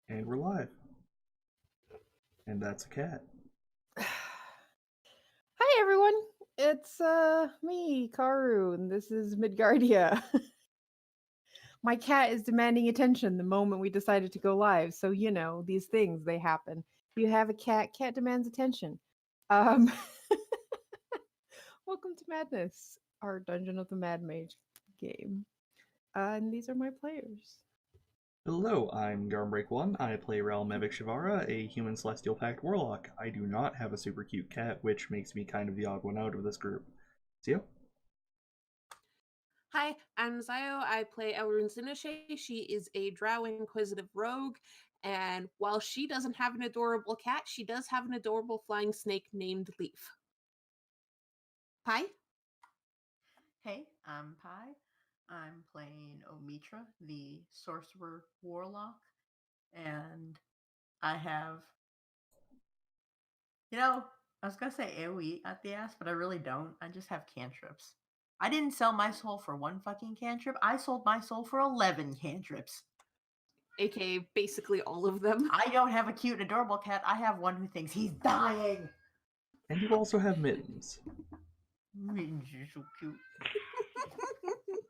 And we're live. And that's a cat. Hi everyone, it's me, Karu, and this is Midgardia. My cat is demanding attention the moment we decided to go live, so you know, these things, they happen. If you have a cat, cat demands attention. Um Welcome to Madness, our Dungeon of the Mad Mage game. And these are my players. Hello, I'm Garmbreak1. I play Realm Evic Shivara, a human celestial pact warlock. I do not have a super cute cat, which makes me kind of the odd one out of this group. Zio? Hi, I'm Zio. I play Elrune Zinashe. She is a drow inquisitive rogue, and while she doesn't have an adorable cat, she does have an adorable flying snake named Leaf. Pi? Hey, I'm Pi. I'm playing Omitra, the sorcerer warlock, and I have, I was gonna say AoE at the ass, but I really don't. I just have cantrips. I didn't sell my soul for one fucking cantrip. I sold my soul for 11 cantrips. AKA basically all of them. I don't have a cute and adorable cat. I have one who thinks he's dying. And you also have Mittens. Mittens are so cute.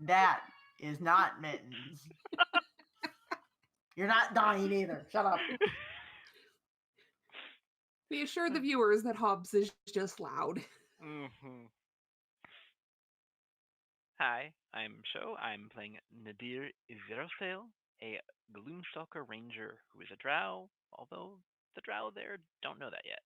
That is not Mittens. You're not dying either. Shut up. We assure the viewers that Hobbs is just loud. Mm-hmm. Hi, I'm Sho. I'm playing Nadir Iverosale, a Gloomstalker Ranger who is a drow, although the drow there don't know that yet.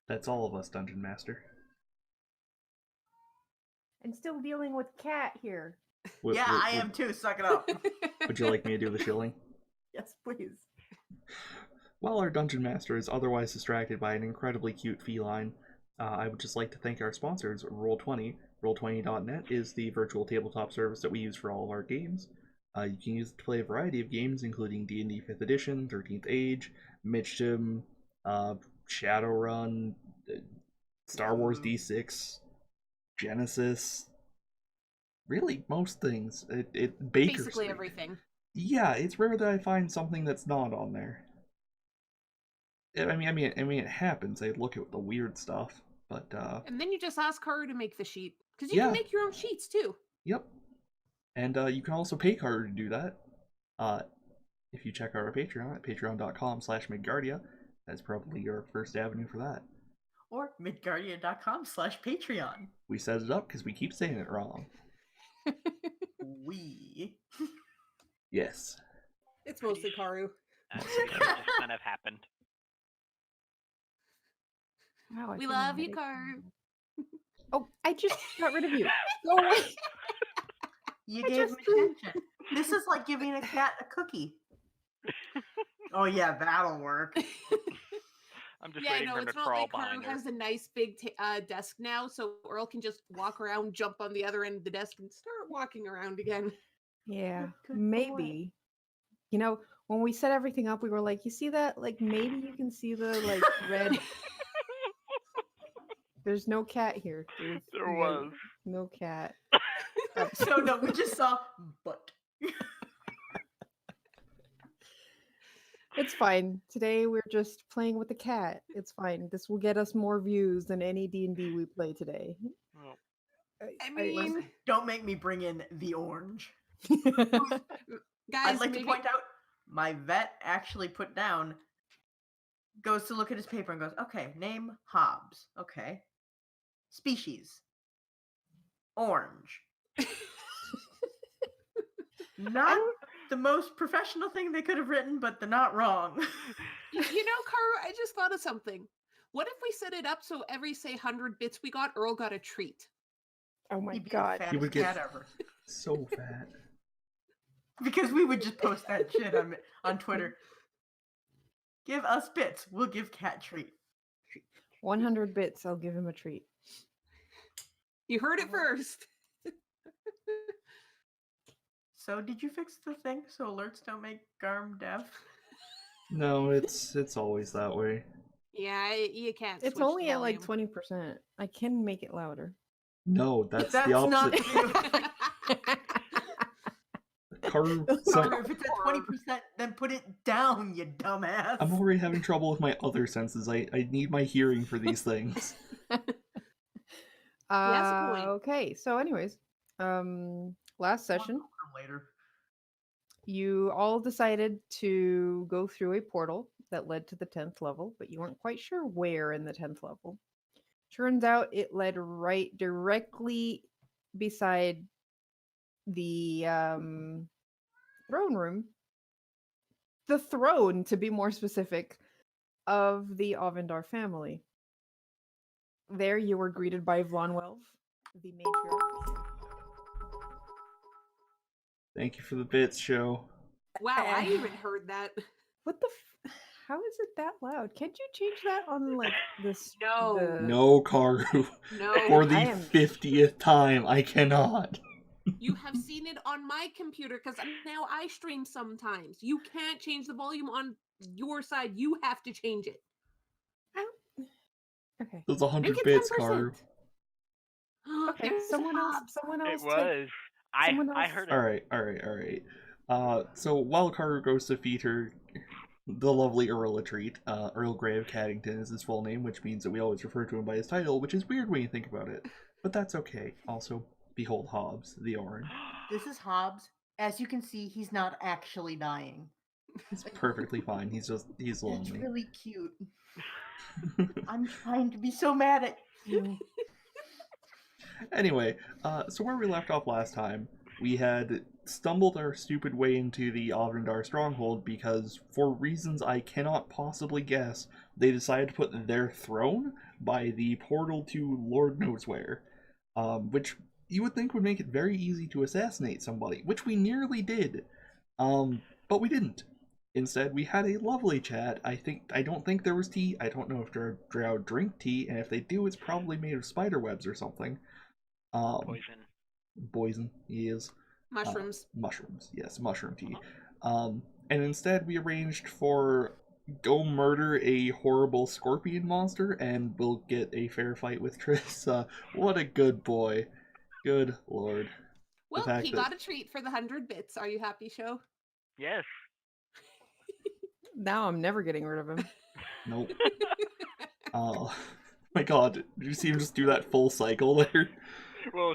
That's all of us, Dungeon Master. And still dealing with cat here. I am too. Suck it up. Would you like me to do the shilling? Yes, please. While our Dungeon Master is otherwise distracted by an incredibly cute feline, I would just like to thank our sponsors, Roll20. Roll20.net is the virtual tabletop service that we use for all of our games. You can use it to play a variety of games, including D&D 5th Edition, 13th Age, Mitchum, Shadowrun, Star Wars D6, Genesis. Really, most things. Baker Basically Street. everything. Yeah, it's rare that I find something that's not on there. I mean, it happens. I look at the weird stuff, but And then you just ask Karu to make the sheet. Because you Yeah. can make your own sheets too. Yep. And you can also pay Carter to do that. If you check out our Patreon at patreon.com/Midgardia, that's probably your first avenue for that. Or midgardia.com/Patreon. We set it up because we keep saying it wrong. We. Yes. It's mostly Karu. It just kind of happened. Wow, We love you, Karu. Oh, I just got rid of you. Go away. You I gave just him attention. This is like giving a cat a cookie. Oh yeah, that'll work. I'm just Yeah, waiting no, for him to it's not crawl like behind Karu her. has a nice big desk now, so Earl can just walk around, jump on the other end of the desk, and start walking around again. Yeah, Good maybe. You know, when we set everything up, we were like, you see that? Like, maybe you can see the, like, red... There's no cat here. There was. No cat. No, we just saw butt. It's fine. Today we're just playing with the cat. It's fine. This will get us more views than any D&D we play today. Well, I mean, Listen, don't make me bring in the orange. guys, I'd like maybe... to point out, my vet actually put down, goes to look at his paper and goes, okay, name Hobbs. Okay. Species. Orange. Not the most professional thing they could have written, but they're not wrong. You know, Karu, I just thought of something. What if we set it up so every, say, 100 bits we got, Earl got a treat? Oh my He'd be god. the He would fattest get cat ever. so fat. Because we would just post that shit on Twitter. Give us bits. We'll give cat treat. 100 bits, I'll give him a treat. You heard it first. So did you fix the thing so alerts don't make Garm deaf? No, it's always that way. Yeah, you can't. It's switch only the at like volume. 20%. I can make it louder. No, that's That's the not opposite. true. Karu, Karu, if it's at 20%, then put it down, you dumbass. I'm already having trouble with my other senses. I need my hearing for these things. has a point. Okay, so anyways, last session, Later. you all decided to go through a portal that led to the 10th level, but you weren't quite sure where in the 10th level. Turns out it led right directly beside the throne room. The throne, to be more specific, of the Avendar family. There you were greeted by Vlonwelv, the matriarch. Thank you for the bits, show. Wow, I even heard that. What the how is it that loud? Can't you change that on like this? No. No, Karu. No. For I the am- 50th time, I cannot. You have seen it on my computer because now I stream sometimes. You can't change the volume on your side. You have to change it. Okay. Those 100 Make it bits, 10%. Karu. Okay, There's someone else. Hobbs. Someone It else. was. someone I else- heard it. Alright. So while Karu goes to feed her the lovely Earl a treat, Earl Grey of Caddington is his full name, which means that we always refer to him by his title, which is weird when you think about it. But that's okay. Also, behold Hobbs, the orange. This is Hobbs. As you can see, he's not actually dying. He's perfectly fine. He's It's lonely. really cute. I'm trying to be so mad at you. Anyway, so where we left off last time, we had stumbled our stupid way into the Avendar stronghold because, for reasons I cannot possibly guess, they decided to put their throne by the portal to Lord knows where, which you would think would make it very easy to assassinate somebody, which we nearly did, but we didn't. Instead, we had a lovely chat. I don't think there was tea. I don't know if drow drink tea, and if they do, it's probably made of spider webs or something. Poison, yes. Mushrooms. Mushrooms, yes, mushroom tea. And instead, we arranged for go murder a horrible scorpion monster, and we'll get a fair fight with Triss. What a good boy. Good lord. Well, fact he that- got a treat for the 100 bits. Are you happy, Show? Yes. Now I'm never getting rid of him. Nope. Oh my god, did you see him just do that full cycle there? Well,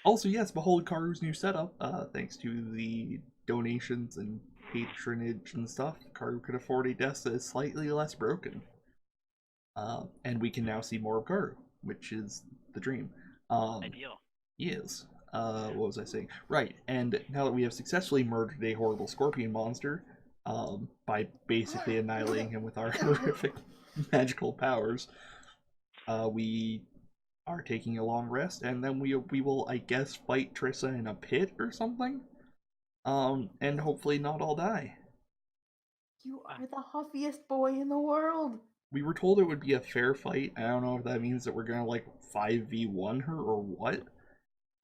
Also, yes, behold Karu's new setup. Thanks to the donations and patronage and stuff, Karu could afford a desk that is slightly less broken. And we can now see more of Karu, which is the dream. ideal. Yes. What was I saying? Right, and now that we have successfully murdered a horrible scorpion monster, by basically annihilating him with our horrific magical powers, we are taking a long rest, and then we will, I guess, fight Trissa in a pit or something, and hopefully not all die. You are the huffiest boy in the world. We were told it would be a fair fight. I don't know if that means that we're gonna like 5v1 her or what.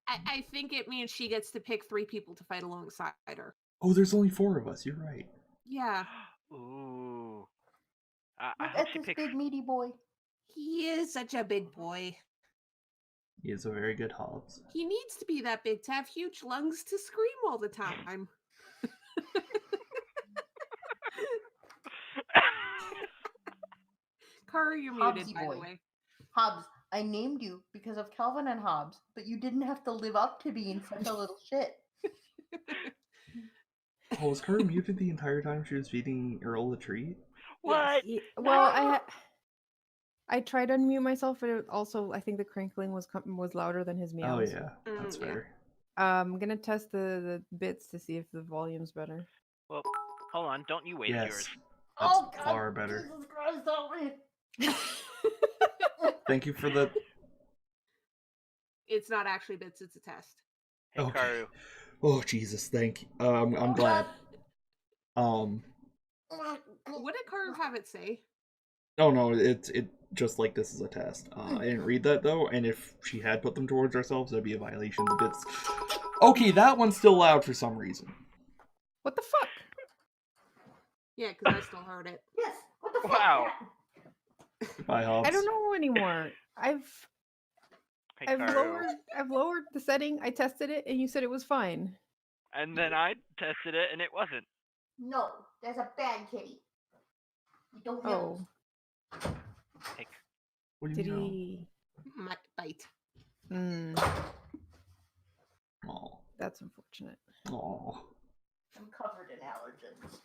I think it means she gets to pick 3 people to fight alongside her. Oh, there's only 4 of us. You're right. Yeah. Ooh. I Look hope at she this picks. big meaty boy. He is such a big boy. He is a very good Hobbs. He needs to be that big to have huge lungs to scream all the time. Karu, you're muted, Hobbsy by boy. the way. Hobbs, I named you because of Calvin and Hobbes, but you didn't have to live up to being such a little shit. Oh, was Karu muted the entire time she was feeding Earl the treat? What? Well, I tried to unmute myself, but it also I think the crinkling was louder than his Oh meows. yeah, that's Yeah. fair. I'm gonna test the bits to see if the volume's better. Well, hold on. Don't you waste Yes, yours. that's Oh, God, far better. Jesus Christ, help me. Thank you for the. It's not actually bits, it's a test. Hey, Okay. Karu. Oh Jesus, thank you. I'm glad. What did Karu have it say? Oh no, it just like this is a test. I didn't read that though, and if she had put them towards ourselves, that'd be a violation of the bits. Okay, that one's still loud for some reason. What the fuck? Yeah, because I still heard it. Yes, what the fuck? Wow. Goodbye, Hobbs. I don't know anymore. Hey, I've Karu. lowered the setting. I tested it, and you said it was fine. And then I tested it, and it wasn't. No, that's a bad kitty. You don't Oh, Hey, What do did you know? he? Bite. Oh, That's unfortunate. oh. I'm covered in allergens.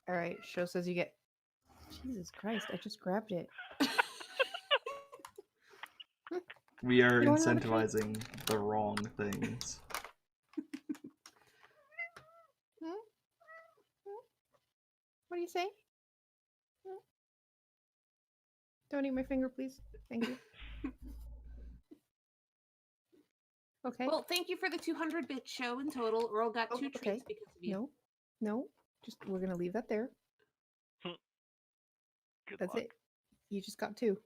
All right, show says you get. Jesus Christ! I just grabbed it. We are You want another treat? incentivizing the wrong things. What do you say? Don't eat my finger, please. Thank you. Okay. Well, thank you for the 200-bit show in total. Earl got Oh, 2 okay. treats because of you. No, no. Just we're gonna leave that there. good That's luck. it. You just got 2.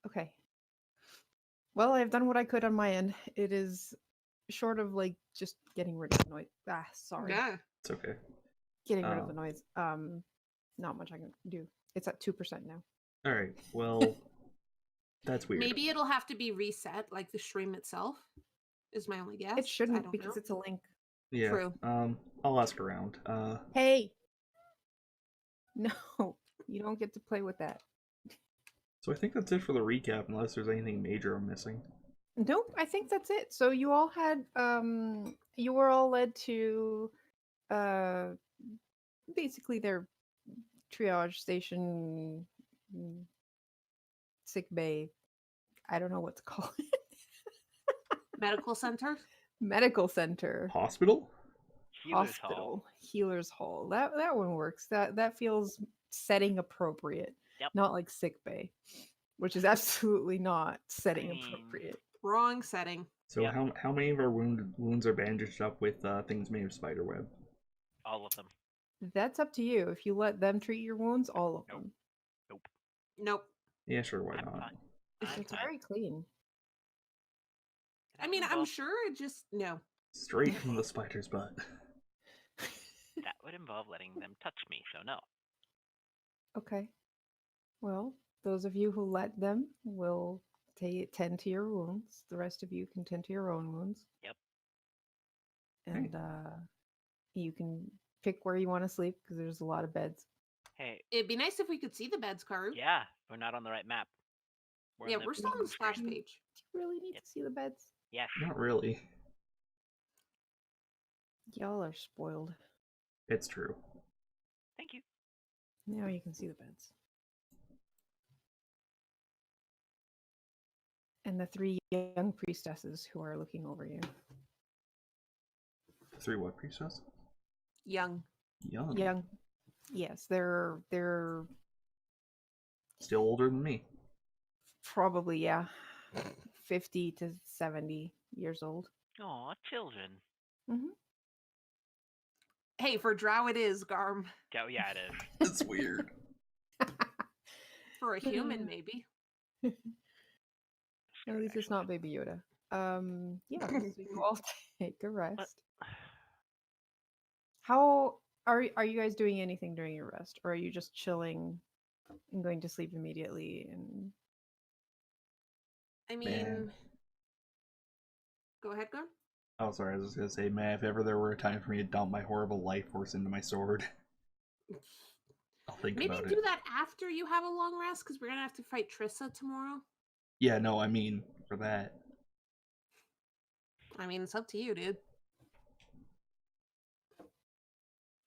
Okay. Well, I've done what I could on my end. It is short of like just getting rid of the noise. Sorry. Yeah. It's okay. Getting rid of the noise. Not much I can do. It's at 2% now. All right. Well, that's weird. Maybe it'll have to be reset, like the stream itself. Is my only guess. It shouldn't I don't because know. it's a link. Yeah. True. I'll ask around. Hey. No, you don't get to play with that. So I think that's it for the recap, unless there's anything major I'm missing. Nope, I think that's it. So you all had you were all led to uh basically their triage station, sick bay. I don't know what to call it. Medical center. Medical center. Hospital? Healer's Hospital. Hall. Healer's Hall. That one works. That feels setting appropriate. Yep. Not like sick bay, which is absolutely not setting mean, appropriate. Wrong setting. So Yep. how many of our wounds are bandaged up with things made of spiderweb? All of them. That's up to you. If you let them treat your wounds, all of Nope. them. Nope. Yeah, sure, why I'm not? fine. I'm It's fine. very clean. I mean, I'm involve- sure it just no. Straight from the spider's butt. that would involve letting them touch me, so no. Okay. Well, those of you who let them will tend to your wounds. The rest of you can tend to your own wounds. Yep. And you can pick where you want to sleep because there's a lot of beds. Hey, It'd be nice if we could see the beds, Karu. yeah, we're not on the right map. Yeah, we're still on the splash screen. page. Do you really need Yep. to see the beds? Yes. Not really. Y'all are spoiled. It's true. Thank you. Now you can see the beds. And the 3 young priestesses who are looking over you. 3 what priestess? Young. Young. Young. Yes, they're Still older than me. probably 50 to 70 years old. Aw, children. Mm-hmm. Hey, for drow it is, Garm. Oh, yeah, it is. It's weird. For a human, maybe. At least it's not Baby Yoda. Yeah, so you all take a rest. How are you guys doing anything during your rest, or are you just chilling and going to sleep immediately? And I mean, Man. go ahead, Garm. Oh, sorry, I was just gonna say, man, if ever there were a time for me to dump my horrible life force into my sword, I'll think Maybe about do it. that after you have a long rest, because we're gonna have to fight Trissa tomorrow. Yeah, no, I mean, for that. I mean, it's up to you, dude.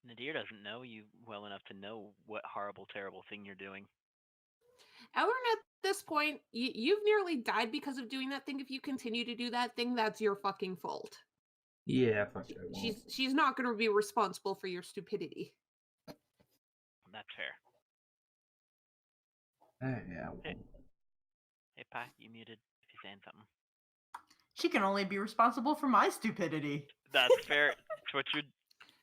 Nadir doesn't know you well enough to know what horrible, terrible thing you're doing. Elrond, at this point, you've nearly died because of doing that thing. If you continue to do that thing, that's your fucking fault. Yeah, fuck it, I won't. She's not going to be responsible for your stupidity. That's fair. Yeah, I won't. Hey, Pi, you muted if you're saying something. She can only be responsible for my stupidity. That's fair. It's what you're...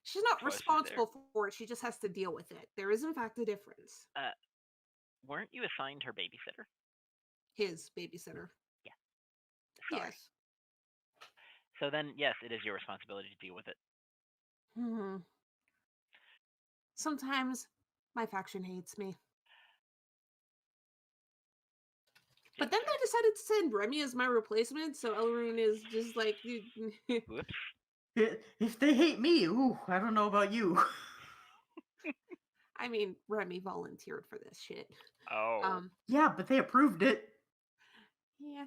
She's not Choice is responsible for it. She just has to deal with it. There is, in fact, a difference. Weren't you assigned her babysitter? His babysitter. Sorry. Yes. So then, yes, it is your responsibility to deal with it. Sometimes my faction hates me. But then they decided to send Remy as my replacement, so Elrune is just like, Whoops. If they hate me, ooh, I don't know about you. I mean, Remy volunteered for this shit. Oh. Yeah, but they approved it. Yeah.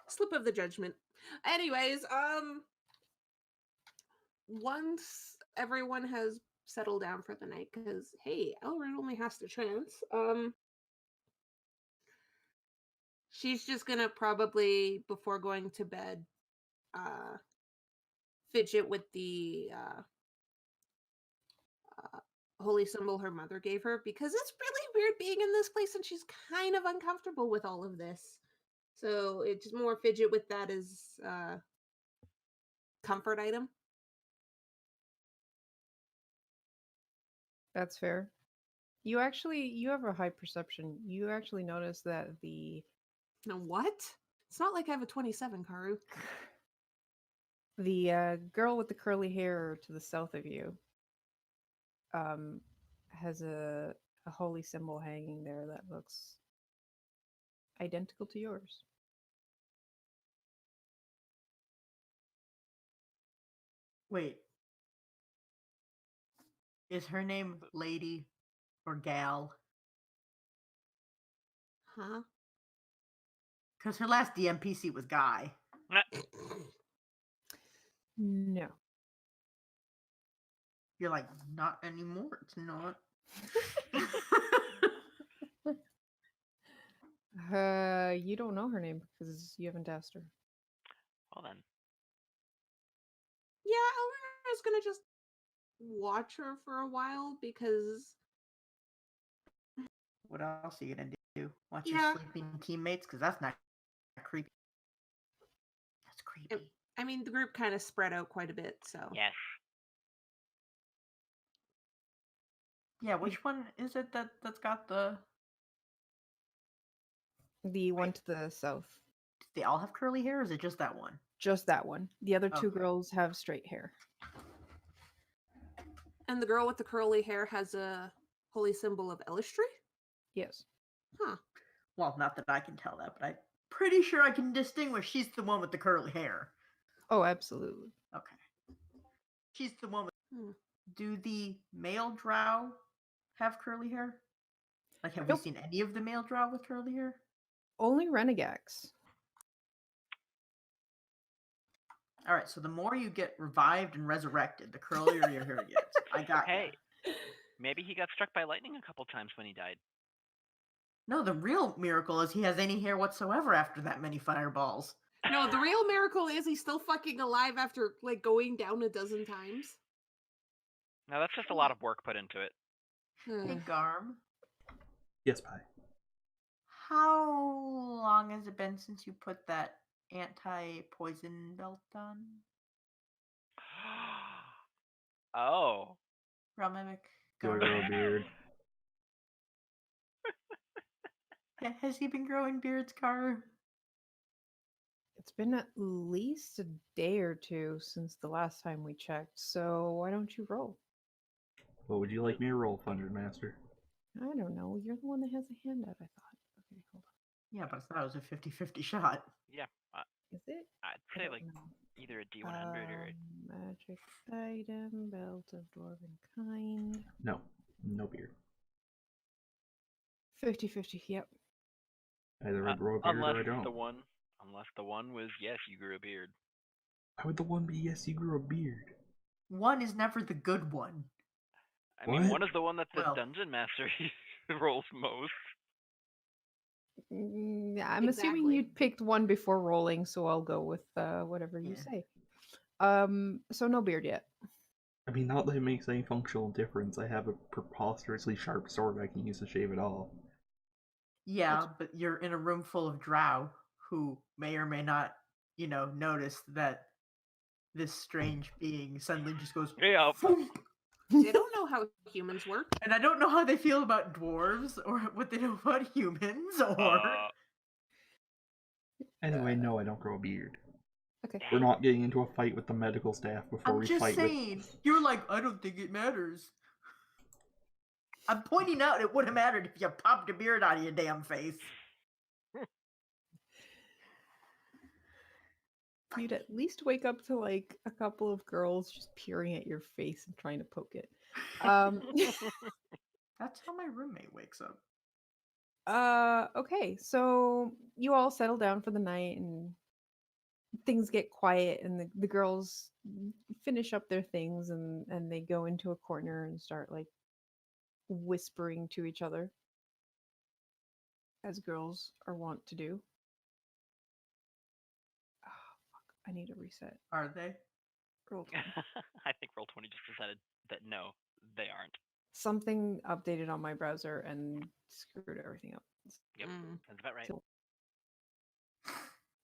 Slip of the judgment. Anyways, once everyone has settled down for the night, because hey, Elrune only has the chance. She's just gonna probably, before going to bed, fidget with the holy symbol her mother gave her, because it's really weird being in this place and she's kind of uncomfortable with all of this. So it's more fidget with that as comfort item. That's fair. You have a high perception. You actually notice that Now what? It's not like I have a 27, Karu. the girl with the curly hair to the south of you has a holy symbol hanging there that looks identical to yours. Wait. Is her name Lady or Gal? Huh? Because her last DMPC was Guy. No. You're like, not anymore. It's not. You don't know her name because you haven't asked her. Well then. Yeah, Elrune is gonna just watch her for a while because What else are you gonna do? Watch Yeah. your sleeping teammates? Because that's not creepy. That's creepy. I mean the group kind of spread out quite a bit, so Yes. Yeah, which one is it that's got the... The one Wait. to the south. Do they all have curly hair, or is it just that one? Just that one. The other two Okay. girls have straight hair. And the girl with the curly hair has a holy symbol of Elistry? Yes. Huh. Well, not that I can tell that, but I'm pretty sure I can distinguish she's the one with the curly hair. Oh, absolutely. Okay. She's the one with... Hmm. Do the male drow have curly hair? Like, have Nope. we seen any of the male drow with curly hair? Only Renegax. All right, so the more you get revived and resurrected, the curlier your hair gets. I got Hey, ya. maybe he got struck by lightning a couple times when he died. No, the real miracle is he has any hair whatsoever after that many fireballs. No, the real miracle is he's still fucking alive after like going down a dozen times. Now that's just a lot of work put into it. Hey, Garm, Yes, Pi. how long has it been since you put that anti-poison belt on? Oh. Realm Mimic? Do I Garm? grow a beard? Has he been growing beards, Gar? It's been at least a day or two since the last time we checked, so why don't you roll? What would you like me to roll, Thunder Master? I don't know. You're the one that has a handout, I thought. Okay, hold on. Yeah, but I thought it was a 50-50 shot. Yeah. Is it? I'd I say don't like know. either a D100 or Magic item, belt of dwarven kind. No. No beard. 50-50, yep. Either I grow a beard unless or I don't. the one was yes, you grew a beard. Why would the one be yes, you grew a beard? One is never the good one. I mean, What? one is the one that the Well- dungeon master rolls most. I'm assuming Exactly. you picked one before rolling, so I'll go with whatever you Yeah. say. So no beard yet. I mean, not that it makes any functional difference. I have a preposterously sharp sword I can use to shave it off. Yeah, but you're in a room full of drow who may or may not, notice that this strange being suddenly just goes... Yeah. "Phoom." They don't know how humans work. And I don't know how they feel about dwarves or what they know about humans or... Anyway, no, I don't grow a beard. Okay. We're not getting into a fight with the medical staff before I'm we just fight saying, with... you're like, I don't think it matters. I'm pointing out it would have mattered if you popped a beard out of your damn face. You'd at least wake up to like a couple of girls just peering at your face and trying to poke it. That's how my roommate wakes up. Okay, so you all settle down for the night and things get quiet and the girls finish up their things and they go into a corner and start like whispering to each other as girls are wont to do. Oh, fuck. I need a reset. Are they? Roll 20. I think Roll20 just decided that no, they aren't. Something updated on my browser and screwed everything up. Yep, that's about right. So-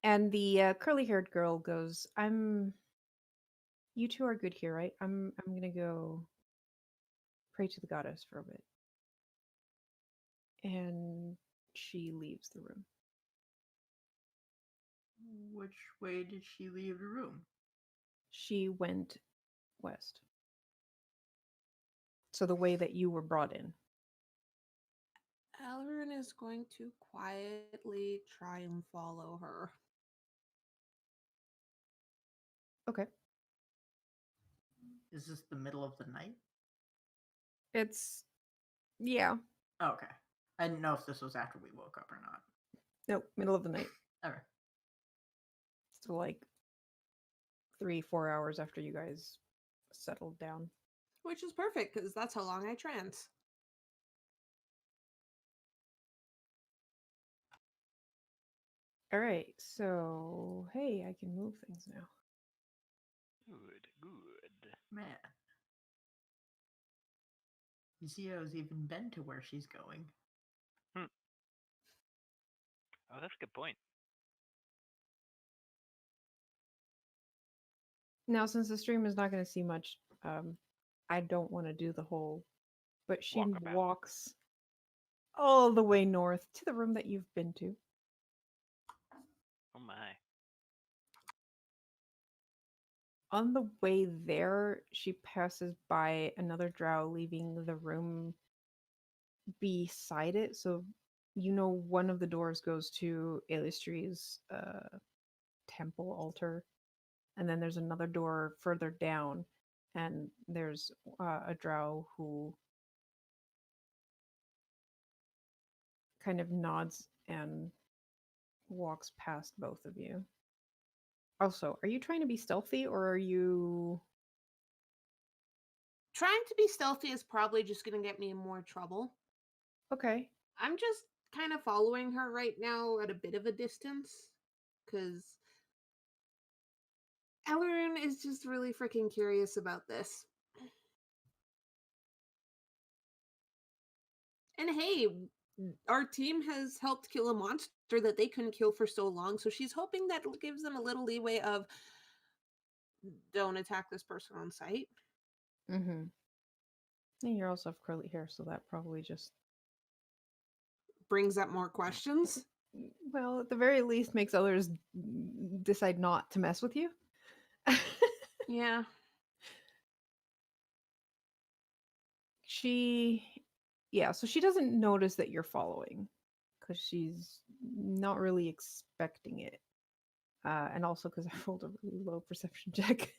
And the curly-haired girl goes, You two are good here, right? I'm gonna go pray to the goddess for a bit." And she leaves the room. Which way did she leave the room? She went west. So the way that you were brought in. Alarin is going to quietly try and follow her. Okay. Is this the middle of the night? Yeah. Oh, okay. I didn't know if this was after we woke up or not. Nope, middle of the night. Okay. So like 3-4 hours after you guys settled down. Which is perfect, because that's how long I trance. All right, so hey, I can move things now. Good, good. Man. Zio's even been to where she's going. Oh, that's a good point. Now, since the stream is not going to see much, I don't want to do the whole, but she Walkabout. walks all the way north to the room that you've been to. Oh my. On the way there, she passes by another drow leaving the room beside it. So, one of the doors goes to Ailistri's temple altar, and then there's another door further down, and there's a drow who kind of nods and walks past both of you. Also, are you trying to be stealthy or are you... Trying to be stealthy is probably just going to get me in more trouble. Okay. I'm just kind of following her right now at a bit of a distance, because Alarin is just really freaking curious about this. And hey, our team has helped kill a monster that they couldn't kill for so long, so she's hoping that gives them a little leeway of don't attack this person on sight. Mm-hmm. And you also have curly hair, so that probably just... brings up more questions. Well, at the very least makes others decide not to mess with you. Yeah. So she doesn't notice that you're following because she's not really expecting it. And also because I rolled a really low perception check.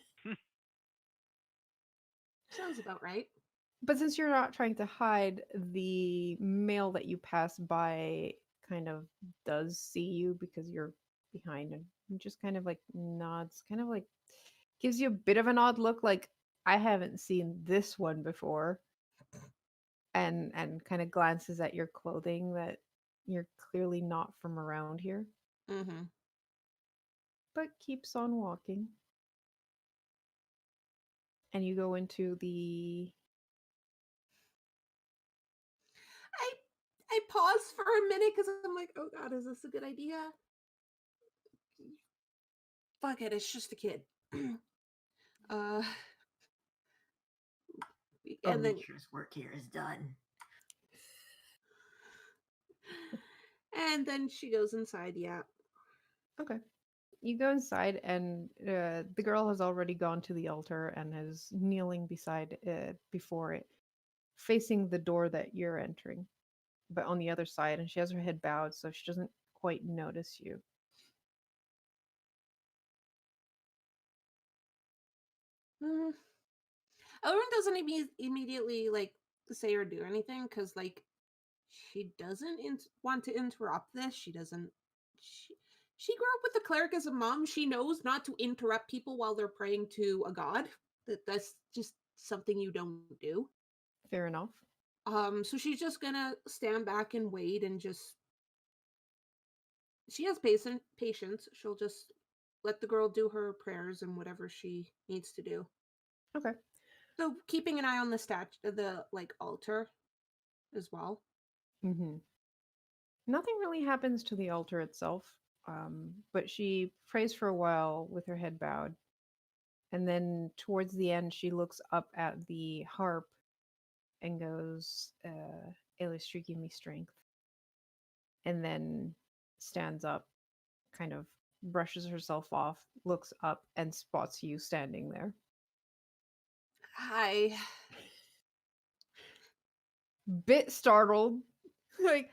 Sounds about right. But since you're not trying to hide, the male that you pass by kind of does see you because you're behind and just kind of like nods, kind of like gives you a bit of an odd look like, I haven't seen this one before. And kind of glances at your clothing that you're clearly not from around here. Mm-hmm. But keeps on walking. And you go into the... I pause for a minute because I'm like, oh god, is this a good idea? Fuck it, it's just a kid. And then Nature's work here is done. and then she goes inside. Yeah. Okay. You go inside, and the girl has already gone to the altar and is kneeling beside it, before it, facing the door that you're entering, but on the other side, and she has her head bowed, so she doesn't quite notice you. Mm. Elrond doesn't immediately like say or do anything because like she doesn't want to interrupt this. She doesn't. She grew up with the cleric as a mom. She knows not to interrupt people while they're praying to a god. That's just something you don't do. Fair enough. So she's just gonna stand back and wait and just. She has patience. She'll just let the girl do her prayers and whatever she needs to do. Okay. So keeping an eye on the like altar as well. Mm-hmm. Nothing really happens to the altar itself, but she prays for a while with her head bowed. And then towards the end, she looks up at the harp and goes, Elistri, give me strength. And then stands up, kind of brushes herself off, looks up, and spots you standing there. Hi. Bit startled. Like,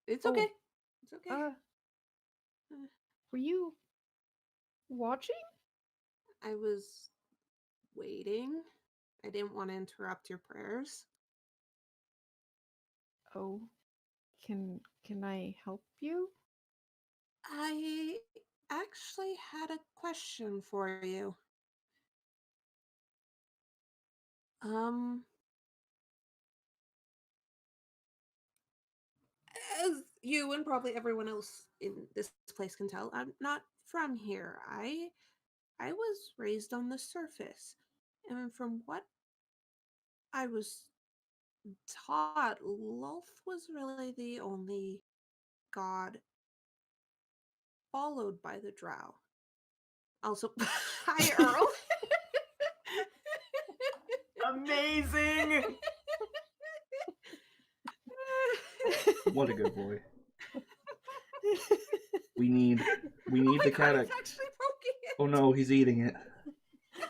It's Oh, okay. It's okay. were you watching? I was waiting. I didn't want to interrupt your prayers. Oh, can I help you? I actually had a question for you. As you and probably everyone else in this place can tell, I'm not from here. I was raised on the surface. And from what I was taught, Lolth was really the only god followed by the drow. Also, hi, Earl. Amazing. What a good boy. We need Oh the my God, cat. it's actually broken. Oh no, he's eating it. We're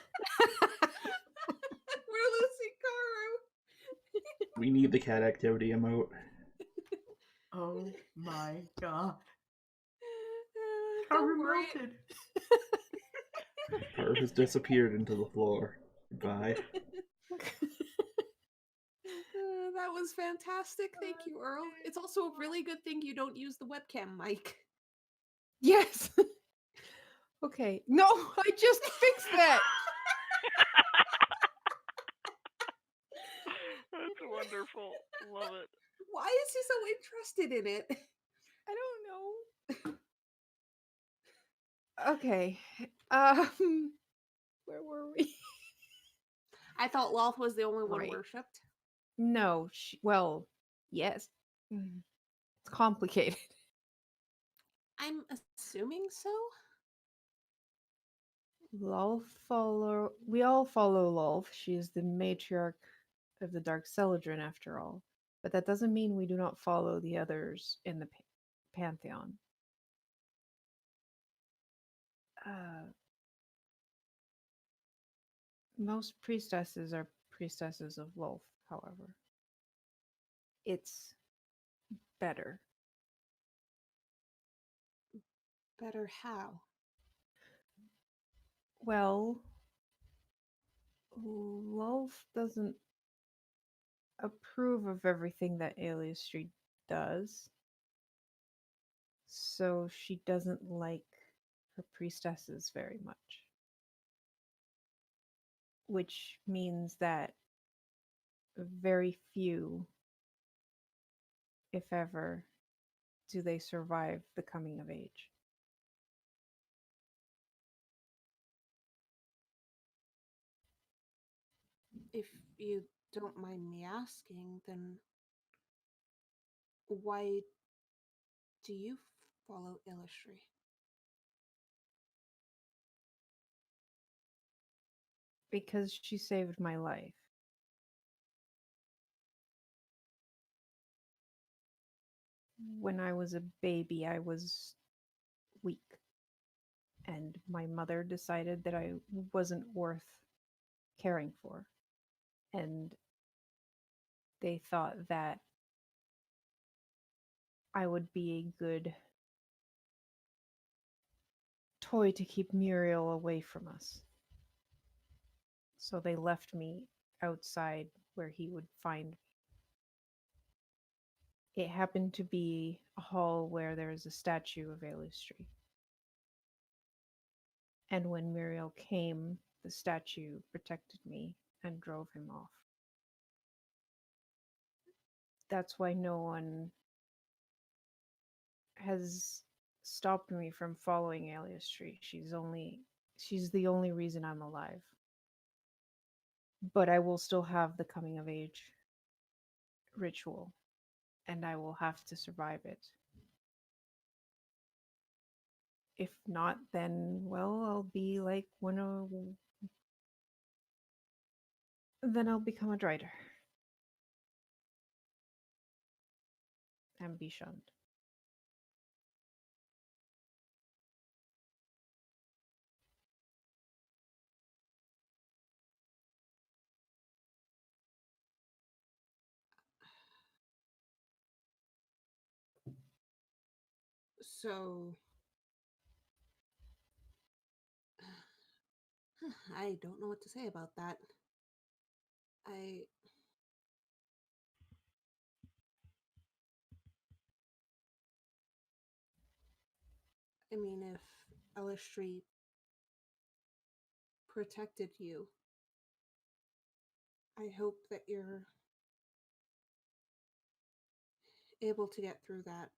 losing Karu. We need the cat activity emote. Oh my god. Don't Karu worry. melted. Her has disappeared into the floor. Goodbye. That was fantastic. Thank you, Earl. It's also a really good thing you don't use the webcam mic. Yes. Okay. No, I just fixed that. That's wonderful. Love it. Why is he so interested in it? I don't know. Okay. Where were we? I thought Loth was the only one Right. worshipped. No, well, yes. It's complicated. I'm assuming so. We all follow Lolth. She is the matriarch of the Dark Celadrin, after all. But that doesn't mean we do not follow the others in the pantheon. Most priestesses are priestesses of Lolth, however. It's better. Better how? Well, Lolth doesn't approve of everything that Alias Street does. So she doesn't like her priestesses very much. Which means that very few, if ever, do they survive the coming of age. If you don't mind me asking, then why do you follow Illustry? Because she saved my life. When I was a baby, I was weak. And my mother decided that I wasn't worth caring for. And they thought that I would be a good toy to keep Muriel away from us. So they left me outside where he would find me. It happened to be a hall where there is a statue of Ailustri. And when Muriel came, the statue protected me and drove him off. That's why no one has stopped me from following Ailustri. She's the only reason I'm alive. But I will still have the coming of age ritual, and I will have to survive it. If not, then, well, I'll be like then I'll become a drider. And be shunned. So I don't know what to say about that. I mean, if Ailustri protected you, I hope that you're able to get through that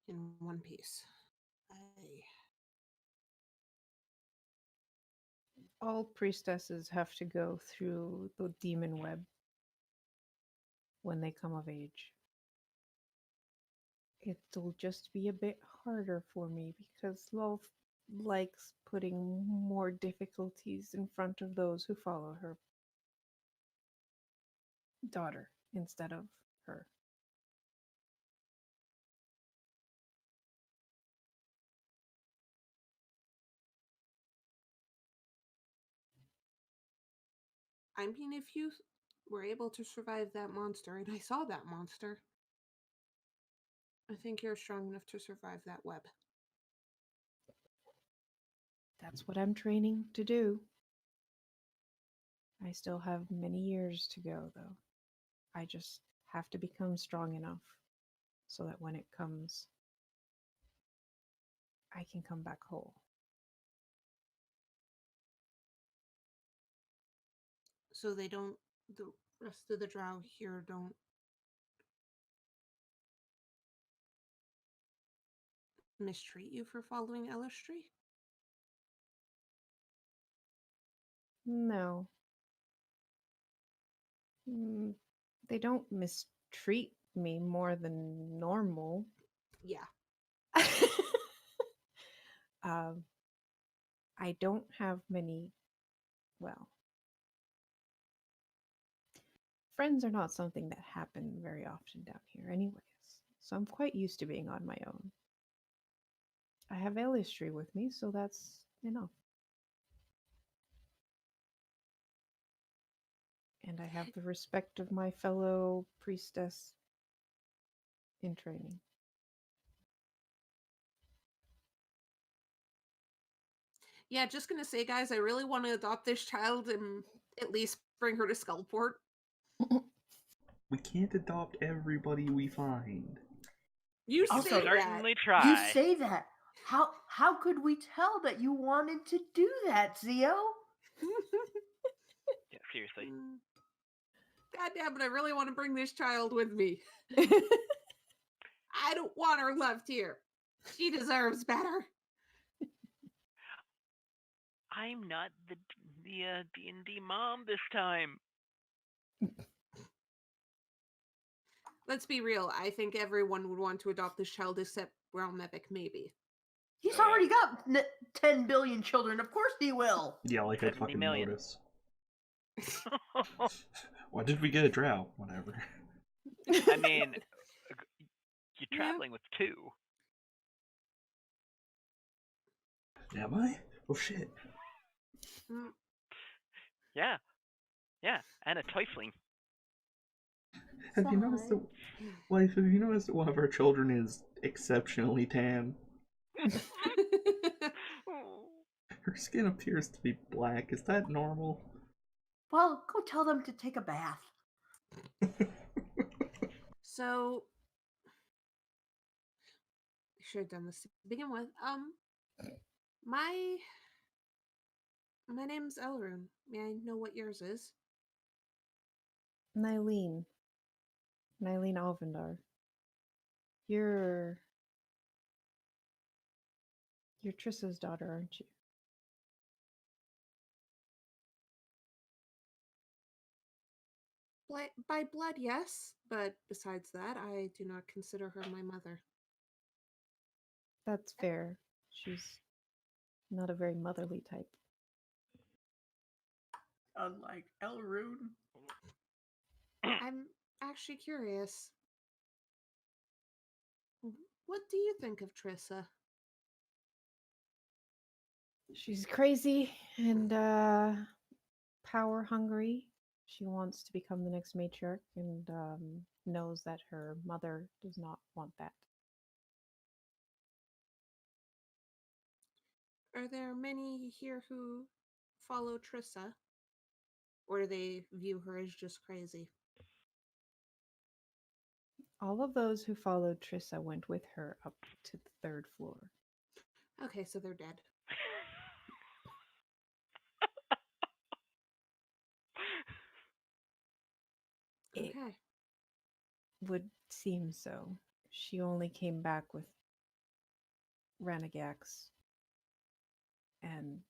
in one piece. All priestesses have to go through the demon web when they come of age. It'll just be a bit harder for me because Lolth likes putting more difficulties in front of those who follow her daughter instead of her. I mean, if you were able to survive that monster, and I saw that monster, I think you're strong enough to survive that web. That's what I'm training to do. I still have many years to go, though. I just have to become strong enough so that when it comes, I can come back whole. So the rest of the drow here don't mistreat you for following Ailustri? No. They don't mistreat me more than normal. Yeah. I don't have many, well, friends are not something that happen very often down here anyways, so I'm quite used to being on my own. I have Ailustri with me, so that's enough. And I have the respect of my fellow priestess in training. Yeah, just gonna say, guys, I really want to adopt this child and at least bring her to Skullport. We can't adopt everybody we find. You Also, say that. Certainly try. You say that. How could we tell that you wanted to do that, Zio? Yeah, seriously. God damn it, I really want to bring this child with me. I don't want her left here. She deserves better. I'm not the D&D mom this time. Let's be real. I think everyone would want to adopt this child except Realm Epic, maybe. He's Oh, yeah. already got 10 billion children. Of course he will. Yeah, like I'd 70 fucking million. notice. Why did we get a drow? Whatever. I mean, you're traveling with two. Am I? Oh shit. Yeah. Yeah, and a tiefling. Have you noticed that, wife, have you noticed that one of our children is exceptionally tan? Her skin appears to be black. Is that normal? Well, go tell them to take a bath. So I should have done this to begin with. My name's Elrune. May I know what yours is? Nylene. Nylene Alvendar. You're Trissa's daughter, aren't you? By blood, yes, but besides that, I do not consider her my mother. That's fair. She's not a very motherly type. Unlike Elrune. I'm actually curious. What do you think of Trissa? She's crazy and power hungry. She wants to become the next matriarch and knows that her mother does not want that. Are there many here who follow Trissa? Or do they view her as just crazy? All of those who followed Trissa went with her up to the third floor. Okay, so they're dead. It Okay. would seem so. She only came back with Ranagax and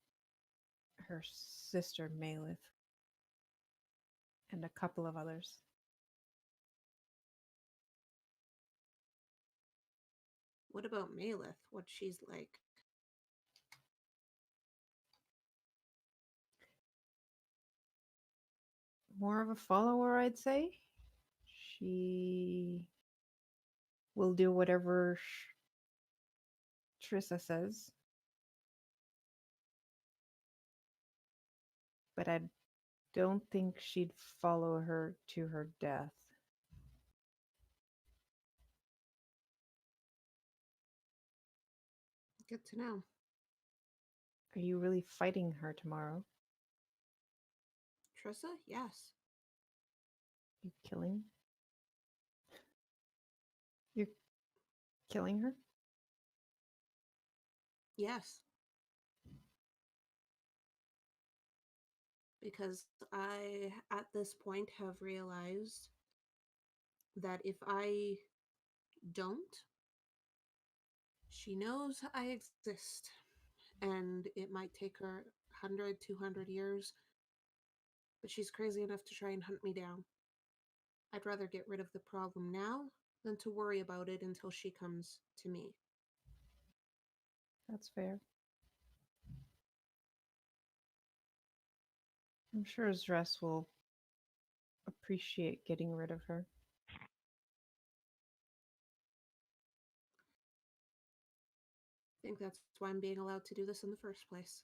her sister Malith and a couple of others. What about Malith? What she's like? More of a follower, I'd say. She will do whatever Trissa says. But I don't think she'd follow her to her death. Good to know. Are you really fighting her tomorrow? Trissa? Yes. You killing? You're killing her? Yes. Because I, at this point, have realized that if I don't, she knows I exist. And it might take her 100, 200 years, but she's crazy enough to try and hunt me down. I'd rather get rid of the problem now than to worry about it until she comes to me. That's fair. I'm sure Zres will appreciate getting rid of her. I think that's why I'm being allowed to do this in the first place.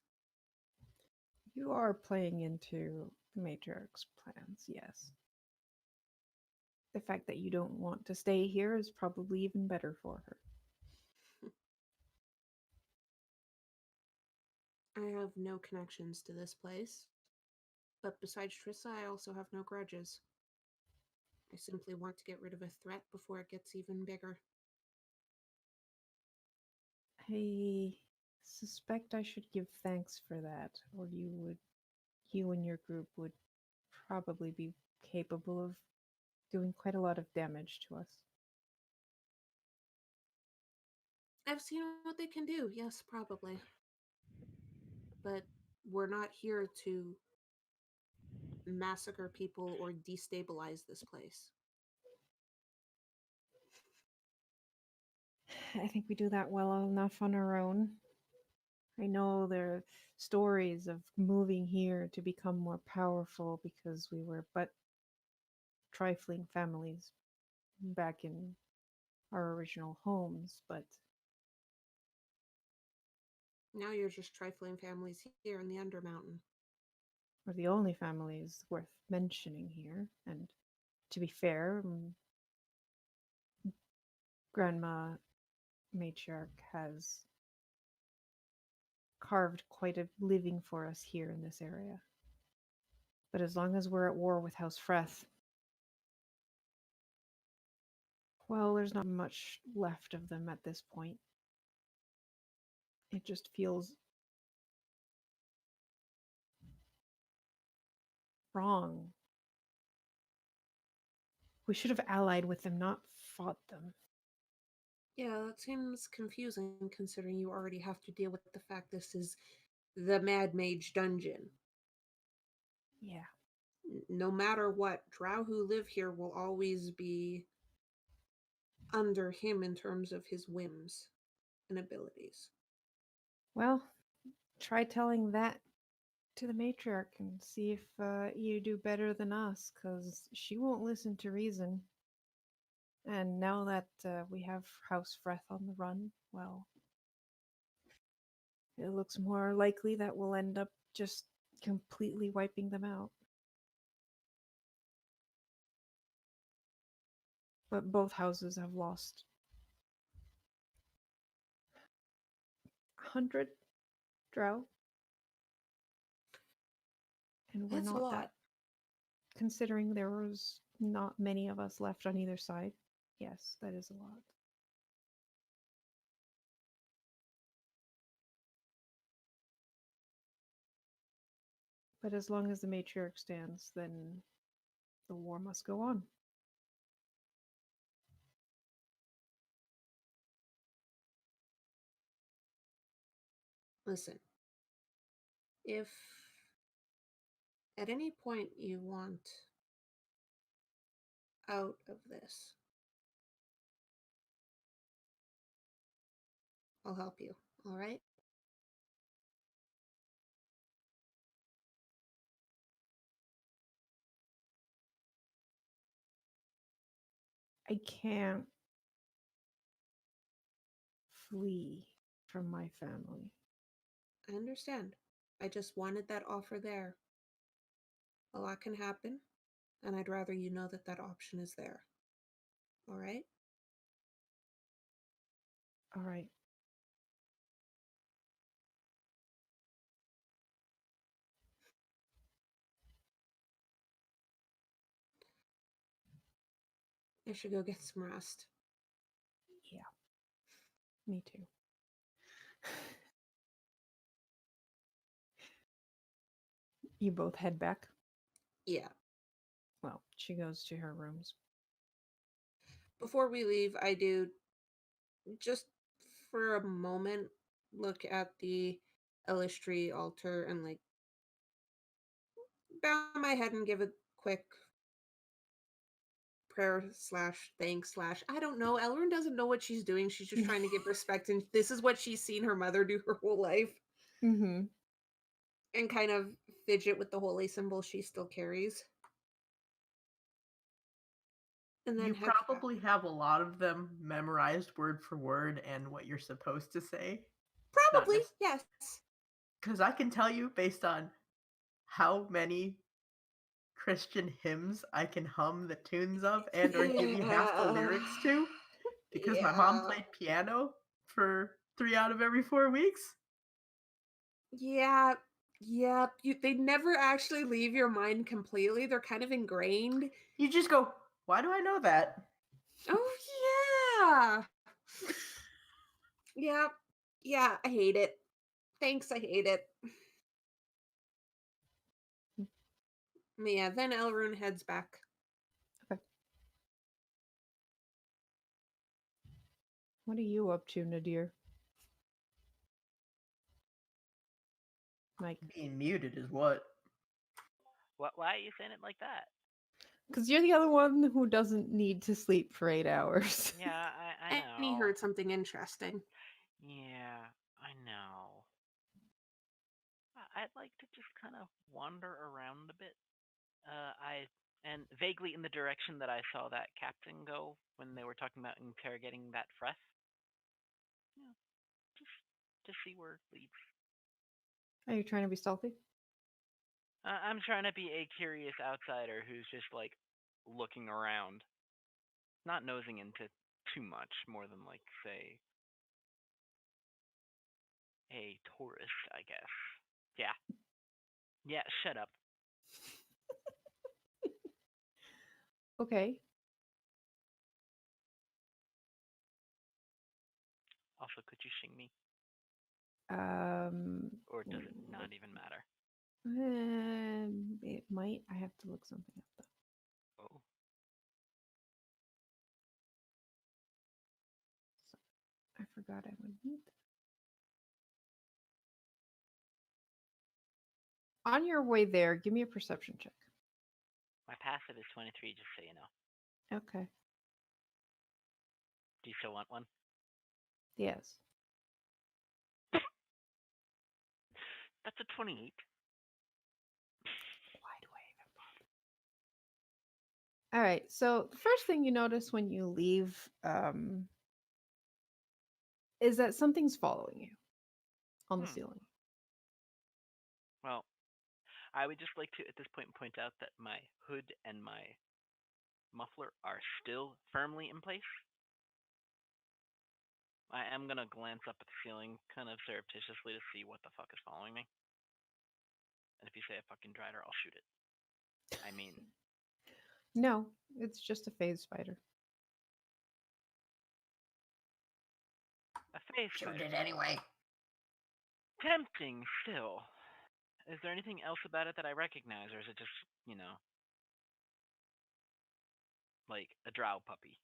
You are playing into the matriarch's plans, yes. The fact that you don't want to stay here is probably even better for her. I have no connections to this place, but besides Trissa, I also have no grudges. I simply want to get rid of a threat before it gets even bigger. I suspect I should give thanks for that, or you and your group would probably be capable of doing quite a lot of damage to us. I've seen what they can do, yes, probably. But we're not here to massacre people or destabilize this place. I think we do that well enough on our own. I know there are stories of moving here to become more powerful because we were but trifling families back in our original homes, but Now you're just trifling families here in the Undermountain. we're the only families worth mentioning here. And to be fair, Grandma Matriarch has carved quite a living for us here in this area. But as long as we're at war with House Freth, well, there's not much left of them at this point. It just feels wrong. We should have allied with them, not fought them. Yeah, that seems confusing considering you already have to deal with the fact this is the Mad Mage dungeon. Yeah. No matter what, drow who live here will always be under him in terms of his whims and abilities. Well, try telling that to the matriarch and see if you do better than us, because she won't listen to reason. And now that we have House Freth on the run, well, it looks more likely that we'll end up just completely wiping them out. But both houses have lost 100 drow. And we're That's a not lot. that, considering there was not many of us left on either side. Yes, that is a lot. But as long as the matriarch stands, then the war must go on. Listen, if at any point you want out of this, I'll help you, all right? I can't flee from my family. I understand. I just wanted that offer there. A lot can happen, and I'd rather you know that that option is there. All right? All right. I should go get some rest. Yeah. Me too. You both head back? Yeah. Well, she goes to her rooms. Before we leave, I do just for a moment look at the Elistry altar and like bow my head and give a quick prayer slash thanks slash I don't know. Elrond doesn't know what she's doing. She's just trying to give respect, and this is what she's seen her mother do her whole life. Mm-hmm. And kind of fidget with the holy symbol she still carries. And then You head back. probably have a lot of them memorized word for word and what you're supposed to say. Probably, yes. Because I can tell you based on how many Christian hymns I can hum the tunes of and or give you half the lyrics to. Because my mom played piano for 3 out of every 4 weeks. Yeah. They never actually leave your mind completely. They're kind of ingrained. You just go, why do I know that? Oh, yeah. Yeah, I hate it. Thanks, I hate it. Yeah, then Elrune heads back. Okay. What are you up to, Nadir? Mike. Being muted is what? Why are you saying it like that? Because you're the other one who doesn't need to sleep for 8 hours. Yeah, I know. And he heard something interesting. Yeah, I know. I'd like to just kind of wander around a bit. And vaguely in the direction that I saw that captain go when they were talking about interrogating that Freth. Yeah, just to see where it leads. Are you trying to be stealthy? I'm trying to be a curious outsider who's just like looking around, not nosing into too much more than like say a tourist, I guess. Yeah. Yeah, shut up. Okay. Also, could you shing me? Um, Or does it not even matter? it might. I have to look something up though. Oh. So, I forgot I would need. On your way there, give me a perception check. My passive is 23, just so you know. Okay. Do you still want one? Yes. That's a 28. Why do I even bother? All right. So the first thing you notice when you leave is that something's following you on the ceiling. Well, I would just like to, at this point out that my hood and my muffler are still firmly in place. I am going to glance up at the ceiling kind of surreptitiously to see what the fuck is following me. And if you say a fucking drider, I'll shoot it. I mean... No, it's just a phase spider. A phase Shoot spider. it anyway. Tempting still. Is there anything else about it that I recognize, or is it just, you know, like a drow puppy?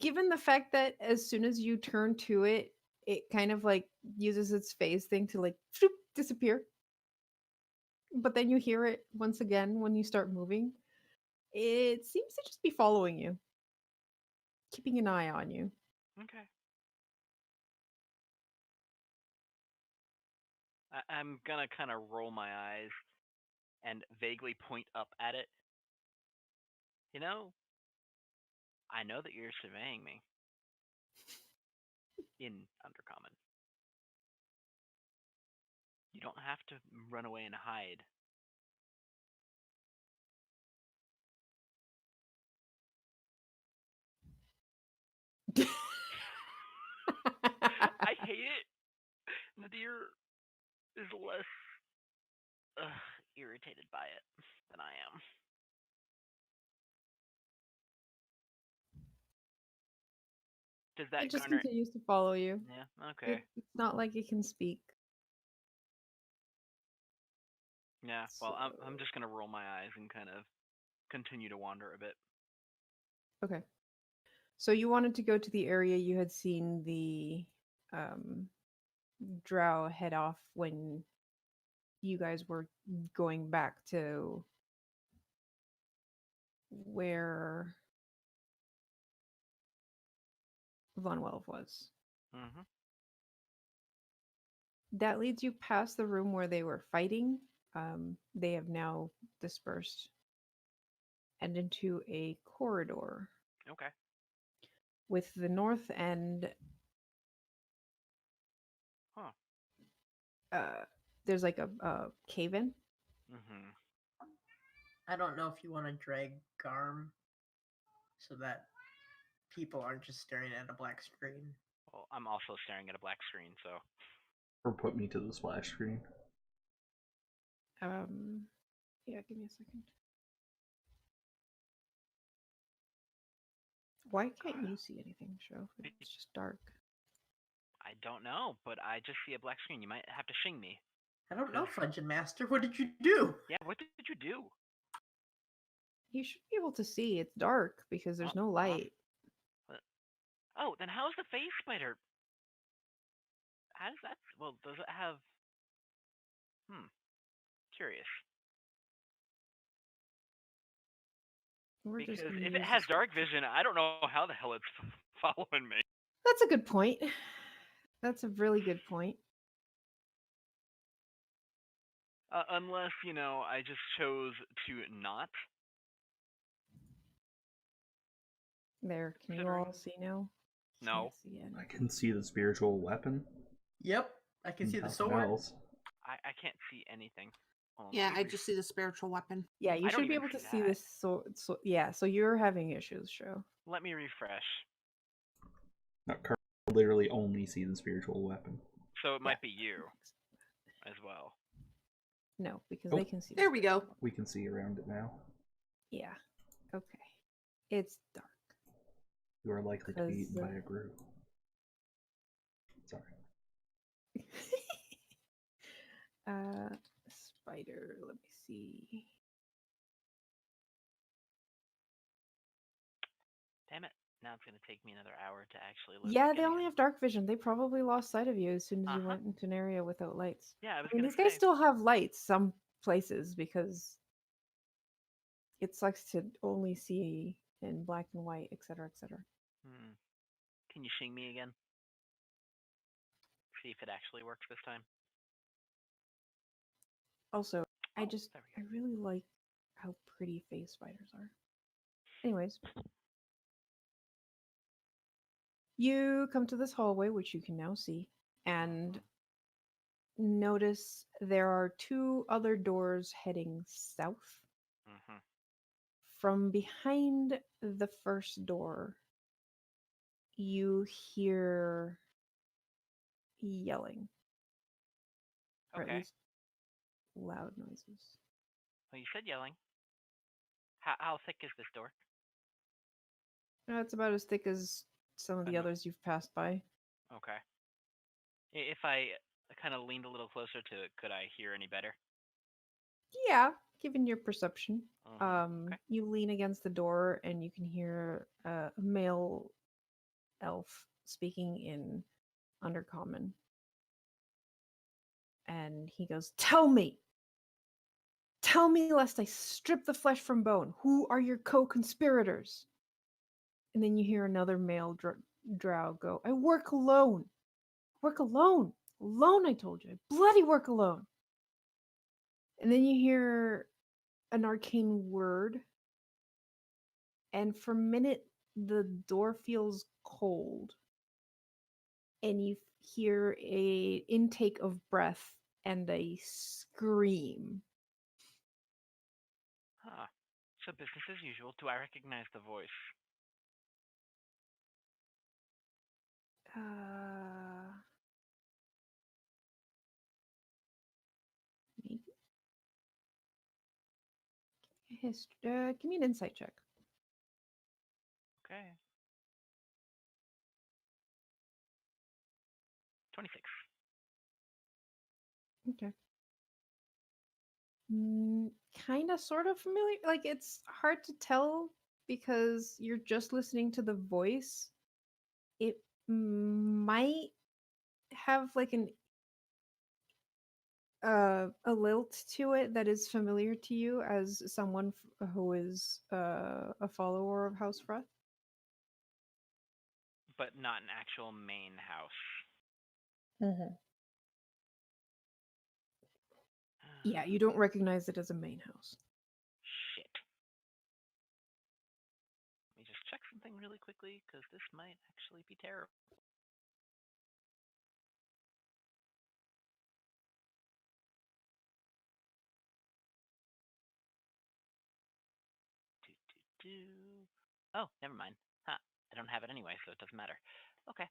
Given the fact that as soon as you turn to it, it kind of like uses its phase thing to like shoop, disappear. But then you hear it once again when you start moving. It seems to just be following you, keeping an eye on you. Okay. I'm gonna kind of roll my eyes and vaguely point up at it. You know, I know that you're surveying me. In Undercommon. You don't have to run away and hide. I hate it. Nadir is less irritated by it than I am. Does that It just garner... continues to follow you. Yeah, okay. It's not like it can speak. Yeah, well, I'm just gonna roll my eyes and kind of continue to wander a bit. Okay. So you wanted to go to the area you had seen the drow head off when you guys were going back to where Von Welv was. Mm-hmm. That leads you past the room where they were fighting. They have now dispersed and into a corridor. Okay. With the north end, there's like a cave-in. Mm-hmm. I don't know if you want to drag Garm so that people aren't just staring at a black screen. Well, I'm also staring at a black screen, so... Or put me to the splash screen. Yeah, give me a second. Why can't you see anything, Show? It's just dark. I don't know, but I just see a black screen. You might have to shing me. I don't know, Fudgin' Master. What did you do? Yeah, what did you do? You should be able to see. It's dark because there's no light. Oh, then how's the phase spider? How does that... Well, does it have... Curious. Because if it has dark vision, I don't know how the hell it's following me. That's a good point. That's a really good point. Unless, you know, I just chose to not. There, can you all see now? No. I can see the spiritual weapon. Yep, I can see the Nothing sword. else. I can't see anything. Yeah, I just see the spiritual weapon. Yeah, you should be able to see this. So yeah, so you're having issues, Show. Let me refresh. Carl literally only see the spiritual weapon. So it Yeah. might be you as well. No, because Oh, they can see. the There we go. spiritual. We can see around it now. Yeah. Okay. It's dark. You are likely to be eaten 'Cause, by a grue. Sorry. Spider. Let me see. Damn it. Now it's going to take me another hour to actually load Yeah, back they in only again. have dark vision. They probably lost sight of you as soon as you Uh-huh. went into an area without lights. Yeah, I was I mean, going these to guys say. still have lights some places because it sucks to only see in black and white, etc., etc. Can you shing me again? See if it actually works this time. Also, Oh, I there we go. really like how pretty face spiders are. Anyways, you come to this hallway, which you can now see, and notice there are 2 other doors heading south. Mm-hmm. From behind the first door, you hear yelling, or at Okay. least loud noises. Well, you said yelling. How thick is this door? It's about as thick as some of the No. others you've passed by. Okay. If I kind of leaned a little closer to it, could I hear any better? Yeah, given your perception. Okay. You lean against the door and you can hear a male elf speaking in Undercommon. And he goes, Tell me, lest I strip the flesh from bone. Who are your co-conspirators? And then you hear another male drow go, I work alone. Work alone. Alone, I told you. I bloody work alone. And then you hear an arcane word. And for a minute, the door feels cold. And you hear a intake of breath and a scream. Huh. So business as usual. Do I recognize the voice? Maybe. Give me an insight check. Okay. 26. Okay. Kind of, sort of familiar. Like, it's hard to tell because you're just listening to the voice. It might have like a lilt to it that is familiar to you as someone who is a follower of House Freth. But not an actual main house. Mm-hmm. Yeah, you don't recognize it as a main house. Shit. Let me just check something really quickly, because this might actually be terrible. Oh, never mind. Huh. I don't have it anyway, so it doesn't matter. Okay.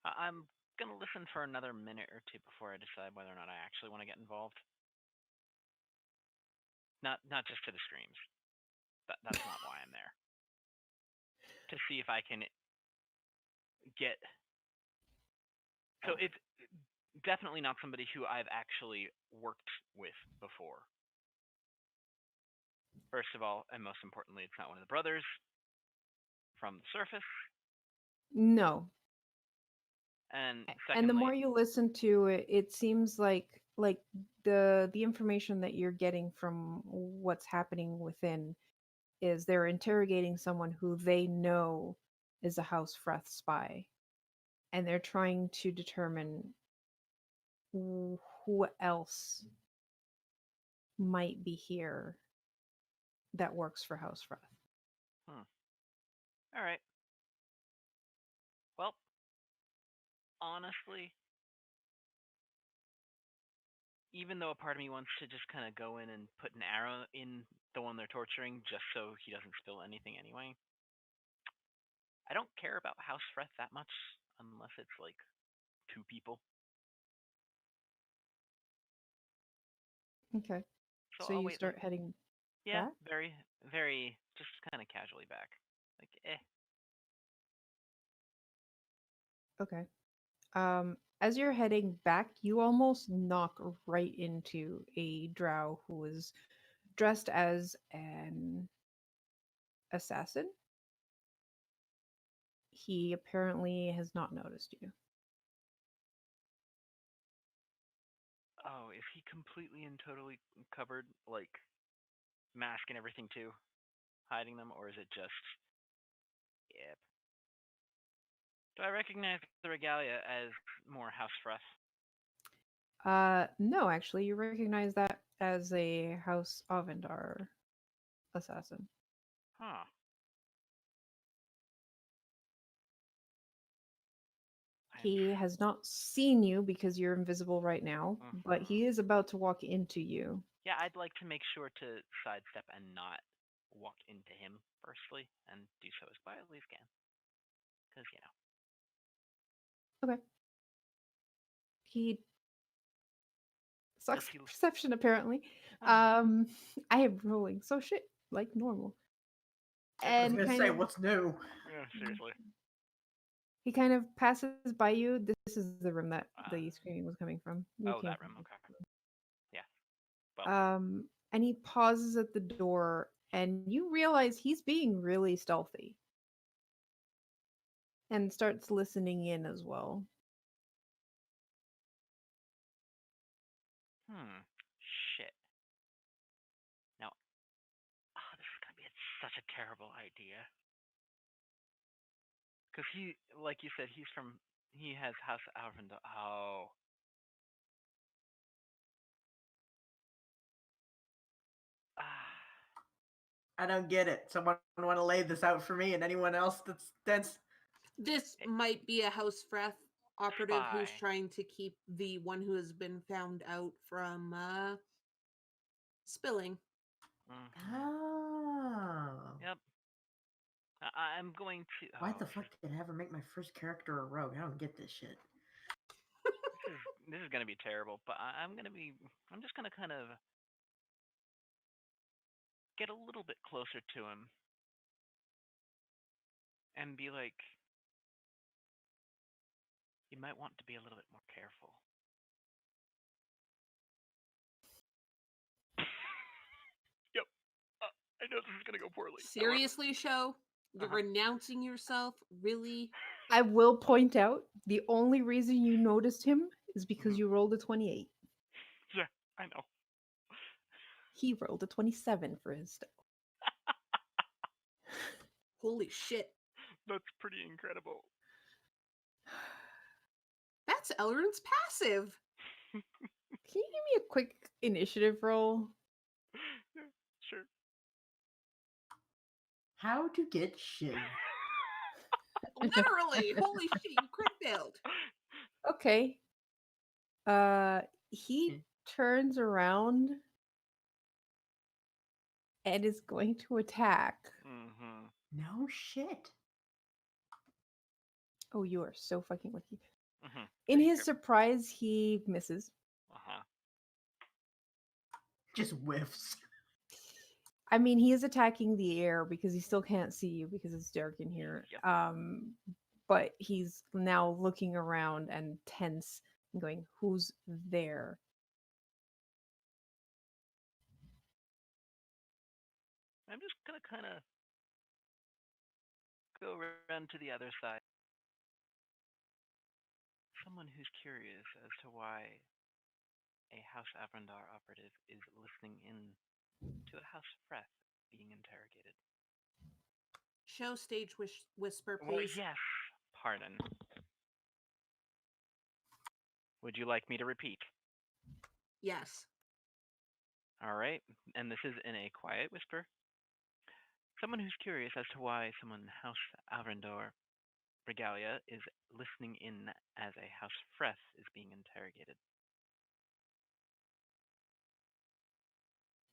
I'm gonna listen for another minute or two before I decide whether or not I actually want to get involved. Not just to the screams. That's not why I'm there. To see if I can get. So it's definitely not somebody who I've actually worked with before. First of all, and most importantly, it's not one of the brothers from the surface. No. And And secondly, the more you listen to it, it seems like the information that you're getting from what's happening within is they're interrogating someone who they know is a House Freth spy, and they're trying to determine who else might be here that works for House Freth. All right. Well, honestly, even though a part of me wants to just kind of go in and put an arrow in the one they're torturing just so he doesn't spill anything anyway, I don't care about House Freth that much unless it's like 2 people. Okay. So So I'll you wait. start heading Yeah, back? very, very, just kind of casually back. Like, Okay. As you're heading back, you almost knock right into a drow who is dressed as an assassin. He apparently has not noticed you. oh, is he completely and totally covered, like, mask and everything too, hiding them, or is it just, yep. Do I recognize the regalia as more House Freth? No, actually, you recognize that as a House Avendar assassin. Huh. He has not seen you because you're invisible right now, but Mhm. he is about to walk into you. Yeah, I'd like to make sure to sidestep and not walk into him firstly, and do so as quietly as can. Because, Okay. He sucks does he... at perception apparently. I am rolling so shit like normal. I was And gonna kind say, of what's new? Yeah, seriously. he kind of passes by you. This is the room that the Uh, screaming was coming from. You oh, came that from room, this okay. Yeah, well, and he pauses at the door, and you realize he's being really stealthy and starts listening in as well. shit. Now, this is gonna be such a terrible idea. Because he, like you said, he has House Alvin. Oh. Ah. I don't get it. Someone want to lay this out for me, and anyone else that's This might be a House Freth operative who's Spy. trying to keep the one who has been found out from spilling. Mhm. Oh. Yep. I'm going to. Why Oh, the fuck did I ever make my first character a rogue? I don't get this shit. this is gonna be terrible. But I'm gonna be. I'm just gonna kind of get a little bit closer to him and be like, you might want to be a little bit more careful. Yep. I know this is gonna go poorly. Seriously, show? You're Uh-huh. renouncing yourself? Really? I will point out the only reason you noticed him is because Mhm. you rolled a 28. Yeah, I know. He rolled a 27 for his stealth. Holy shit. That's pretty incredible. That's Elrond's passive. Can you give me a quick initiative roll? Yeah, sure. How to get shiv? Literally. Holy shit, you crit failed. Okay. He turns around and is going to attack. Mhm. No shit. Oh, you are so fucking lucky. Mhm. In Take his care. surprise, he misses. Uh-huh. Just whiffs. I mean, he is attacking the air because he still can't see you because it's dark in here. Yep. But he's now looking around and tense and going, "Who's there?" I'm just gonna kind of go around to the other side. Someone who's curious as to why a House Avrandar operative is listening in to a House Freth being interrogated. Show stage whisper, Well, please. yes. Pardon. Would you like me to repeat? Yes. All right. And this is in a quiet whisper. Someone who's curious as to why someone in House Avrandar Regalia is listening in as a House Freth is being interrogated.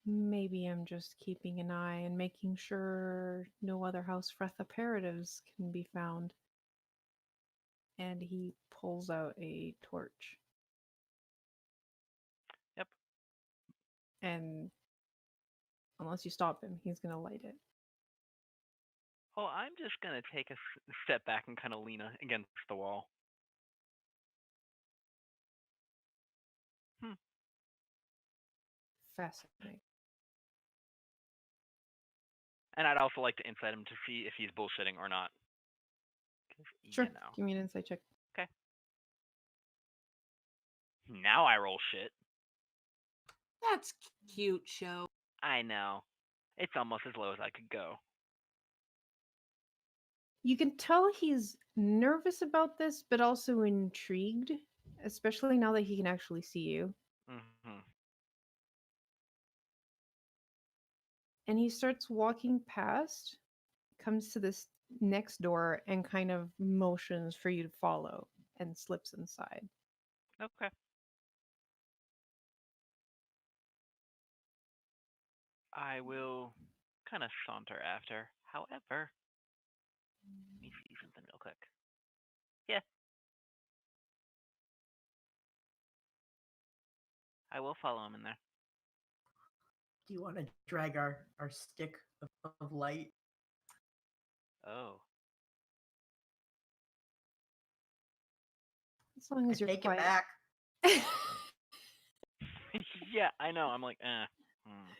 Maybe I'm just keeping an eye and making sure no other House Freth operatives can be found. And he pulls out a torch. Yep. And unless you stop him, he's going to light it. Oh, I'm just gonna take a step back and kind of lean against the wall. Fascinating. And I'd also like to insight him to see if he's bullshitting or not. 'Cause, Sure. you know. Give me an insight check. Okay. Now I roll shit. That's cute, show. I know. It's almost as low as I could go. You can tell he's nervous about this, but also intrigued, especially now that he can actually see you. Mm-hmm. And he starts walking past, comes to this next door, and kind of motions for you to follow and slips inside. Okay. I will kind of saunter after. However, let me see something real quick. Yeah. I will follow him in there. Do you want to drag our stick of light? Oh. As long I as you're take quiet. it back. Yeah, I know. I'm like, Hmm.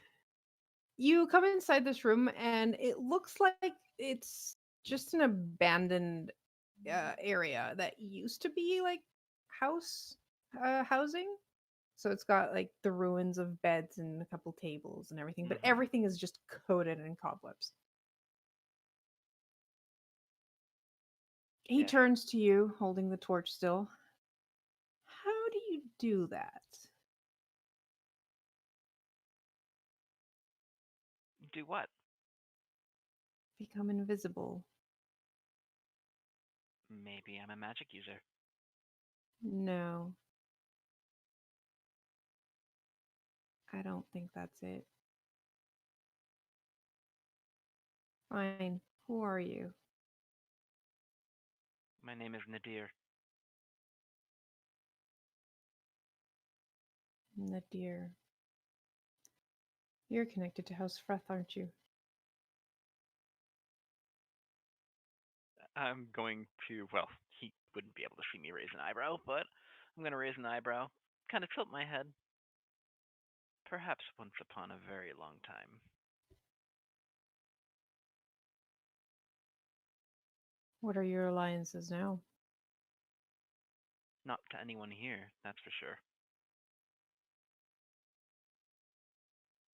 You come inside this room, and it looks like it's just an abandoned area that used to be like housing. So it's got like the ruins of beds and a couple tables and everything, but Mhm. everything is just coated in cobwebs. He Yes. turns to you, holding the torch still. How do you do that? Do what? Become invisible. Maybe I'm a magic user. No. I don't think that's it. Fine. Who are you? My name is Nadir. Nadir. You're connected to House Freth, aren't you? I'm going to, well, he wouldn't be able to see me raise an eyebrow, but I'm going to raise an eyebrow, kind of tilt my head. Perhaps once upon a very long time. What are your alliances now? Not to anyone here, that's for sure.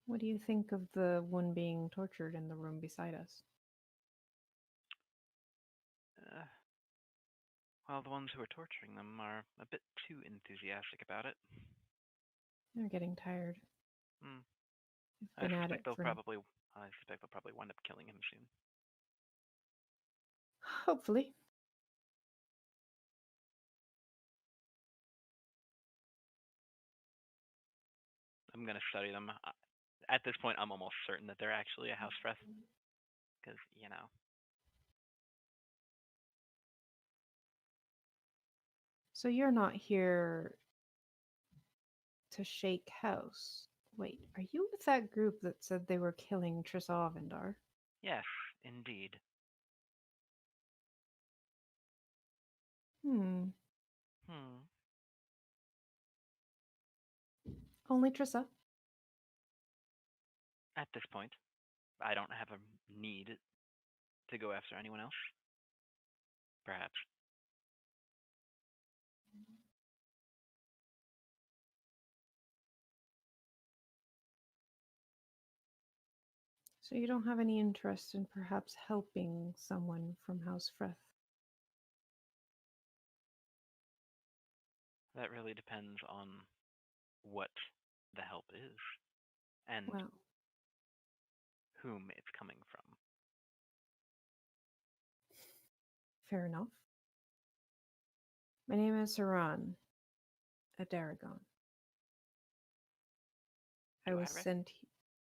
What do you think of the one being tortured in the room beside us? Well, the ones who are torturing them are a bit too enthusiastic about it. They're getting tired. Hmm. They've been at it I for... suspect they'll probably wind up killing him soon. Hopefully. I'm gonna study them. At this point, I'm almost certain that they're actually a house Freth, because you know. So you're not here to shake house. Wait, are you with that group that said they were killing Trisavendar? Yes, indeed. Hmm. Hmm. Only Trissa? At this point, I don't have a need to go after anyone else. Perhaps. So you don't have any interest in perhaps helping someone from House Freth? That really depends on what the help is and Well, whom it's coming from. fair enough. My name is Haran, a Daragon. I Do was I sent.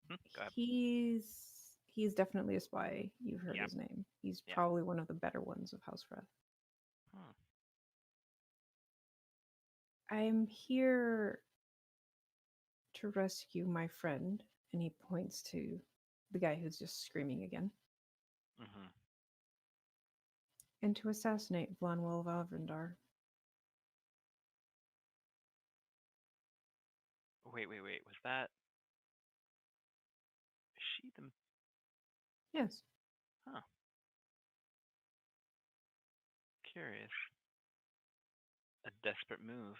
Go ahead. He's definitely a spy. You've heard Yeah. his name. He's Yeah. probably one of the better ones of House Wrath. Hmm. I'm here to rescue my friend, and he points to the guy who's just screaming again, Mm-hmm. and to assassinate Vlanwell of Alvrindar. Wait. Was that she the? Yes. Huh. Curious. A desperate move.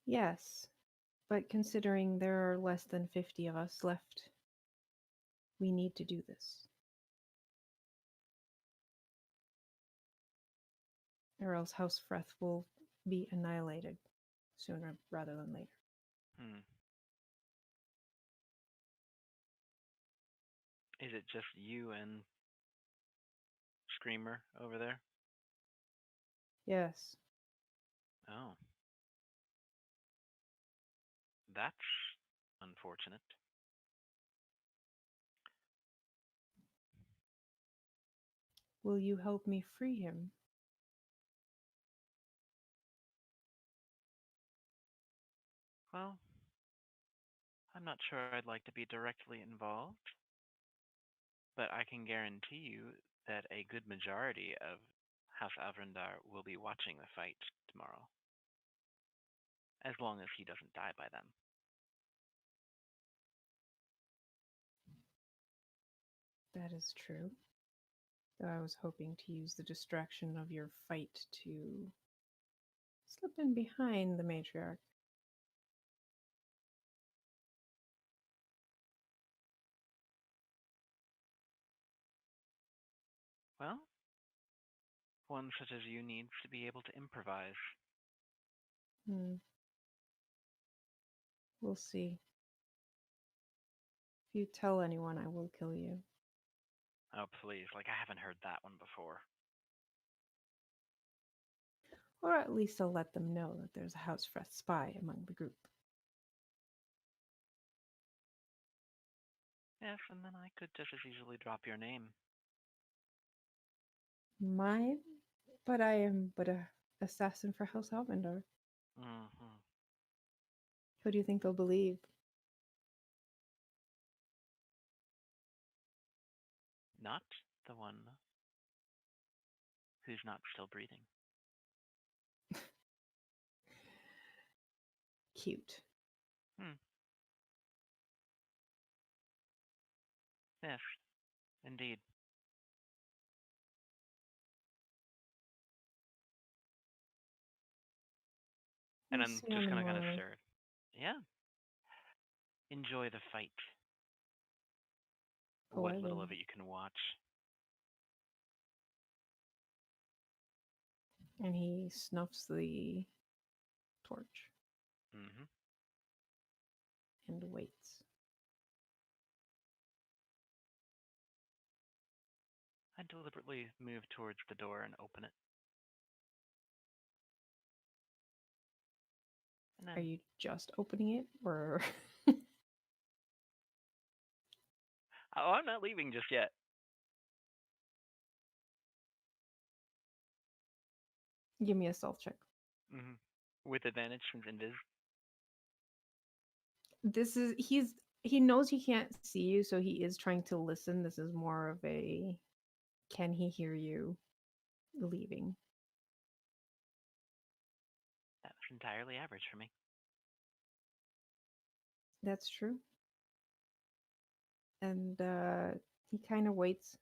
Yes. But considering there are less than 50 of us left, we need to do this. Or else House Freth will be annihilated sooner rather than later. Hmm. Is it just you and Screamer over there? Yes. Oh. That's unfortunate. Will you help me free him? Well, I'm not sure I'd like to be directly involved, but I can guarantee you that a good majority of House Avrindar will be watching the fight tomorrow, as long as he doesn't die by then. That is true. Though I was hoping to use the distraction of your fight to slip in behind the matriarch. Well, one such as you needs to be able to improvise. We'll see. If you tell anyone, I will kill you. Oh, please, like I haven't heard that one before. Or at least I'll let them know that there's a House Freth spy among the group. Yes, and then I could just as easily drop your name. Mine? But I am but a assassin for House Alvendar. Mm-hmm. Who do you think they'll believe? Not the one who's not still breathing. Cute. Yes, indeed. And We'll I'm see just in the gonna kind of morning. stare. Yeah. Enjoy the fight. Oh, What I little will. of it you can watch. And he snuffs the torch Mm-hmm. and waits. I deliberately move towards the door and open it. And Are then, you just opening it, or oh, I'm not leaving just yet. give me a stealth check? Mm-hmm. With advantage since invis. He knows he can't see you, so he is trying to listen. This is more of a can he hear you leaving? That was entirely average for me. That's true. And he kind of waits.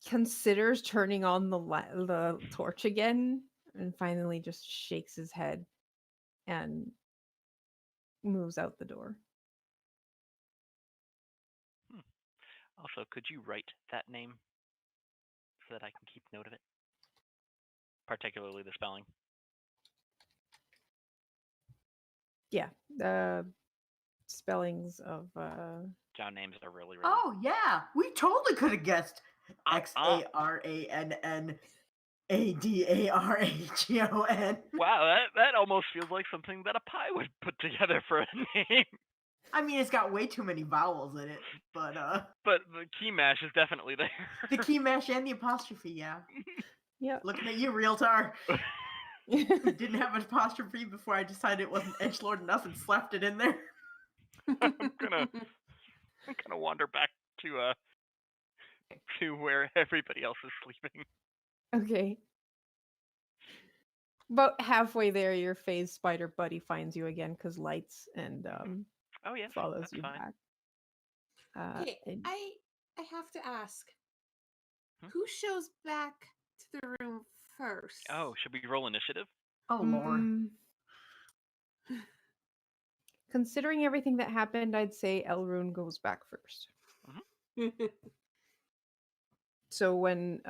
Considers turning on the torch again, and finally just shakes his head and moves out the door. Also, could you write that name so that I can keep note of it? Particularly the spelling. Yeah, the spellings of John names are really. Oh yeah, we totally could have guessed Ah, XARANN Adaragon. Wow, that almost feels like something that a pie would put together for a name. I mean, it's got way too many vowels in it, but But the key mash is definitely there. the key mash and the apostrophe, yeah. Yep. Looking at you, Realtar. Who didn't have an apostrophe before I decided it wasn't edgelord enough and slapped it in there. I'm gonna wander back to where everybody else is sleeping. Okay. About halfway there, your phase spider buddy finds you again because lights and Oh yes, follows that's you fine. back. Okay, and- I have to ask, Hmm? who shows back to the room first? Oh, should we roll initiative? Oh lord. Considering everything that happened, I'd say Elrune goes back first. So when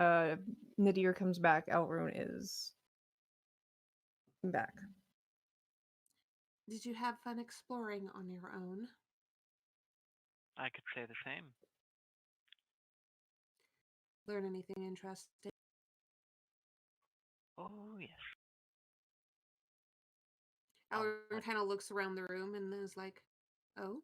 Nadir comes back, Elrune is back. Did you have fun exploring on your own? I could say the same. Learn anything interesting? Oh yes. Elrune kind of looks around the room and is like, "Oh,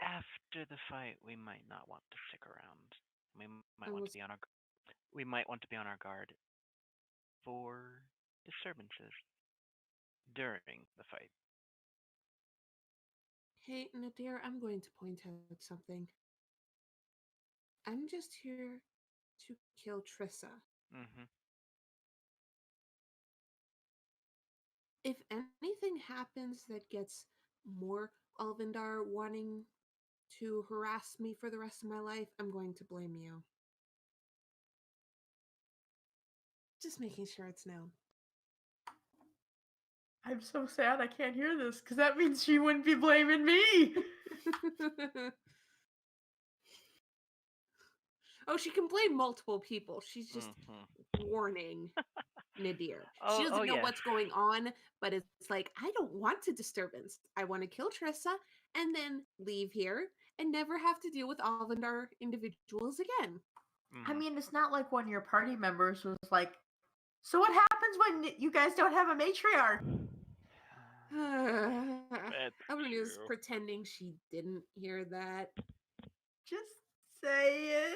After the fight, we might not want to stick around. We might I want was- to be on our. We might want to be on our guard for disturbances during the fight. hey, Nadir, I'm going to point out something. I'm just here to kill Trissa. Mm-hmm. If anything happens that gets more Alvindar wanting to harass me for the rest of my life, I'm going to blame you. Just making sure it's known. I'm so sad I can't hear this, because that means she wouldn't be blaming me. Oh, she can blame multiple people. She's just Mm-hmm. warning Nadir. Oh, She doesn't know yes. what's going on, but it's like, I don't want a disturbance. I want to kill Trissa and then leave here and never have to deal with Alvindar individuals again. I Mhm. mean, it's not like one of your party members was like, so what happens when you guys don't have a matriarch? That's Elrune is true. pretending she didn't hear that. Just saying.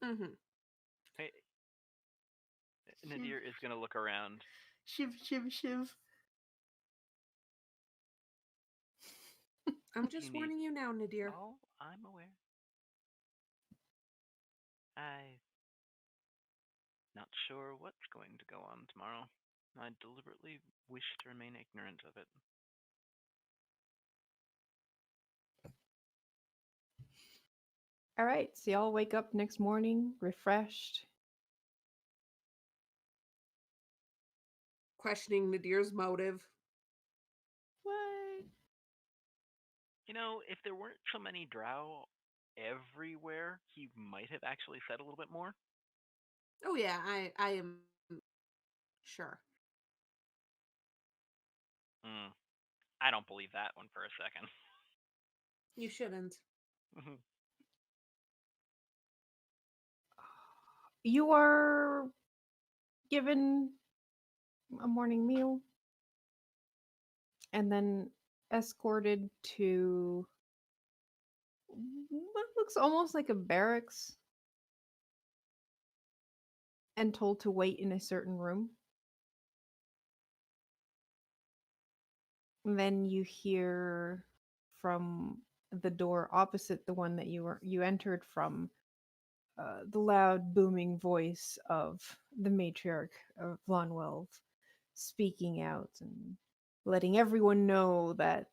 Mm-hmm. Hey, Nadir is gonna look around. Shiv, shiv, shiv. I'm You just need- warning you now, Nadir. Oh, I'm aware. I'm not sure what's going to go on tomorrow. I deliberately wish to remain ignorant of it. All right, so y'all wake up next morning refreshed. Questioning Nadir's motive. What? You know, if there weren't so many drow everywhere, he might have actually said a little bit more. Oh yeah, I am sure. I don't believe that one for a second. You shouldn't. You are given a morning meal and then escorted to what looks almost like a barracks and told to wait in a certain room. And then you hear from the door opposite the one that you entered from, the loud booming voice of the matriarch of Lonwelv speaking out and letting everyone know that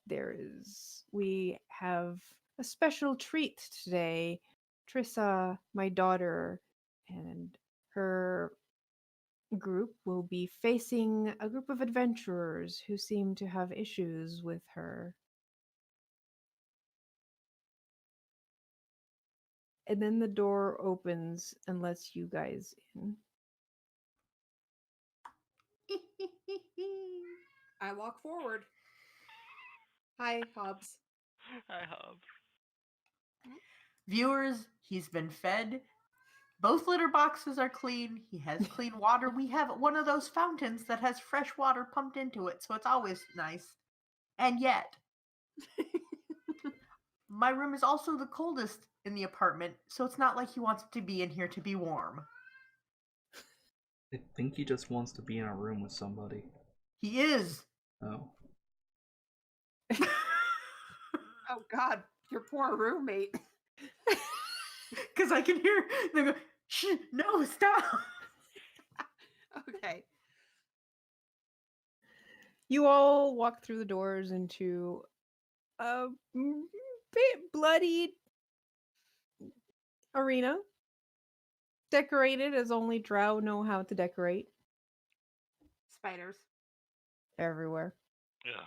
we have a special treat today. Trissa, my daughter, and her group will be facing a group of adventurers who seem to have issues with her. And then the door opens and lets you guys in. I walk forward. Hi, Hobbs. I have. Viewers, he's been fed. Both litter boxes are clean. He has clean water. We have one of those fountains that has fresh water pumped into it, so it's always nice. And yet, my room is also the coldest in the apartment, so it's not like he wants to be in here to be warm. I think he just wants to be in a room with somebody. He is. Oh. Oh God, your poor roommate. Because I can hear them go, shh, no, stop. Okay. You all walk through the doors into a bit bloodied arena, decorated as only drow know how to decorate Spiders. everywhere. Ugh.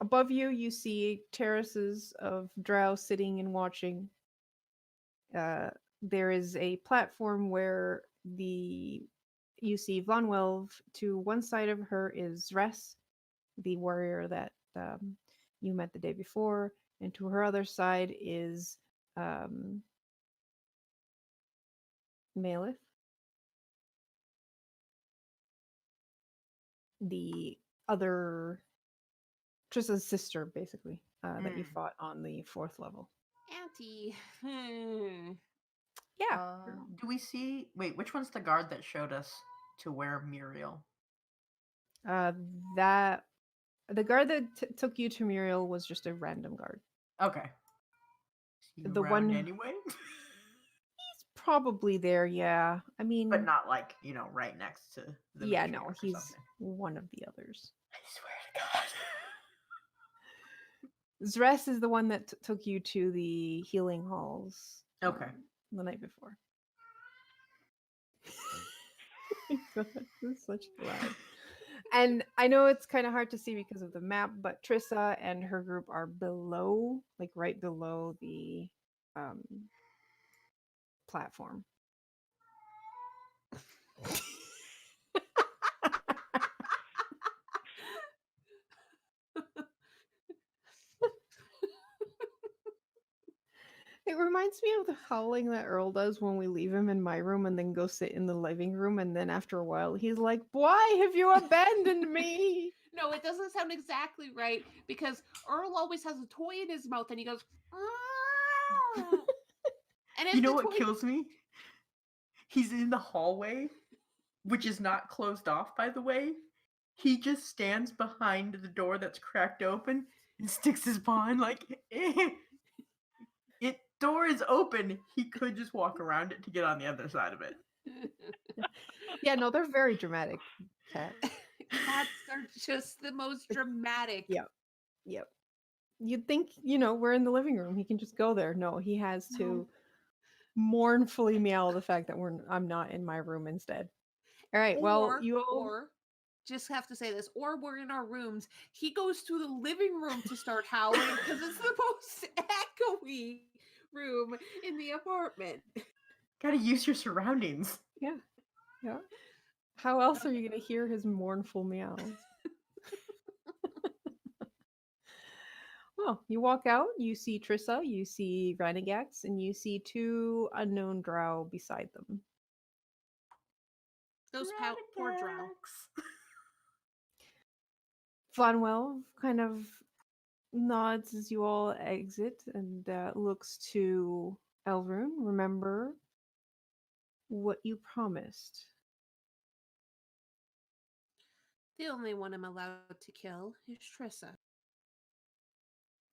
Above you, you see terraces of drow sitting and watching. There is a platform where you see Vonwelv. To one side of her is Zres, the warrior that you met the day before, and to her other side is Malith, the other Trissa's sister, basically, that you fought on the 4th level. Auntie. Yeah. Do we see... Wait, which one's the guard that showed us to where Muriel? That the guard that took you to Muriel was just a random guard. Okay. Is he The around one anyway? he's probably there, yeah. I mean, But not like, right next to the yeah, matriarch no, or he's something. one of the others. I swear to God. Zres is the one that took you to the healing halls. Okay. The night before. God, this is such loud. And I know it's kind of hard to see because of the map, but Trissa and her group are below, like right below the platform. It reminds me of the howling that Earl does when we leave him in my room and then go sit in the living room, and then after a while he's like, "Why have you abandoned me?" No, it doesn't sound exactly right because Earl always has a toy in his mouth and he goes, and if You know the what toy... kills me? He's in the hallway, which is not closed off, by the way. He just stands behind the door that's cracked open and sticks his paw in like, It door is open. He could just walk around it to get on the other side of it. Yeah, no, they're very dramatic cats. Cats are just the most dramatic. Yep. You'd think, we're in the living room. He can just go there. No, he has to mournfully meow the fact that I'm not in my room instead. All right, well, you all... Or just have to say this, or we're in our rooms. He goes to the living room to start howling because it's the most echoey room in the apartment. Gotta use your surroundings. Yeah. How else are you going to hear his mournful meows? Well, you walk out, you see Trissa, you see Renagax, and you see 2 unknown drow beside them. Those poor drow. Vonwell kind of nods as you all exit and looks to Elrune. Remember what you promised. The only one I'm allowed to kill is Trissa.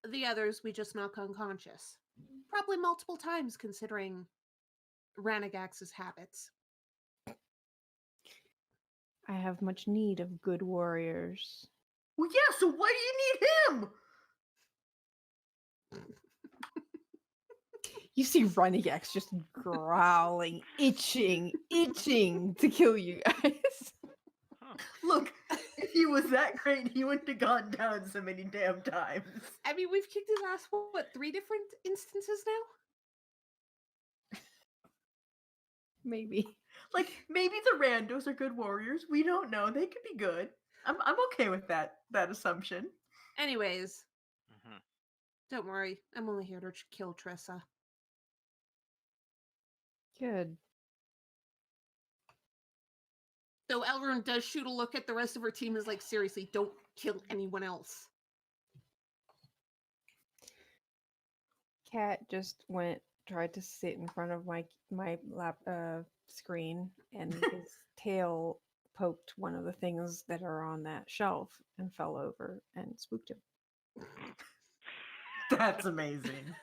The others we just knock unconscious. Probably multiple times considering Ranagax's habits. I have much need of good warriors. Well, yeah, so why do you need him? You see Renagax just growling, itching to kill you guys. Look, if he was that great, he wouldn't have gone down so many damn times. I mean, we've kicked his ass, what, 3 different instances now? Maybe. Like, maybe the randos are good warriors. We don't know. They could be good. I'm okay with that assumption. Anyways, Don't worry, I'm only here to kill Trissa. Good. So Elrond does shoot a look at the rest of her team, is like, seriously, don't kill anyone else. Cat just tried to sit in front of my lap screen, and his tail poked one of the things that are on that shelf and fell over and spooked him. That's amazing.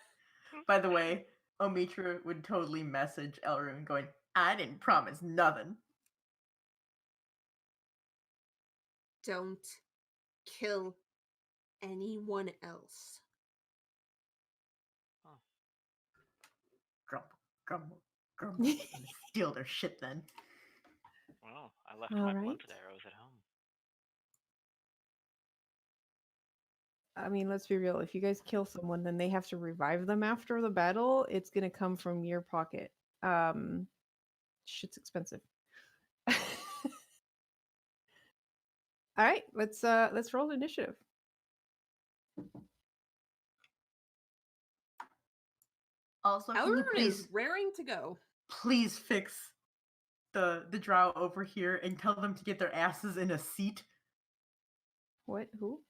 By the way, Omitra would totally message Elrune going, I didn't promise nothing. Don't kill anyone else. Grumble, grumble, grumble. I'm gonna steal their shit then. Well, I left All my right. blunted arrows at home. I mean, let's be real. If you guys kill someone, then they have to revive them after the battle. It's gonna come from your pocket. Shit's expensive. All right, let's roll initiative. Also, can you Elrond please is raring to go. please fix the drow over here and tell them to get their asses in a seat? What? Who?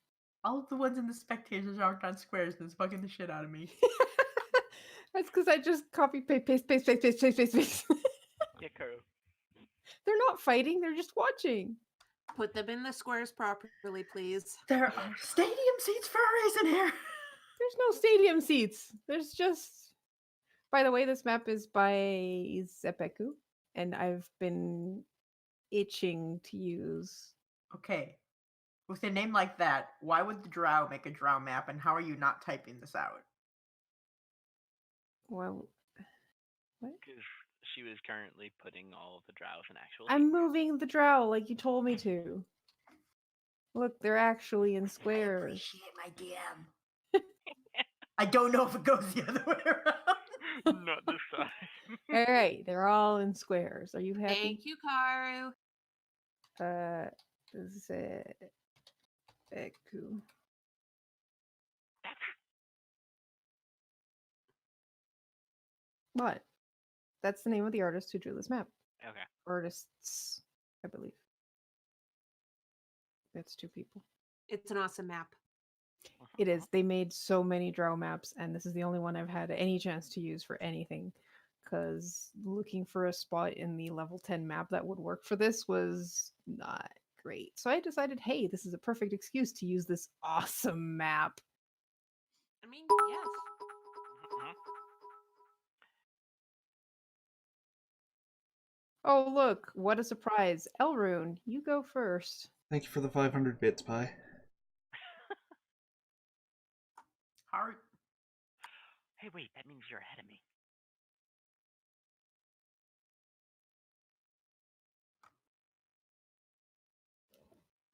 All of the ones in the spectators aren't on squares and it's bugging the shit out of me. That's because I just copy paste. Yeah, Kuro. They're not fighting. They're just watching. Put them in the squares properly, please. There are stadium seats for a reason here. There's no stadium seats. There's just. By the way, this map is by Zepeku, and I've been itching to use. Okay. With a name like that, why would the drow make a drow map and how are you not typing this out? Well, what? Because she was currently putting all of the drows in actual. I'm moving the drow like you told me to. Look, they're actually in I squares. appreciate my DM. I don't know if it goes the other way around. Not this time. All right, they're all in squares. Are you happy? Thank you, Karu. Zepeku. What? That's the name of the artist who drew this map. Okay. Artists, I believe. That's two people. It's an awesome map. It is. They made so many drow maps, and this is the only one I've had any chance to use for anything. Because looking for a spot in the level 10 map that would work for this was not great. So I decided, hey, this is a perfect excuse to use this awesome map. I mean, yes. Oh, look, what a surprise. Elrune, you go first. Thank you for the 500 bits, Pi. Heart. Hey, wait, that means you're ahead of me.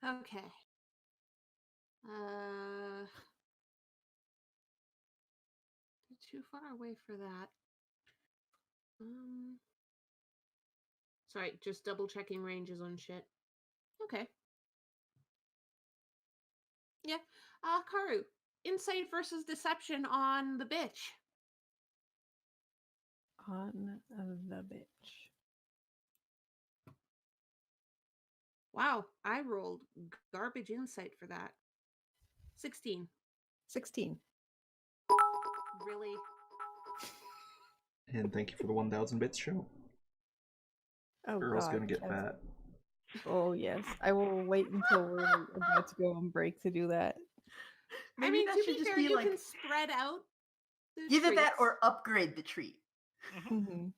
Okay. Too far away for that. Sorry, just double checking ranges on shit. Okay. Yeah. Karu, insight versus deception on the bitch. On the bitch. Wow, I rolled garbage insight for that. 16. 16. Really? And thank you for the 1,000 bits show. Oh, Girl's God. gonna get fat. Oh, yes. I will wait until we're about to go on break to do that. I mean, to be fair, you can spread out the either that treats. or upgrade the treat. Mhm.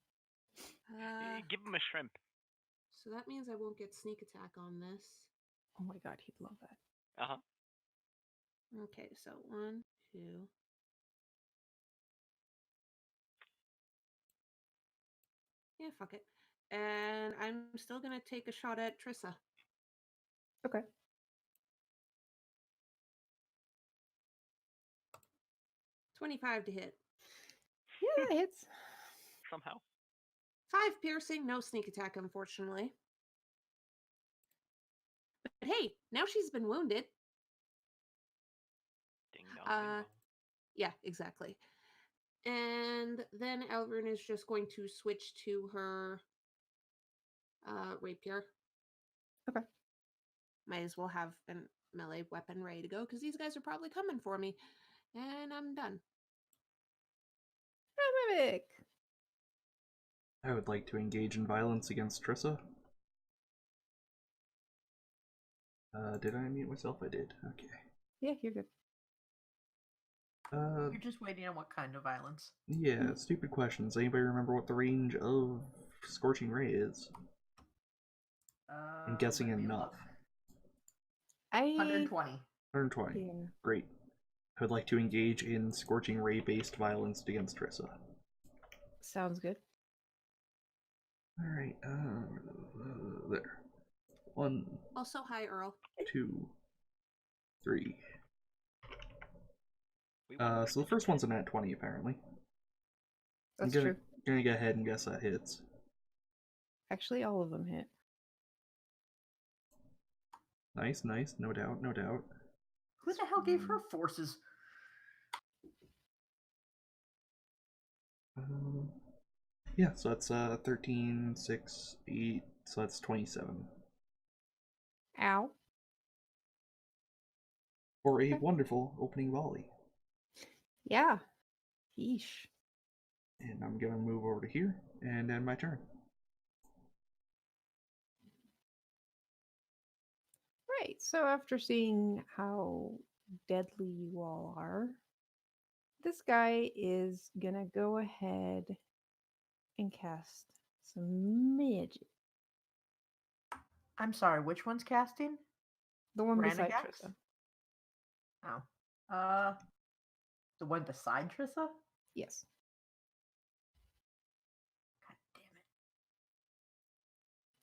Give him a shrimp. So that means I won't get sneak attack on this. Oh my God, he'd love that. Uh-huh. Okay, so 1, 2. Yeah, fuck it. And I'm still gonna take a shot at Trissa. Okay. 25 to hit. Yeah, that hits. Somehow. 5 piercing, no sneak attack, unfortunately. But hey, now she's been wounded. Ding dong, ding dong. Yeah, exactly. And then Alvern is just going to switch to her rapier. Okay. Might as well have a melee weapon ready to go because these guys are probably coming for me. And I'm done. Mimic. I would like to engage in violence against Trissa. Did I unmute myself? I did. Okay. Yeah, you're good. You're just waiting on what kind of violence. Yeah, stupid questions. Anybody remember what the range of Scorching Ray is? I'm guessing Let me enough. look. I 120. 120. Yeah. Great. I would like to engage in Scorching Ray-based violence against Trissa. Sounds good. Alright, there. 1, Also, hi, Earl. 2, 3. We wonder So the if first it's one's a nat 20, apparently. That's I'm true. gonna go ahead and guess that hits. Actually, all of them hit. Nice, nice. No doubt, no doubt. Who the hell gave her forces? Yeah, so that's 13, 6, 8, so that's 27. Ow. For a Okay. wonderful opening volley. Yeah. Yeesh. And I'm gonna move over to here and end my turn. Right. So after seeing how deadly you all are, this guy is gonna go ahead and cast some magic. I'm sorry, which one's casting? The one beside Ranagax? Trissa. Oh. The one beside Trissa? Yes. God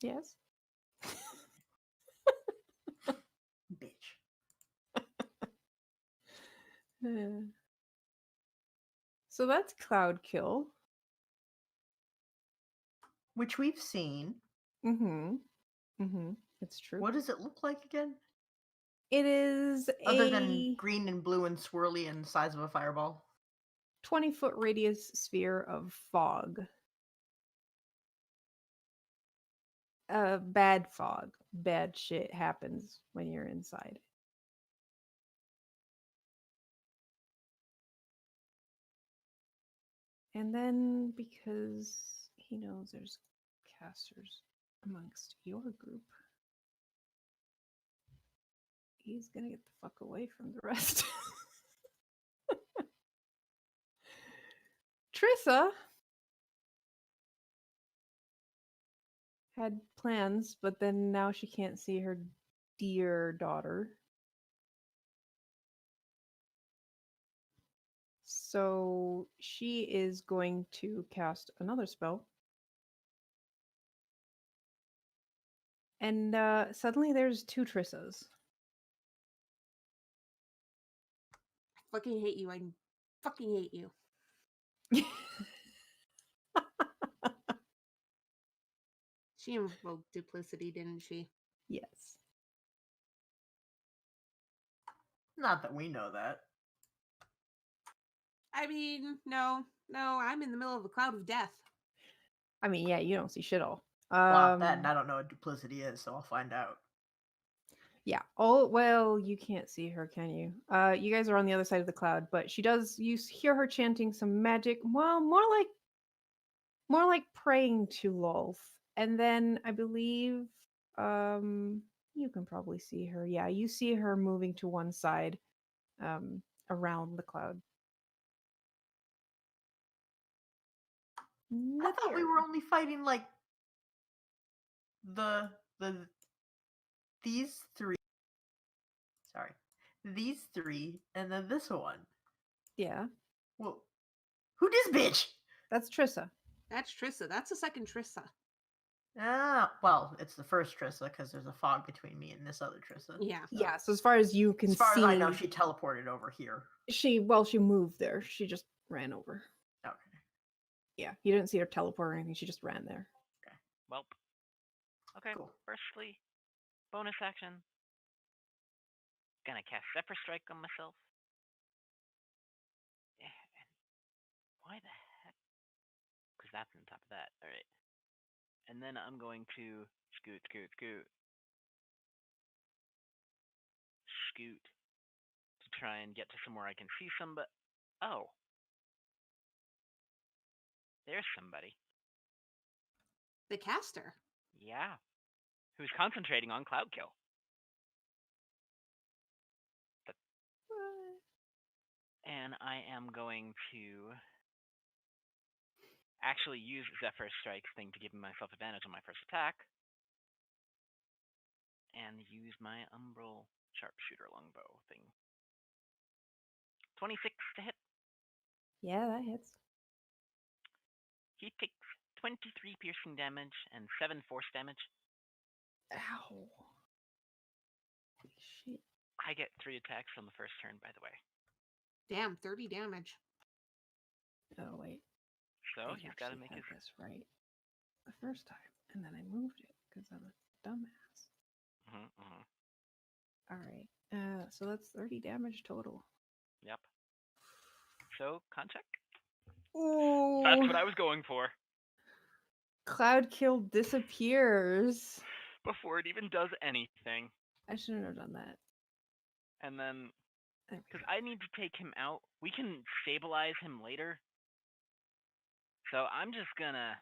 damn Yes. it. Bitch. So that's Cloud Kill. Which we've seen. Mm-hmm. Mm-hmm. It's true. What does it look like again? It is Other than a green and blue and swirly and the size of a fireball. 20-foot radius sphere of fog. Bad fog. Bad shit happens when you're inside. And then because he knows there's casters amongst your group, he's gonna get the fuck away from the rest. Trissa had plans, but then now she can't see her dear daughter. So she is going to cast another spell. And suddenly there's two Trissas. I fucking hate you. I fucking hate you. She invoked duplicity, didn't she? Yes. Not that we know that. I mean, no, I'm in the middle of a cloud of death. I mean, yeah, you don't see shit all. Well, that and I don't know what duplicity is, so I'll find out. Yeah. Oh, well, you can't see her, can you? You guys are on the other side of the cloud, but she does. You hear her chanting some magic. Well, more like praying to Lolth. And then I believe, you can probably see her. Yeah, you see her moving to one side, around the cloud. I thought we were only fighting like the these three. Sorry, these three, and then this one. Yeah, Well, who this bitch? that's Trissa. That's Trissa. That's the second Trissa. Ah, well, it's the first Trissa because there's a fog between me and this other Trissa. Yeah. So, Yeah, so as far as you can as far see, as I know, she teleported over here. she moved there. She just ran over. Okay. Yeah, you didn't see her teleport or anything. She just ran there. Welp. Okay. Cool. Firstly, bonus action. Gonna cast Zephyr Strike on myself. Why the heck? Because that's on top of that. All right. And then I'm going to scoot to try and get to somewhere I can see somebody. Oh, there's somebody. The caster. Yeah. Who's concentrating on cloud kill. And I am going to actually use Zephyr Strike's thing to give myself advantage on my first attack. And use my Umbral Sharpshooter Longbow thing. 26 to hit. Yeah, that hits. He takes 23 piercing damage and 7 force damage. Ow. Shit. I get 3 attacks on the first turn, by the way. Damn, 30 damage. Oh, wait. So I he's got to actually make had his. this right the first time, and then I moved it because I'm a dumbass. All right. So that's 30 damage total. Yep. So, con check. Ooh. That's what I was going for. Cloud kill disappears. Before it even does anything. I shouldn't have done that. And then, Okay. because I need to take him out, we can stabilize him later. So I'm just gonna.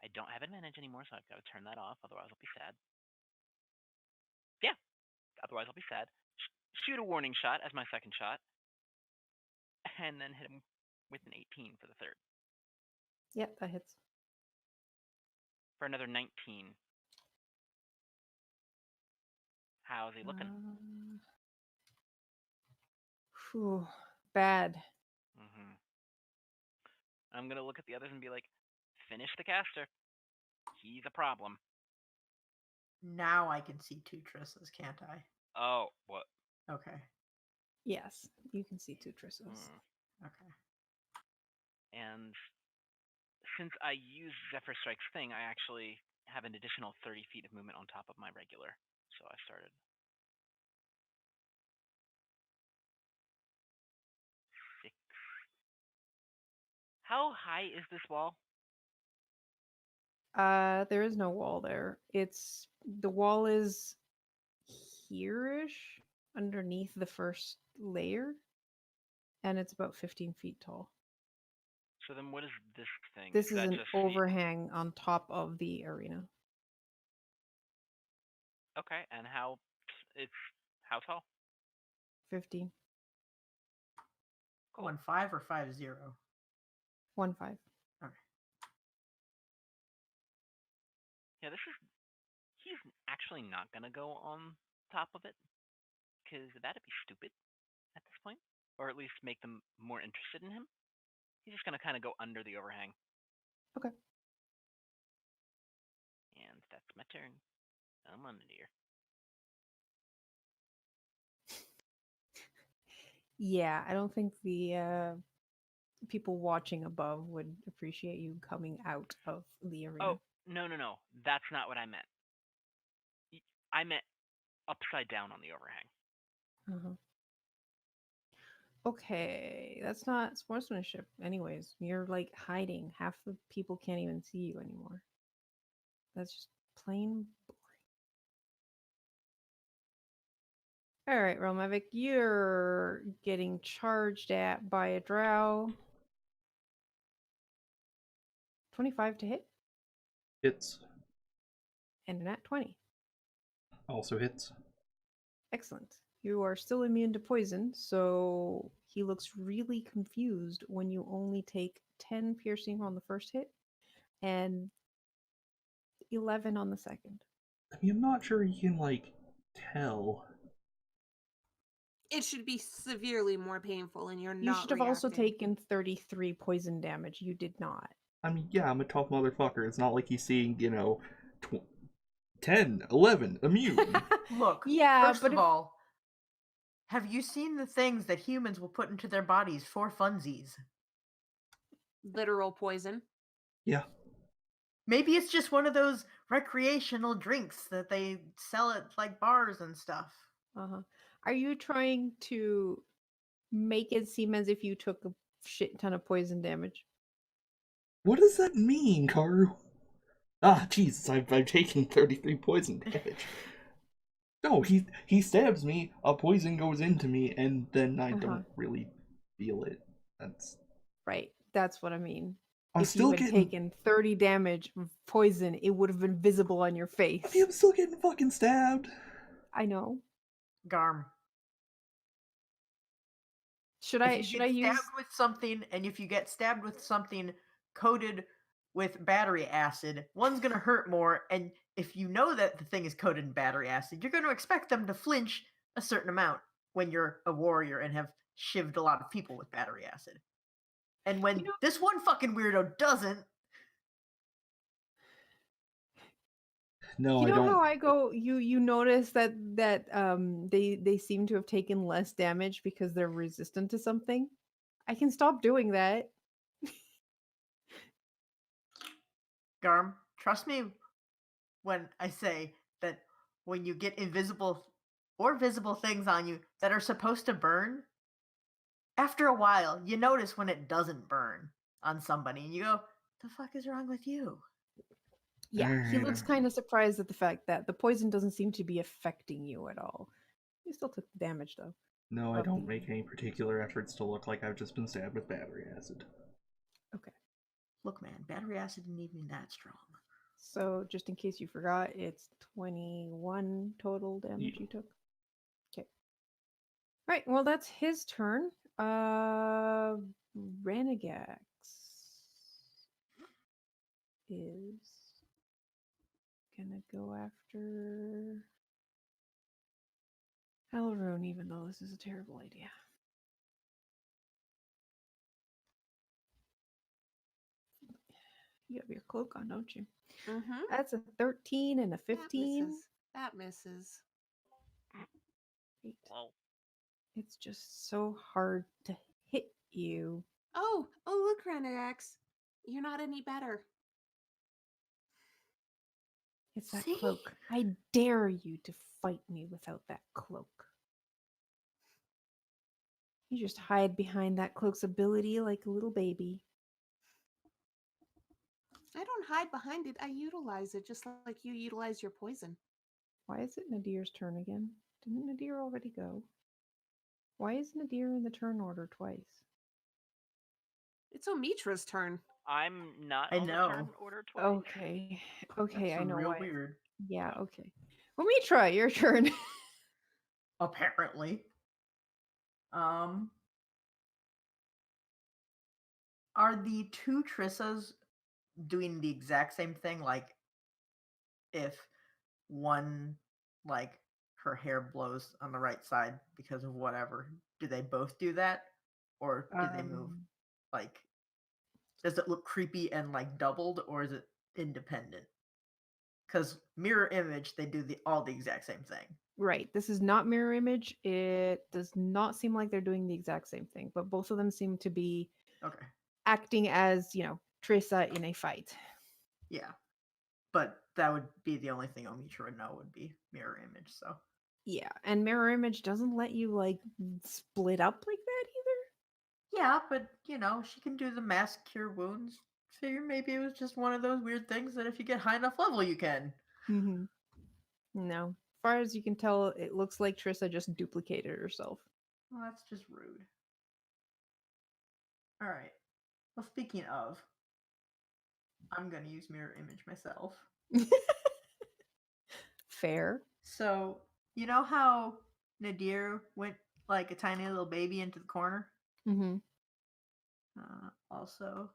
I don't have advantage anymore, so I've got to turn that off, otherwise I'll be sad. Yeah, otherwise I'll be sad. Shoot a warning shot as my second shot, and then hit him with an 18 for the third. Yep, that hits. For another 19. How's he looking? Whew, bad. I'm going to look at the others and be like, finish the caster. He's a problem. Now I can see two Trisses, can't I? Oh, what? Okay. Yes, you can see two Trissos. Okay. And since I use Zephyr Strike's thing, I actually have an additional 30 feet of movement on top of my regular. So I started. How high is this wall? There is no wall there. The wall is here-ish underneath the first layer, and it's about 15 feet tall. So then what is this thing? This is an overhang on top of the arena. Okay, and how tall? 15. Cool. 1-5 or 5-0? 1-5. Okay. Yeah, he's actually not gonna go on top of it, because that'd be stupid at this point, or at least make them more interested in him. He's just gonna kind of go under the overhang. Okay. And that's my turn. I'm under here. Yeah, I don't think the people watching above would appreciate you coming out of the arena. Oh, no. That's not what I meant. I meant upside down on the overhang. Okay, that's not sportsmanship anyways. You're like hiding. Half the people can't even see you anymore. That's just plain boring. Alright, Relmavic, you're getting charged at by a drow. 25 to hit. Hits. And a nat 20. Also hits. Excellent. You are still immune to poison, so he looks really confused when you only take 10 piercing on the first hit and 11 on the second. I mean, I'm not sure you can, tell. It should be severely more painful, and you're not. You should have also reacting. taken 33 poison damage. You did not. I mean, yeah, I'm a tough motherfucker. It's not like he's seeing, 10, 11, immune. Look, Yeah, first of all, have you seen the things that humans will put into their bodies for funsies? Literal poison. Yeah. Maybe it's just one of those recreational drinks that they sell at bars and stuff. Are you trying to make it seem as if you took shit ton of poison damage. What does that mean, Karu? Ah, Jesus, I've taken 33 poison damage. No, he stabs me, a poison goes into me, and then I don't really feel it. That's right. That's what I mean. I'm If still you had getting taken 30 damage of poison, it would have been visible on your face. I mean, I'm still getting fucking stabbed. I know. Garm. Should If I you should get I use stabbed with something, and if you get stabbed with something coated with battery acid, one's gonna hurt more, and if you know that the thing is coated in battery acid, you're gonna expect them to flinch a certain amount when you're a warrior and have shivved a lot of people with battery acid. And when this one fucking weirdo doesn't, No, you I know don't. how I go you notice that they seem to have taken less damage because they're resistant to something? I can stop doing that. Garm, trust me when I say that when you get invisible or visible things on you that are supposed to burn, after a while, you notice when it doesn't burn on somebody, and you go, "The fuck is wrong with you?" Yeah, he looks Alright. kind of surprised at the fact that the poison doesn't seem to be affecting you at all. You still took the damage though. No, I of don't the- make any particular efforts to look like I've just been stabbed with battery acid. Okay. Look, man, battery acid didn't even that strong. So just in case you forgot, it's 21 total damage you took. Okay. Right, well that's his turn. Renegax is gonna go after Elrune, even though this is a terrible idea. You have your cloak on, don't you? Mm-hmm. That's a 13 and a 15. That misses. Great. Well, It's just so hard to hit you. Oh, look, Renegax. You're not any better. It's that See? cloak. I dare you to fight me without that cloak. You just hide behind that cloak's ability like a little baby. I don't hide behind it. I utilize it just like you utilize your poison. Why is it Nadir's turn again? Didn't Nadir already go? Why is Nadir in the turn order twice? It's Omitra's turn. I'm not I on the know. turn order twice. Okay. Okay, That's I know real why. weird. Yeah, okay. Omitra, your turn. Apparently. Are the two Trissas doing the exact same thing? Like, if one, like, her hair blows on the right side because of whatever, do they both do that? Or do they move, like, does it look creepy and, like, doubled, or is it independent? Because mirror image, they do all the exact same thing. Right. This is not mirror image. It does not seem like they're doing the exact same thing, but both of them seem to be Okay. acting as, Trissa in a fight. Yeah. But that would be the only thing Omitra would know would be mirror image, so. Yeah, and mirror image doesn't let you split up like that either. Yeah, but she can do the mass cure wounds. Figure maybe it was just one of those weird things that if you get high enough level, you can. Mm-hmm. No. As far as you can tell, it looks like Trissa just duplicated herself. Well, that's just rude. Alright. Well, speaking of, I'm going to use mirror image myself. Fair. So, you know how Nadir went like a tiny little baby into the corner? Mm-hmm. Also,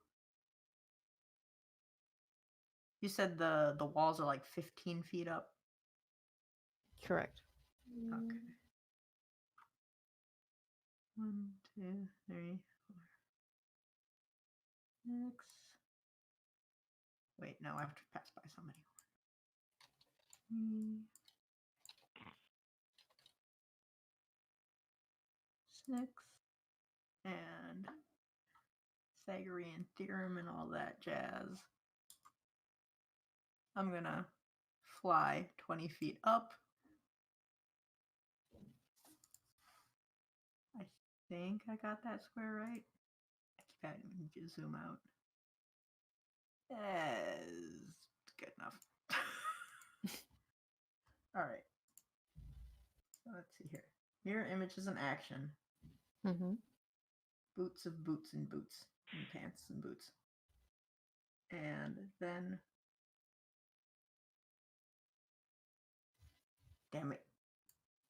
you said the walls are like 15 feet up? Correct. Okay. 1, 2, 3, 4, 6. Wait, no, I have to pass by somebody. 6. And Pythagorean theorem and all that jazz. I'm gonna fly 20 feet up. I think I got that square right. Okay, I need you to zoom out. Good enough. All right. So let's see here. Mirror image is an action. Mm-hmm. Boots of boots and boots. And pants and boots. And then... Damn it.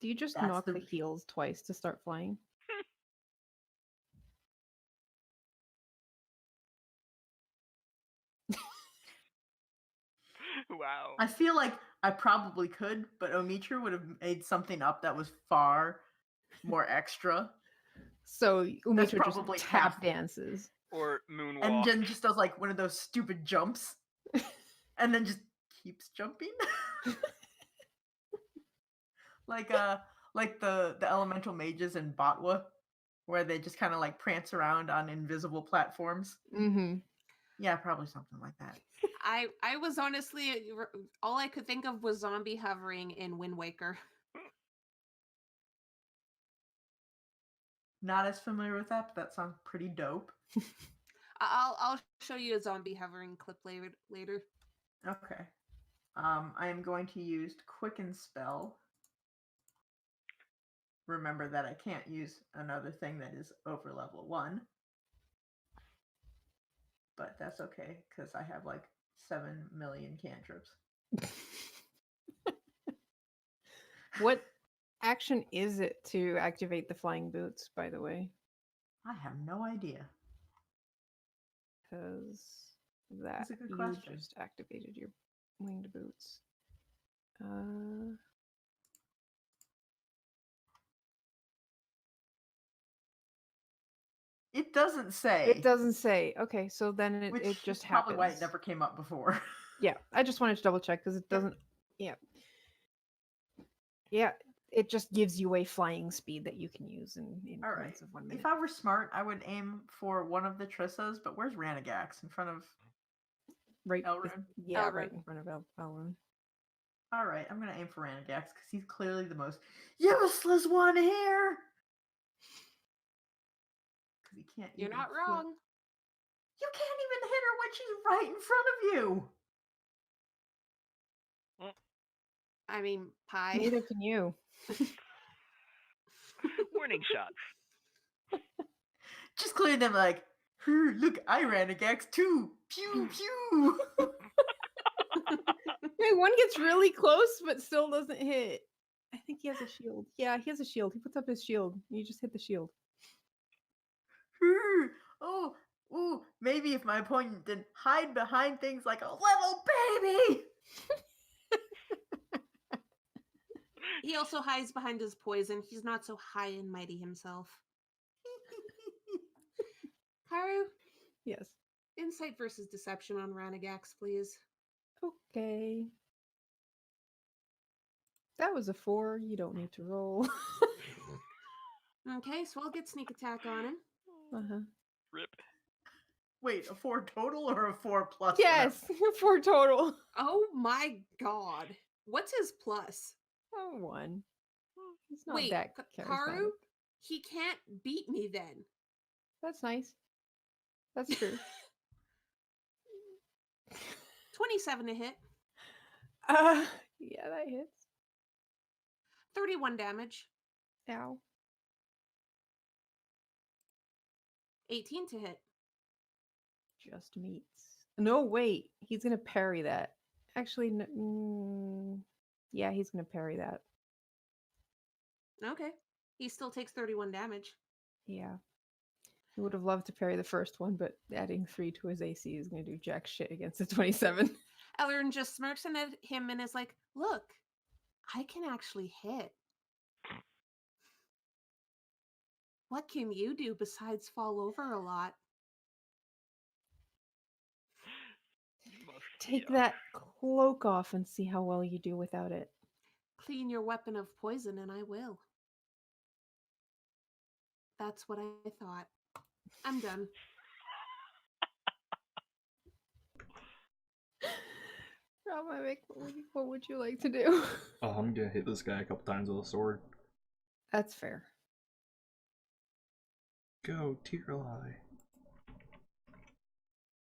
Do you just That's knock the- the heels twice to start flying? Wow. I feel like I probably could, but Omitra would have made something up that was far more extra. So Umitra probably just tap half- dances. Or moonwalk. And then just does like one of those stupid jumps. And then just keeps jumping. like the elemental mages in Botwa, where they just kind of like prance around on invisible platforms. Mm-hmm. Yeah, probably something like that. I was honestly all I could think of was zombie hovering in Wind Waker. Not as familiar with that, but that sounds pretty dope. I'll show you a zombie hovering clip later. Okay. I am going to use Quicken Spell. Remember that I can't use another thing that is over level 1. But that's okay, because I have like 7 million cantrips. What action is it to activate the flying boots, by the way? I have no idea. Because that That's a good you question. just activated your winged boots. It doesn't say. It doesn't say. Okay, so then it Which just is probably happens. why it never came up before. Yeah, I just wanted to double check because it doesn't. Yeah. Yeah, it just gives you a flying speed that you can use in All right. increments of 1 minute. If I were smart, I would aim for one of the Trissas, but where's Ranagax? In front of Right. Elrond? Yeah, Elrond. right in front of Elrond. All right, I'm going to aim for Ranagax because he's clearly the most useless one here. Because he can't You're even not flip. wrong. You can't even hit her when she's right in front of you. I mean, pie. Neither can you. Warning shots. Just clear them like, look, I Ranagax too. Pew, pew. Hey, one gets really close but still doesn't hit. I think he has a shield. Yeah, he has a shield. He puts up his shield. You just hit the shield. Oh, ooh, maybe if my opponent didn't hide behind things like a little baby. He also hides behind his poison. He's not so high and mighty himself. Karu, Yes. insight versus deception on Ranagax, please. Okay. That was a 4. You don't need to roll. Okay, so I'll get sneak attack on him. Uh-huh. Rip. Wait, a 4 total or a 4 plus? Yes, 4 total. Oh my god. What's his plus? Oh, 1. He's not Wait, that Karu? charismatic. He can't beat me then. That's nice. That's true. 27 to hit. Yeah, that hits. 31 damage. Ow. 18 to hit. Just meets. No, wait. He's gonna parry that. Actually, yeah, he's gonna parry that. Okay. He still takes 31 damage. Yeah. He would have loved to parry the first one, but adding 3 to his AC is gonna do jack shit against the 27. Elrond just smirks at him and is like, look, I can actually hit. What can you do besides fall over a lot? Take that cloak off and see how well you do without it. Clean your weapon of poison and I will. That's what I thought. I'm done. Rob, what would you like to do? Oh, I'm gonna hit this guy a couple times with a sword. That's fair. Go, Tear Eye.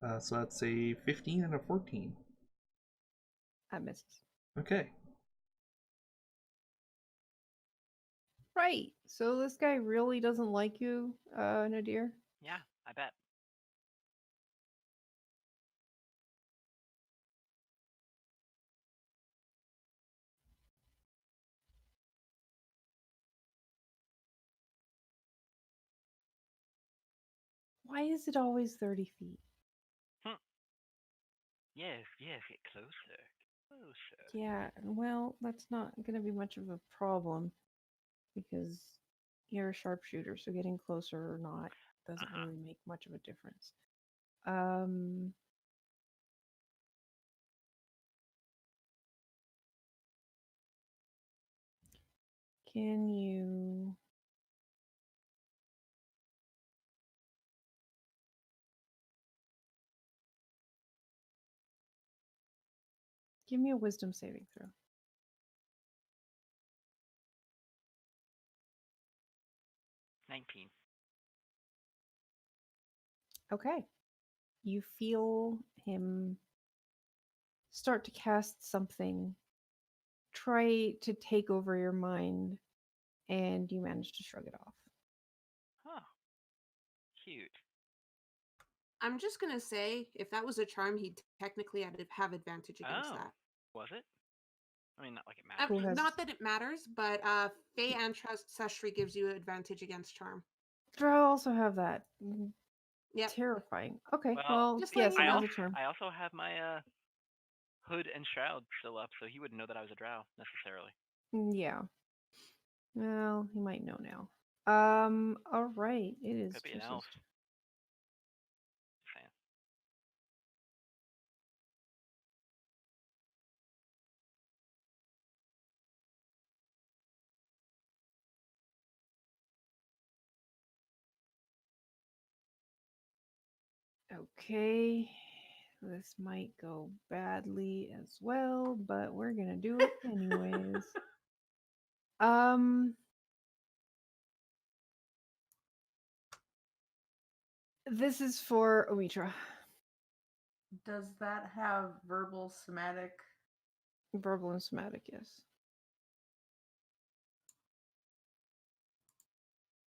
So that's a 15 and a 14. That misses. Okay. Right. So this guy really doesn't like you, Nadir. Yeah, I bet. Why is it always 30 feet? Yes, get closer. Closer. Yeah, well, that's not going to be much of a problem because you're a sharpshooter, so getting closer or not doesn't really make much of a difference. Can you give me a wisdom saving throw? 19. Okay. You feel him start to cast something, try to take over your mind, and you manage to shrug it off. Huh. Cute. I'm just gonna say, if that was a charm, he'd technically have advantage against Oh, that. was it? I mean, not like it matters. Who has- Not that it matters, but Fey Ancestry gives you advantage against charm. Drow also have that. Yep. Terrifying. Okay, Well, well, just yes, letting you it know. is a charm. I also have my hood and shroud still up, so he wouldn't know that I was a drow necessarily. Yeah. Well, he might know now. All right. It is Could be an Trish's elf. Saying. Okay. This might go badly as well, but we're gonna do it anyways. This is for Omitra. Does that have verbal, somatic? Verbal and somatic, yes.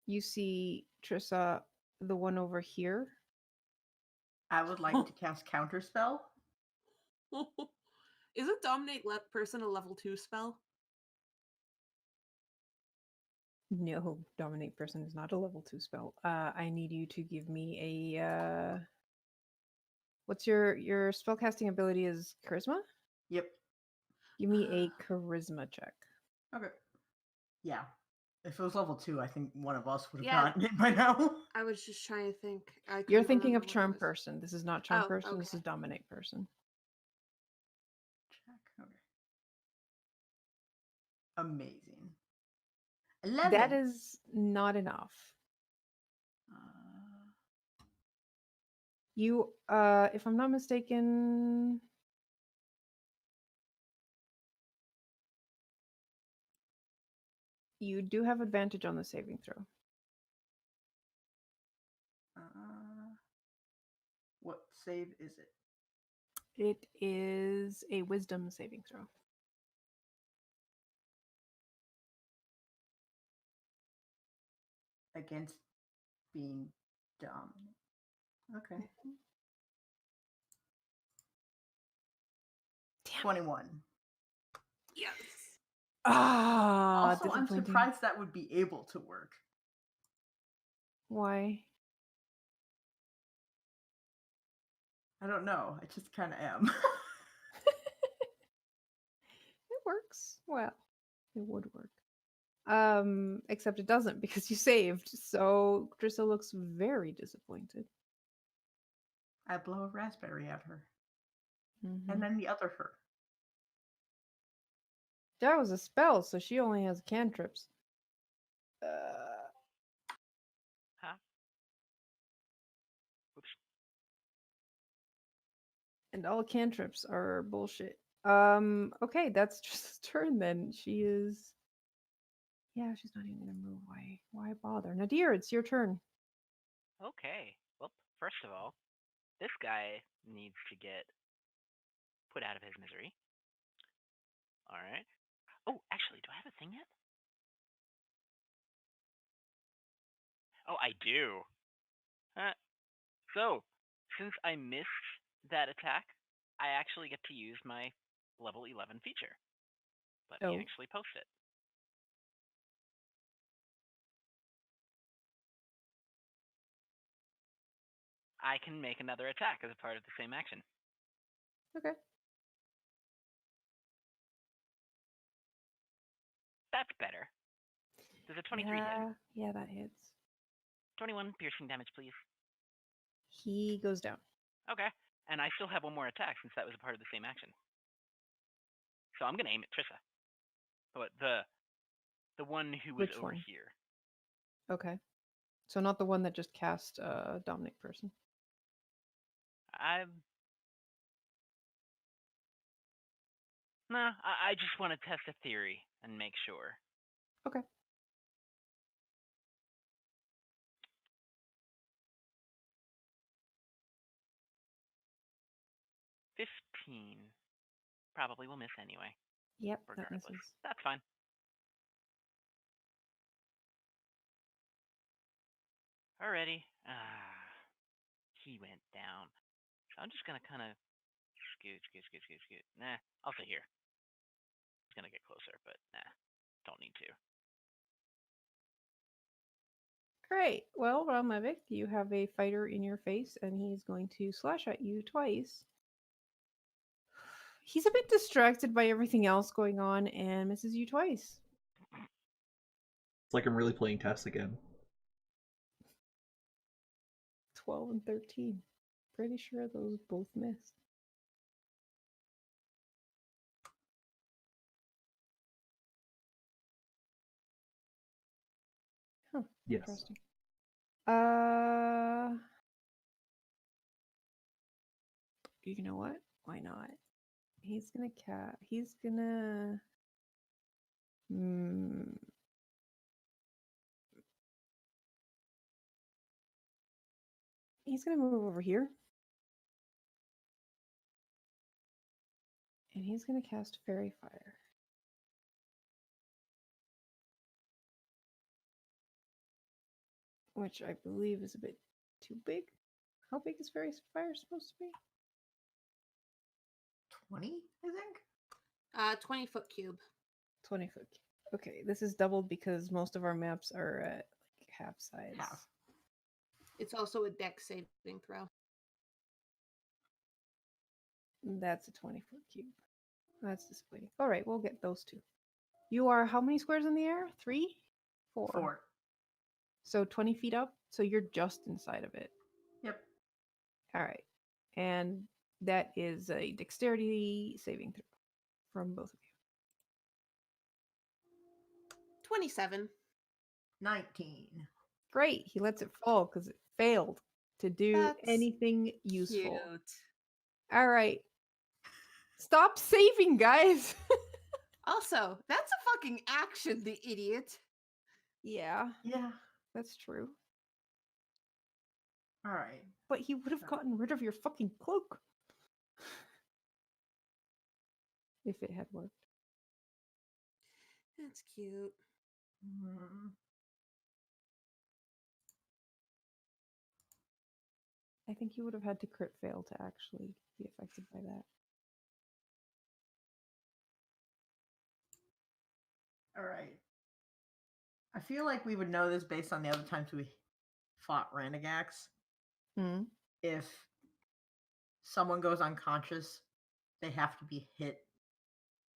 You see Trissa, the one over here. I would like to cast Counterspell. Isn't Dominate Person a level 2 spell? No, Dominate Person is not a level 2 spell. I need you to give me a what's your spellcasting ability is charisma? Yep. Give me a charisma check. Okay. Yeah. If it was level 2, I think one of us would have Yeah. gotten it by now. I was just trying to think. You're couldn't thinking remember of what it Charm was. Person. This is not Charm Oh, Person. This okay. is Dominate Person. Check. Okay. Amazing. 11. That is not enough. You, if I'm not mistaken, you do have advantage on the saving throw. What save is it? It is a Wisdom saving throw. Against being dominant. Okay. Damn. 21. Yes. Ah, Also, I'm disappointing. surprised that would be able to work. Why? I don't know. I just kind of am. It works. Well, it would work. Except it doesn't because you saved. So Drissa looks very disappointed. I blow a raspberry at her. Mhm. And then the other her. That was a spell, so she only has cantrips. Huh? Oops. And all cantrips are bullshit. Okay, that's just a turn then. She is. Yeah, she's not even gonna move. Why bother? Nadir, it's your turn. Okay. Well, first of all, this guy needs to get put out of his misery. All right. Oh, actually, do I have a thing yet? Oh, I do. So, since I missed that attack, I actually get to use my level 11 feature. Let me Oh. actually post it. I can make another attack as a part of the same action. Okay. That's better. Does a 23 hit? Yeah, that hits. 21 piercing damage, please. He goes down. Okay. And I still have one more attack since that was a part of the same action. So I'm gonna aim at Trissa. But the one who was Which over one? here. Okay. So not the one that just cast Dominic person. I just want to test a theory and make sure. Okay. Probably will miss anyway. Yep, that Regardless. misses. That's fine. Alrighty. He went down. So I'm just gonna kind of scoot. Nah, I'll stay here. He's gonna get closer, but nah, don't need to. Great. Well, Levick, you have a fighter in your face, and he's going to slash at you twice. He's a bit distracted by everything else going on and misses you twice. It's like I'm really playing Tess again. 12 and 13. Pretty sure those both missed. Huh. Yes. Interesting. You know what? Why not? He's gonna He's gonna. He's gonna move over here. And he's gonna cast Fairy Fire. Which I believe is a bit too big. How big is Fairy Fire supposed to be? 20, I think. 20-foot cube. 20 foot. Okay, this is doubled because most of our maps are at like half size. Half. It's also a dex saving throw. That's a 20-foot cube. That's disappointing. All right, we'll get those two. You are how many squares in the air? 3? 4? 4. So 20 feet up. So you're just inside of it. Yep. All right. And that is a dexterity saving throw from both of you. 27. 19. Great. He lets it fall because it failed to do That's anything useful. Cute. All right. Stop saving, guys. Also, that's a fucking action, the idiot. Yeah, Yeah. that's true. All right. But he would have gotten rid of your fucking cloak. If it had worked. That's cute. I think you would have had to crit fail to actually be affected by that. All right. I feel like we would know this based on the other times we fought Renagax. Hmm. If someone goes unconscious, they have to be hit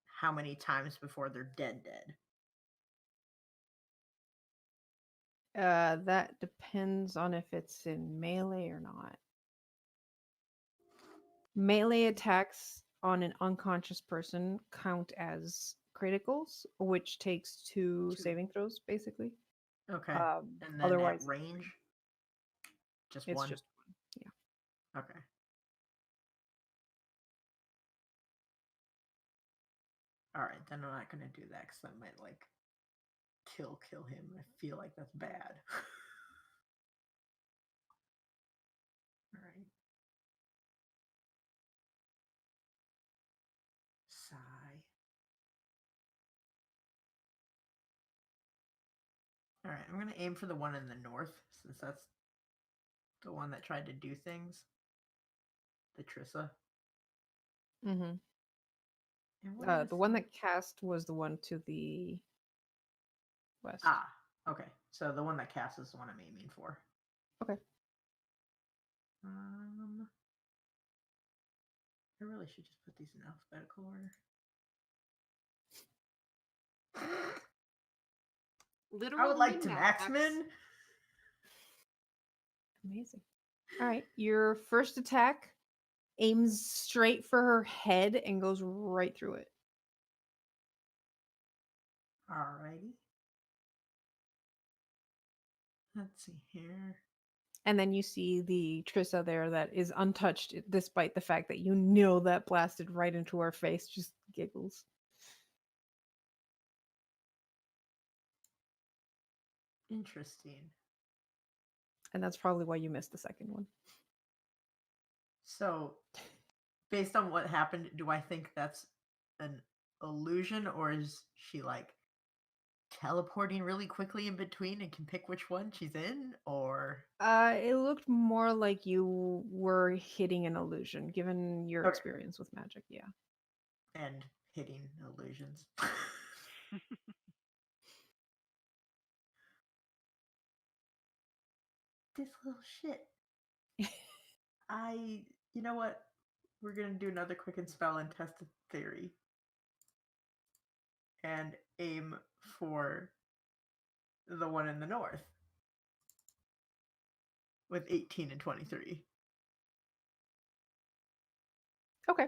how many times before they're dead? That depends on if it's in melee or not. Melee attacks on an unconscious person count as criticals, which takes two saving throws, basically. Okay. And then Otherwise, at range? Just it's one? just one. Yeah. Okay. All right, then I'm not gonna do that because that might like kill him. I feel like that's bad. All right. Alright, I'm gonna aim for the one in the north, since that's the one that tried to do things. The Trissa. Mm-hmm. And what The is one that cast was the one to the west. Ah, okay. So the one that casts is the one I'm aiming for. Okay. I really should just put these in alphabetical order. Literal I would like to min-max. Maxman. Amazing. All right. Your first attack aims straight for her head and goes right through it. Alrighty. Let's see here. And then you see the Trissa there that is untouched, despite the fact that you know that blasted right into her face, just giggles. Interesting. And that's probably why you missed the second one. So, based on what happened, do I think that's an illusion, or is she like teleporting really quickly in between and can pick which one she's in? Or It looked more like you were hitting an illusion, given your Okay. experience with magic. Yeah. and hitting illusions. This little shit. You know what? We're gonna do another quicken spell and test a theory. And aim for the one in the north. With 18 and 23. Okay.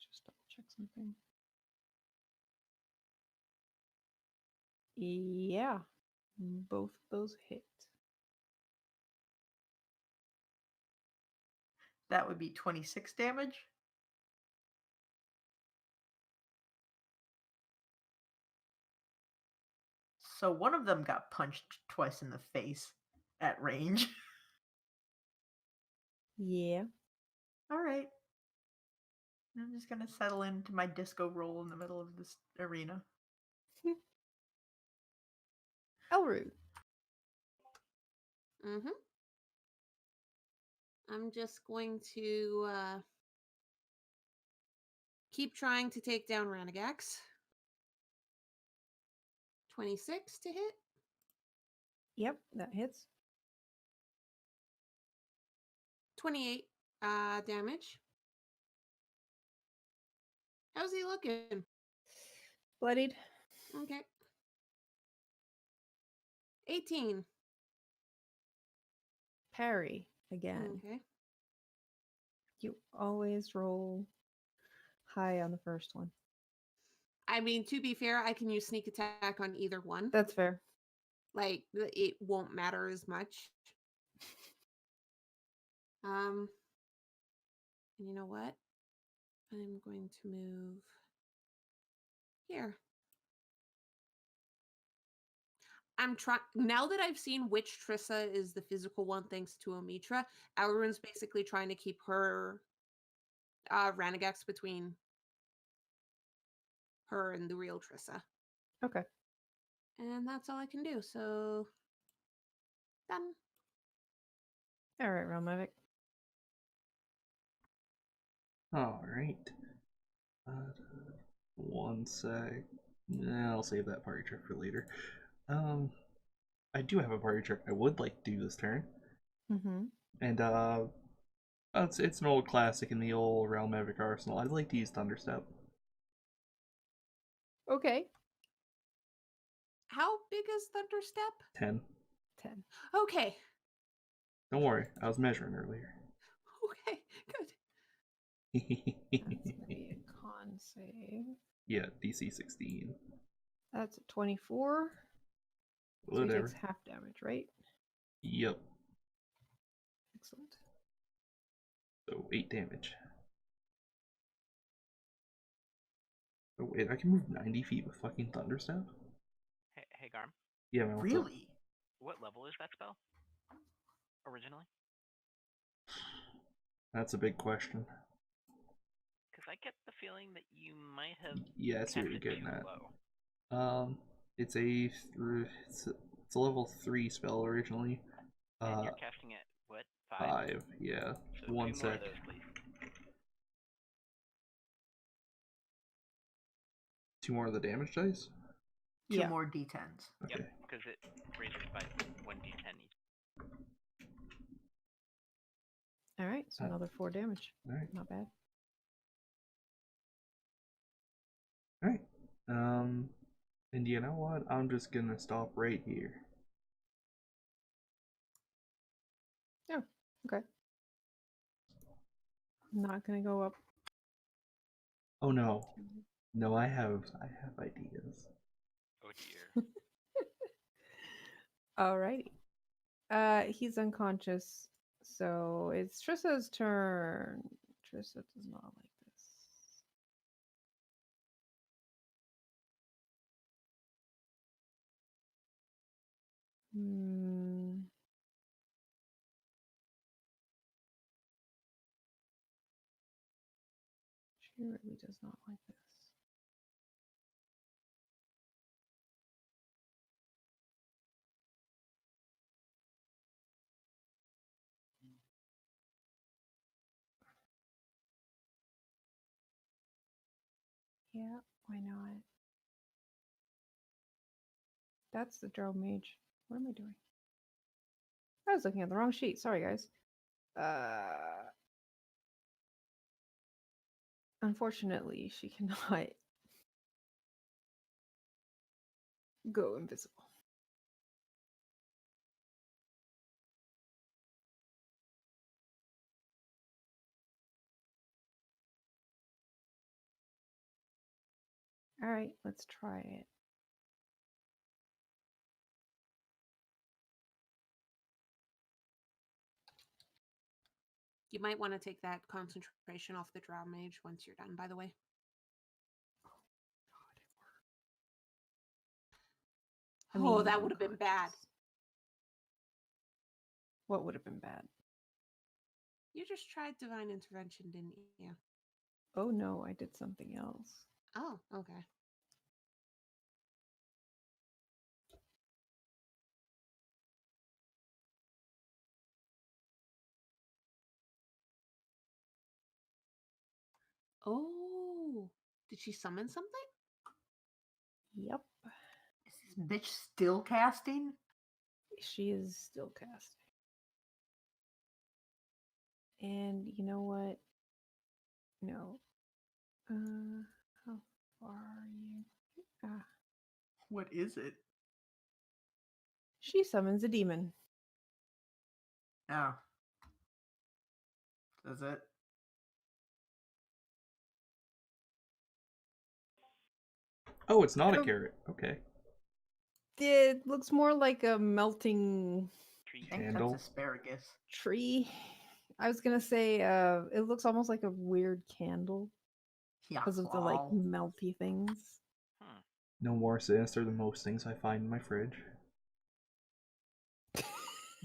Just double check something. Yeah, both those hit. That would be 26 damage. So one of them got punched twice in the face at range. Yeah. Alright. I'm just gonna settle into my disco roll in the middle of this arena. Elrude. Mm-hmm. I'm just going to keep trying to take down Ranagax. 26 to hit. Yep, that hits. 28 damage. How's he looking? Bloodied. Okay. 18. Parry again. Okay. You always roll high on the first one. I mean, to be fair, I can use sneak attack on either one. That's fair. Like, it won't matter as much. And you know what? I'm going to move here. I'm trying now that I've seen which Trissa is the physical one, thanks to Omitra. Elrun's basically trying to keep her Ranagax between her and the real Trissa. Okay. And that's all I can do. So done. All right, Realm Magic. All right. One sec. I'll save that party trick for later. I do have a party trick I would like to do this turn, Mm-hmm. and it's an old classic in the old Realm Magic arsenal. I'd like to use Thunderstep. Okay. How big is Thunderstep? 10. 10. Okay. Don't worry, I was measuring earlier. Okay, good. That's gonna be a con save. Yeah, DC 16. That's a 24. So he Whatever. takes half damage, right? Yep. Excellent. So 8 damage. Oh wait, I can move 90 feet with fucking Thunderstep? Hey Garm, Yeah, man, what's up? Really? what level is that spell? Originally? That's a big question. Because I get the feeling feeling that you might have Yeah, I see cast what you're it getting too at. low. It's a it's a level 3 spell originally. And you're casting it, what, 5? 5, yeah. So One 2 more of sec. those, please. 2 more of the damage dice? Two Yeah. more d10s. Okay. Yep, because it raises by 1d10 each. All right, so another 4 damage. Alright. Not bad. Alright. And you know what? I'm just gonna stop right here. Oh, okay. I'm not gonna go up. Oh no. No, I have ideas. Oh dear. Alrighty. He's unconscious, so it's Trissa's turn. Trissa does not like this. Hmm. She really does not like this. Yeah, why not? That's the drow mage. What am I doing? I was looking at the wrong sheet. Sorry, guys. Unfortunately, she cannot go invisible. All right, let's try it. You might want to take that concentration off the drow mage once you're done, by the way. I Oh, mean, that would have been bad. unconscious. What would have been bad? You just tried divine intervention, didn't you? Oh no, I did something else. Oh, okay. Oh, did she summon something? Yep, Is this bitch still casting? she is still casting. And you know what? No. How far are you? Ah, What is it? she summons a demon. Oh. Does it? Oh, it's not a Oh. carrot. Okay. It looks more like a melting Tree. I think Candle. that's asparagus. tree. I was gonna say, it looks almost like a weird candle Yeah. because of the like wow. melty things. Hmm. No more sinister than most things I find in my fridge.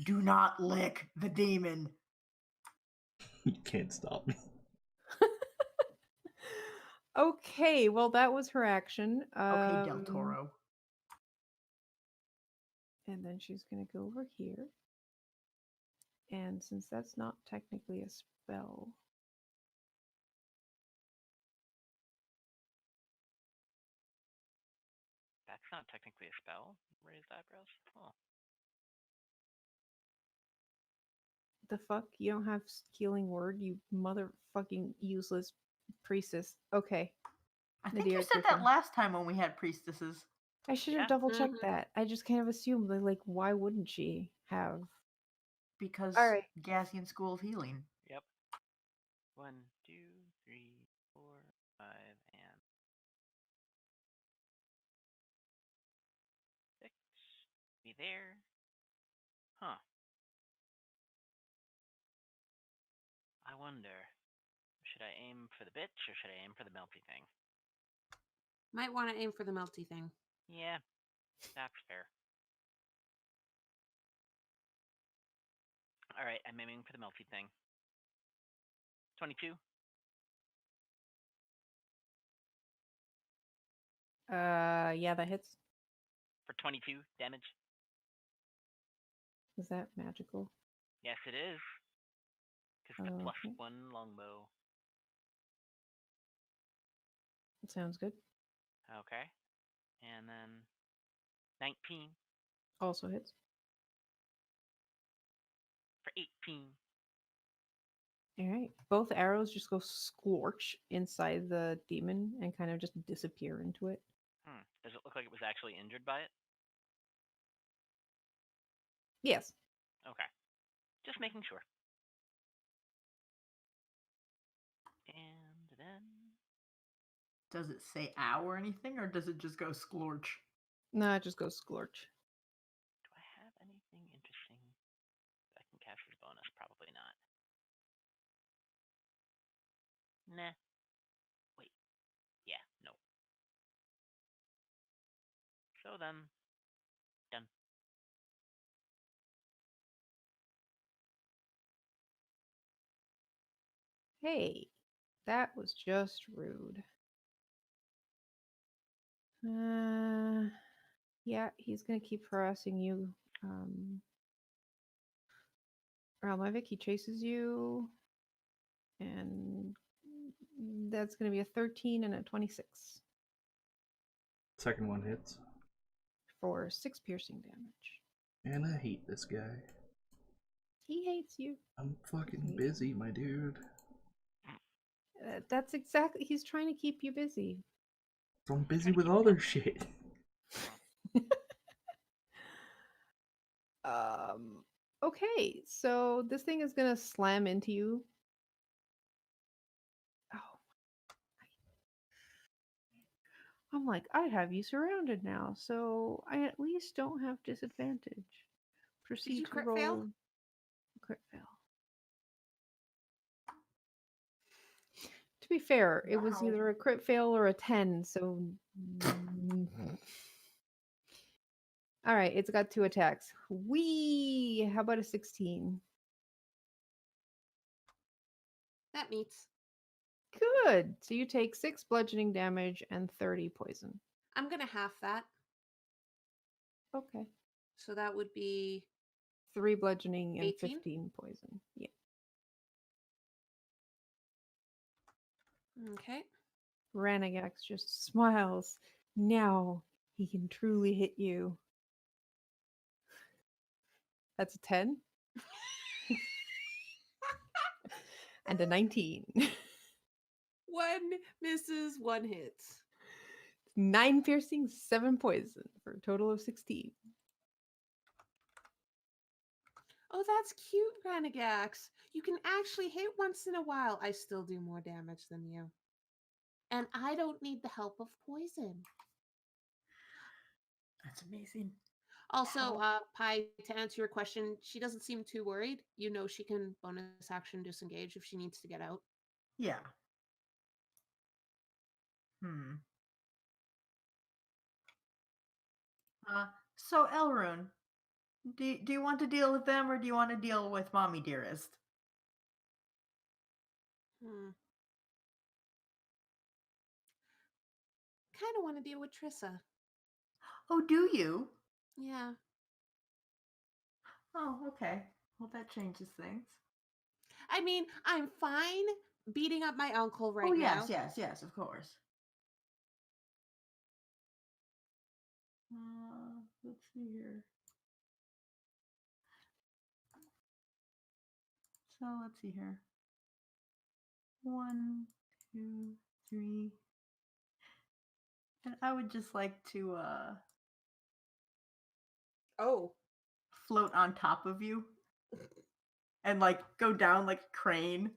Do not lick the demon. You can't stop me. Okay, well that was her action. Okay, Del Toro. And then she's gonna go over here. And since that's not technically a spell, That's not technically a spell. Raised eyebrows. Oh. the fuck? You don't have healing word, you motherfucking useless priestess. Okay. I think Nadir, you it's said your that turn. last time when we had priestesses. I should have Yeah. double checked Mhm. that. I just kind of assumed that, like, why wouldn't she have? Because All right. Gazian School of Healing. Yep. 1, 2, 3, 4, 5, and 6. Be there. Huh. I wonder. Should I aim for the bitch or should I aim for the melty thing? Might want to aim for the melty thing. Yeah, that's fair. Alright, I'm aiming for the melty thing. 22. Yeah, that hits. For 22 damage. Is that magical? Yes, it is. Because it's a Okay. +1 longbow. Sounds good. Okay. And then 19 Also hits. for 18. All right. Both arrows just go scorch inside the demon and kind of just disappear into it. Does it look like it was actually injured by it? Yes. Okay. Just making sure. And then... Does it say ow or anything, or does it just go splorch? No, it just goes scorch. Do I have anything interesting that I can cast as bonus? Probably not. Nah. Wait. Yeah, no. So then, done. Hey, that was just rude. Yeah, he's gonna keep harassing you. Ralmovic, he chases you, and that's gonna be a 13 and a 26 Second one hits. for 6 piercing damage. And I hate this guy. He hates you. I'm fucking busy, my dude. That's exactly. He's trying to keep you busy. So I'm busy with other shit. Okay, so this thing is gonna slam into you. Oh, I'm like, I have you surrounded now, so I at least don't have disadvantage. Proceed you to crit roll. fail? Crit fail. To be fair, it was Wow. either a crit fail or a 10, so. All right, it's got 2 attacks. Wee! How about a 16? That meets. Good. So you take 6 bludgeoning damage and 30 poison. I'm gonna half that. Okay. So that would be 3 bludgeoning and 18? 15 poison. Yeah. okay. Ranagax just smiles. Now he can truly hit you. That's a 10. And a 19. 1 misses, 1 hits. 9 piercing, 7 poison for a total of 16. Oh, that's cute, Renagax. You can actually hit once in a while. I still do more damage than you. And I don't need the help of poison. That's amazing. Also, Pi, to answer your question, she doesn't seem too worried. You know she can bonus action disengage if she needs to get out. Yeah. So Elrune, do you want to deal with them, or do you want to deal with Mommy Dearest? Kind of want to deal with Trissa. Oh, do you? Yeah. Oh, okay. Well, that changes things. I mean, I'm fine beating up my uncle right oh, now. yes, of course. Let's see here. So let's see here. 1, 2, 3. And I would just like to Oh. float on top of you and like go down like a crane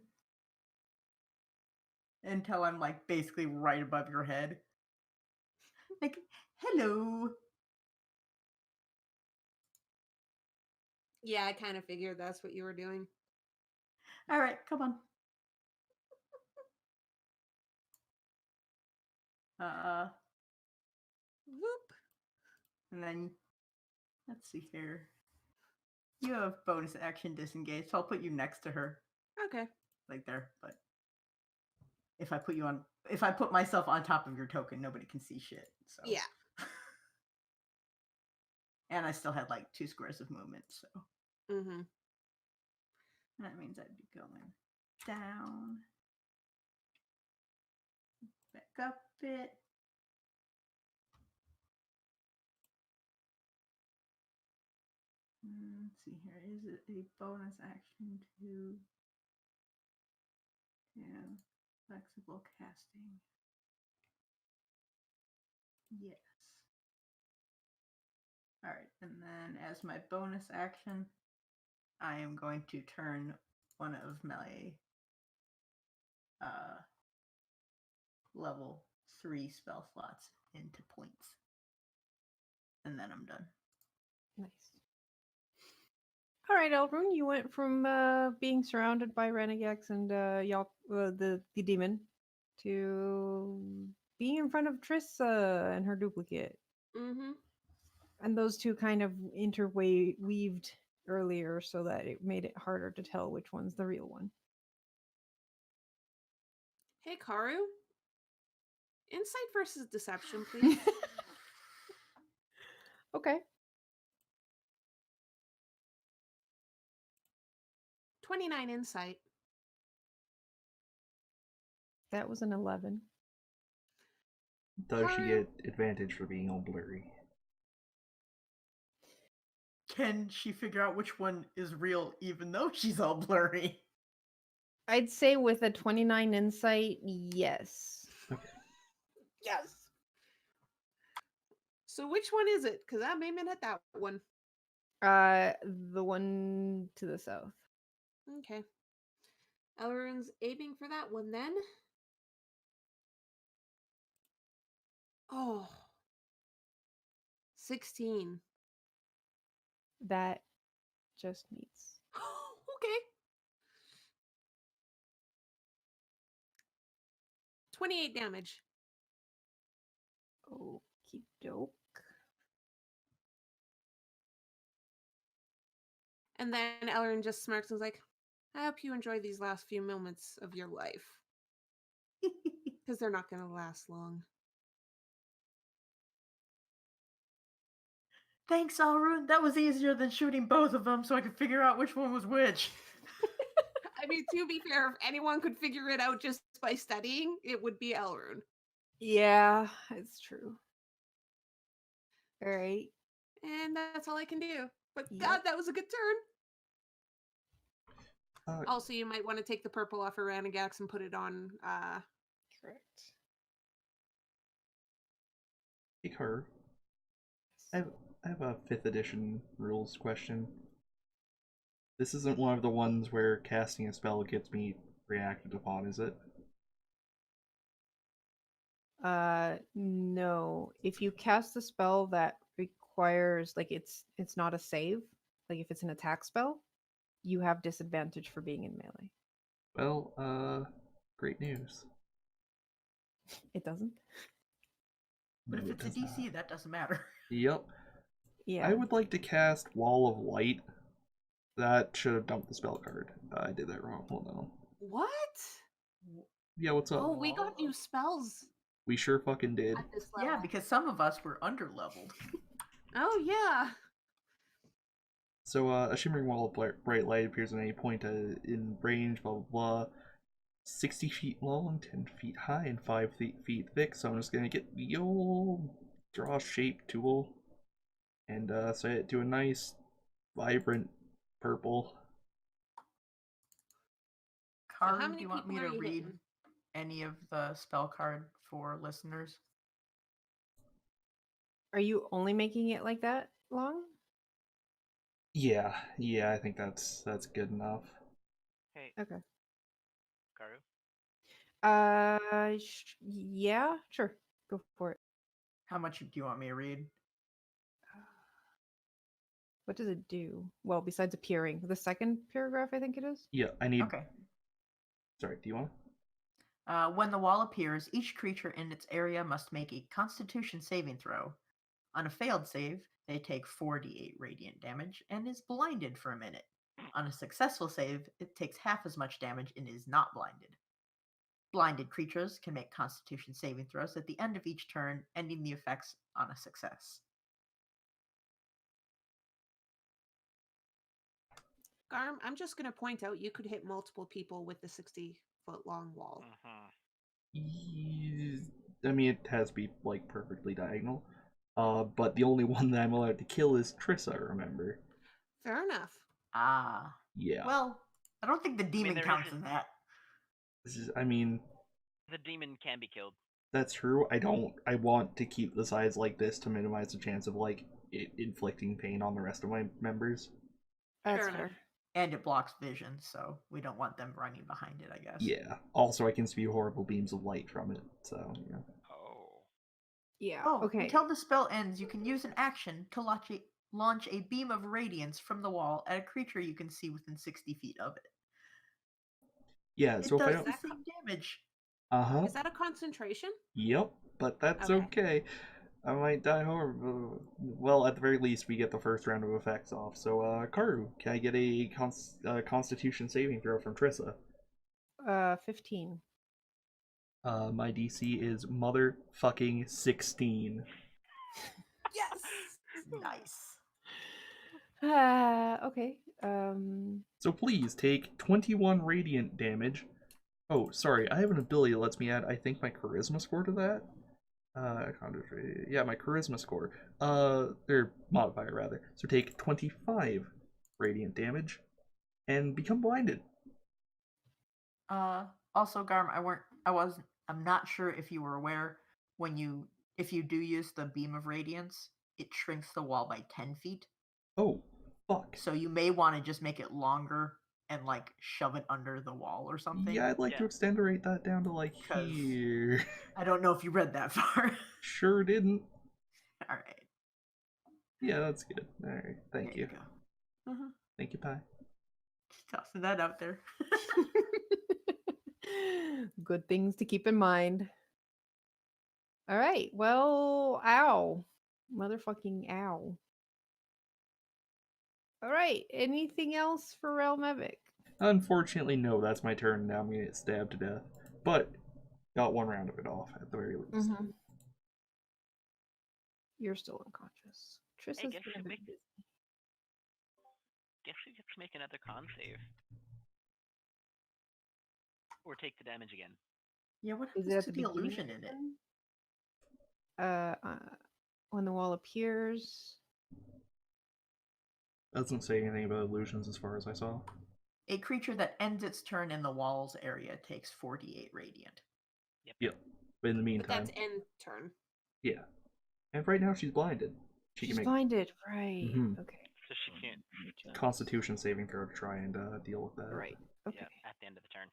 until I'm like basically right above your head. Like, hello. Yeah, I kind of figured that's what you were doing. All right, come on. Whoop. And then let's see here. You have bonus action disengage, so I'll put you next to her. Okay. Like there, but if I put myself on top of your token, nobody can see shit. So Yeah. And I still had like 2 squares of movement, so Mm-hmm. that means I'd be going down, back up a bit. Let's see here. Is it a bonus action to flexible casting? Yes. All right, and then as my bonus action, I am going to turn one of my level 3 spell slots into points. And then I'm done. Nice. All right, Elrune, you went from being surrounded by renegades and the demon to being in front of Trissa and her duplicate. Mm-hmm. And those two kind of interweaved earlier so that it made it harder to tell which one's the real one. Hey, Karu. Insight versus deception, please. Okay. 29 insight. That was an 11. Does she get advantage for being all blurry? Can she figure out which one is real even though she's all blurry? I'd say with a 29 insight, yes. Okay. Yes. So which one is it? Because I'm aiming at that one. The one to the south. Okay. Elrune's aiming for that one then. Oh. 16. That just meets. Okay. 28 damage. Okie doke. And then Elrune just smirks and is like, I hope you enjoy these last few moments of your life. Because they're not going to last long. Thanks, Alrune. That was easier than shooting both of them so I could figure out which one was which. I mean, to be fair, if anyone could figure it out just by studying, it would be Elrune. Yeah, it's true. All right. And that's all I can do. But Yep. God, that was a good turn. Uh, Also, you might want to take the purple off her Ranigax and put it on. Correct. Take her. I have a 5th edition rules question. This isn't one of the ones where casting a spell gets me reacted upon, is it? No. If you cast a spell that requires like it's not a save, like if it's an attack spell, you have disadvantage for being in melee. Well, great news. It doesn't? But if No, it it's a does DC, not. that doesn't matter. Yep. Yeah. I would like to cast Wall of Light. That should have dumped the spell card. I did that wrong. Hold on. What? Yeah, what's up? Oh, we got new spells We sure fucking did. at this level. Yeah, because some of us were underleveled. Oh, yeah. So, a shimmering wall of bright light appears at any point in range, blah blah blah. 60 feet long, 10 feet high, and 5 feet thick. So I'm just gonna get the old draw shape tool and set it to a nice, vibrant purple. how Karu, do many you want me people to are you read hitting? any of the spell card for listeners? Are you only making it like that long? Yeah, I think that's good enough. Hey, Okay. Karu. Yeah, sure. Go for it. How much do you want me to read? What does it do? Well, besides appearing, the second paragraph, I think it is. Yeah, I need. Okay. Sorry, do you want? When the wall appears, each creature in its area must make a Constitution saving throw. On a failed save, they take 4d8 radiant damage and is blinded for a minute. On a successful save, it takes half as much damage and is not blinded. Blinded creatures can make Constitution saving throws at the end of each turn, ending the effects on a success. Garm, I'm just going to point out you could hit multiple people with the 60-foot long wall. I mean, it has to be like perfectly diagonal. But the only one that I'm allowed to kill is Trissa, remember? Fair enough. Ah. Yeah. Well, I don't think the demon there counts isn't- in that. I mean, The demon can be killed. that's true. I want to keep the size like this to minimize the chance of like it inflicting pain on the rest of my members. That's Fair fair. enough. And it blocks vision, so we don't want them running behind it, I guess. Yeah. Also, I can spew horrible beams of light from it. So yeah. Oh. Yeah. Oh, Okay. until the spell ends, you can use an action to launch a beam of radiance from the wall at a creature you can see within 60 feet of it. Yeah. It So if I does don't. the same damage. Is that a concentration? Yep. But that's Okay. okay. I might die horrible. Well, at the very least, we get the first round of effects off. So, Karu, can I get a Constitution saving throw from Trissa? 15. My DC is motherfucking 16. Yes! Nice. Okay. So please take 21 radiant damage. Oh, sorry, I have an ability that lets me add, I think, my charisma score to that. Yeah, my charisma score. Or modifier rather. So take 25 radiant damage and become blinded. Also, Garm, I'm not sure if you were aware if you do use the beam of radiance, it shrinks the wall by 10 feet. Oh, fuck. So you may want to just make it longer and like shove it under the wall or something. Yeah, I'd like to extendorate that down to like 'Cause here. I don't know if you read that far. Sure didn't. All right. Yeah, that's good. All right, thank There you. Go. Thank you, Pi. Just tossing that out there. Good things to keep in mind. All right. Well, ow. Motherfucking ow. All right. Anything else for Realm Epic? Unfortunately, no. That's my turn. Now I'm gonna get stabbed to death. But got one round of it off at the very least. Mm-hmm. You're still unconscious. Trissa's guess gonna you be make- busy. Guess we get to make another con save. Or take the damage again. Yeah, what Is happens it at to the the beginning illusion of in the it? turn? When the wall appears. Doesn't say anything about illusions as far as I saw. A creature that ends its turn in the walls area takes 48 radiant. Yep. But in the But meantime, that's end turn. yeah. And right now she's blinded. She She's can make blinded, right? Mhm. Okay. So she can't. Constitution saving throw to try and deal with that. Right. Okay. Yeah, at the end of the turn.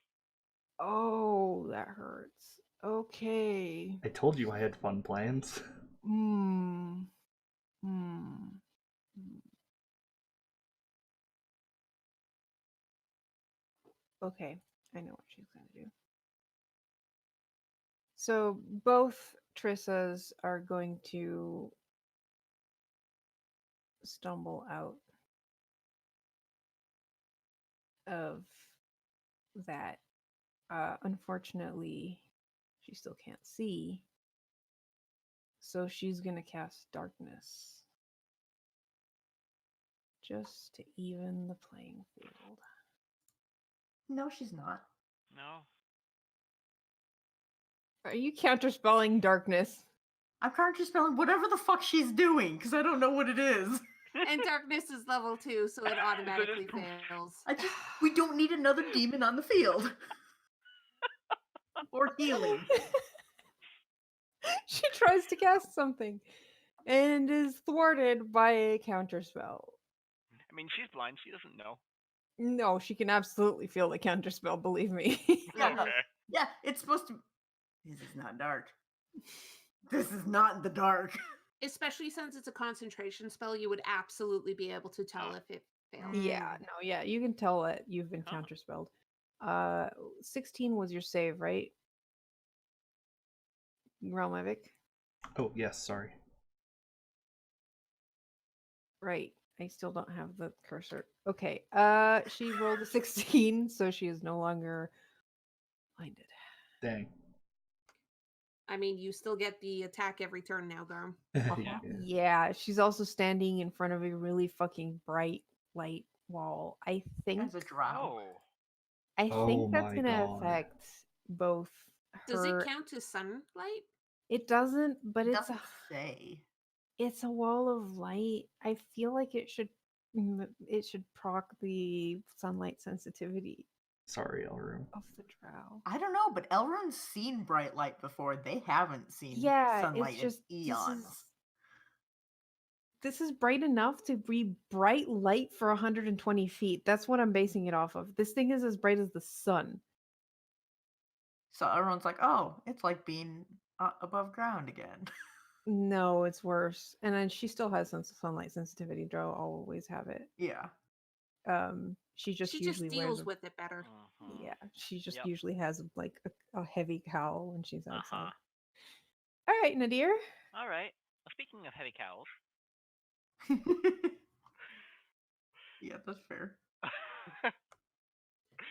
Oh, that hurts. Okay. I told you I had fun plans. Hmm. Hmm. Okay, I know what she's gonna do. So both Trissas are going to stumble out of that. Unfortunately, she still can't see. So she's gonna cast darkness. Just to even the playing field. No, she's not. No. Are you counterspelling darkness? I'm counterspelling whatever the fuck she's doing because I don't know what it is. And darkness is level 2, so it automatically poof. fails. We don't need another demon on the field. Or healing. She tries to cast something and is thwarted by a counterspell. I mean, she's blind. She doesn't know. No, she can absolutely feel the counterspell, believe me. Yeah, no. Okay. Yeah, it's supposed to. This is not dark. This is not the dark. Especially since it's a concentration spell, you would absolutely be able to tell if it failed. Yeah, no, yeah, you can tell that you've been Huh. counterspelled. 16 was your save, right? Realm Epic? Oh, yes, sorry. Right. I still don't have the cursor. Okay. She rolled a 16, so she is no longer blinded. Dang. I mean, you still get the attack every turn now, Garm. Yeah. Yeah, she's also standing in front of a really fucking bright light wall. I think As a drow. Oh. I Oh think that's my gonna God. affect both Does it her. count as sunlight? It doesn't, but It it's doesn't say. it's a wall of light. I feel like it should proc the sunlight sensitivity Sorry, Elrum. of the drow. I don't know, but Elrond's seen bright light before. They haven't seen Yeah, sunlight it's just in eons. this is bright enough to be bright light for 120 feet. That's what I'm basing it off of. This thing is as bright as the sun. So everyone's like, oh, it's like being above ground again. No, it's worse. And then she still has sunlight sensitivity. Drow always have it. Yeah. She just She just usually wears deals with it better. Mhm. yeah, she just Yep. usually has like a heavy cowl when she's outside. Uh-huh. All right, Nadir. All right. Well, speaking of heavy cowls, Yeah, that's fair.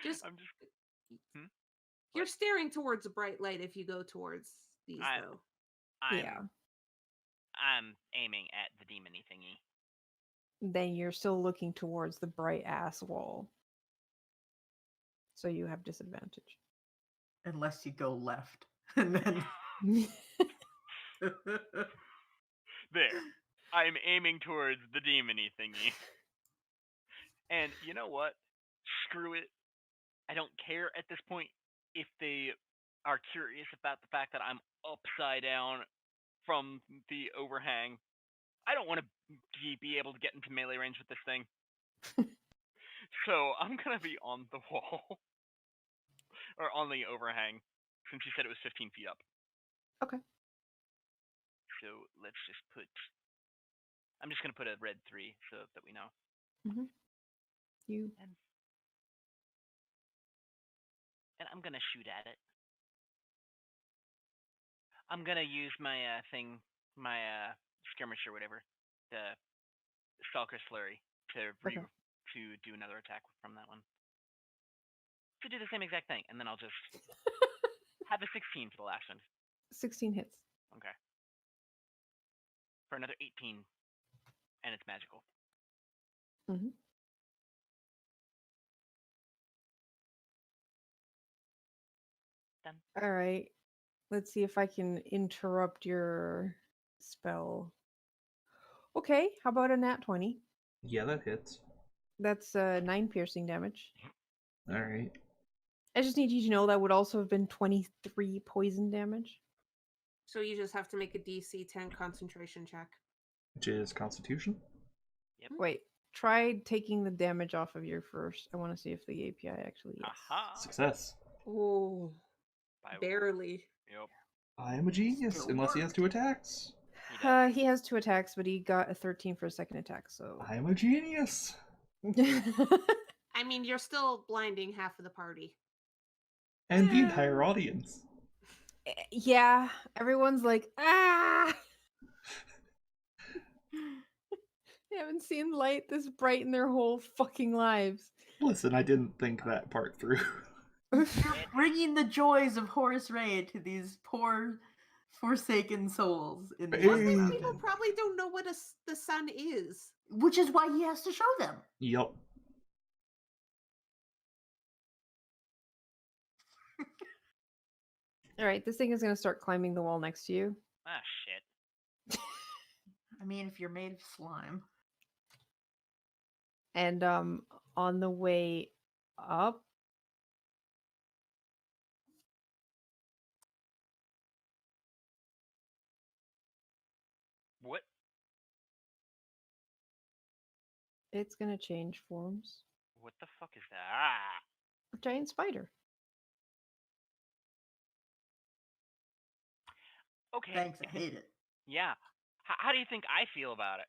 Just I'm just. Hmm? you're staring towards a bright light if you go towards these, though. Yeah. I'm aiming at the demony thingy. Then you're still looking towards the bright ass wall. So you have disadvantage. Unless you go left. And then There. I'm aiming towards the demony thingy. And you know what? Screw it. I don't care at this point if they are curious about the fact that I'm upside down from the overhang. I don't want to be able to get into melee range with this thing. So I'm going to be on the wall. Or on the overhang, since you said it was 15 feet up. Okay. So let's just put... I'm just going to put a red 3 so that we know. You And I'm going to shoot at it. I'm going to use my my skirmish or whatever, the Stalker Slurry, to do another attack from that one. To do the same exact thing, and then I'll just have a 16 for the last one. 16 hits. Okay. For another 18, and it's magical. Mm-hmm. Done. All right. Let's see if I can interrupt your spell. Okay, how about a nat 20? Yeah, that hits. That's 9 piercing damage. All right. I just need you to know that would also have been 23 poison damage. So you just have to make a DC 10 concentration check. Which is Constitution. Yep. Wait, try taking the damage off of your first. I want to see if the API actually yes. Aha! Success. Oh, By barely. Yep. I am a genius, Still unless he has worked. 2 attacks. He does. He has 2 attacks, but he got a 13 for a second attack, so. I am a genius. I mean, you're still blinding half of the party. And the entire audience. Yeah, everyone's like, ah! They haven't seen light this bright in their whole fucking lives. Listen, I didn't think that part through. You're bringing the joys of Horus Ray to these poor, forsaken souls in the Plus, these Hey. people probably don't know what the sun is. Which is why he has to show them. Yup. All right, this thing is going to start climbing the wall next to you. Ah, shit. I mean, if you're made of slime. And on the way up, What? it's going to change forms. What the fuck is that? Ah! A giant spider. Okay. Thanks, I hate it. Yeah. How do you think I feel about it?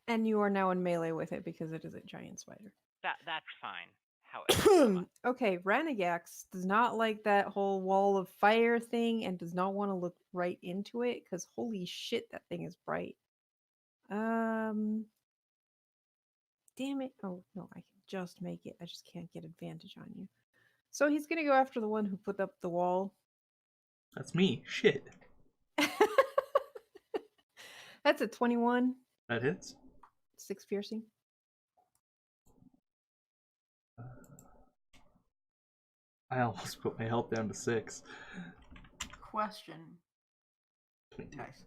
And you are now in melee with it because it is a giant spider. That's fine. However, Okay, Ranagax does not like that whole wall of fire thing and does not want to look right into it because holy shit, that thing is bright. Damn it. Oh, no, I can just make it. I just can't get advantage on you. So he's going to go after the one who put up the wall That's me. Shit. That's a 21, That hits. 6 piercing. I almost put my health down to 6. Question. 22. Nice.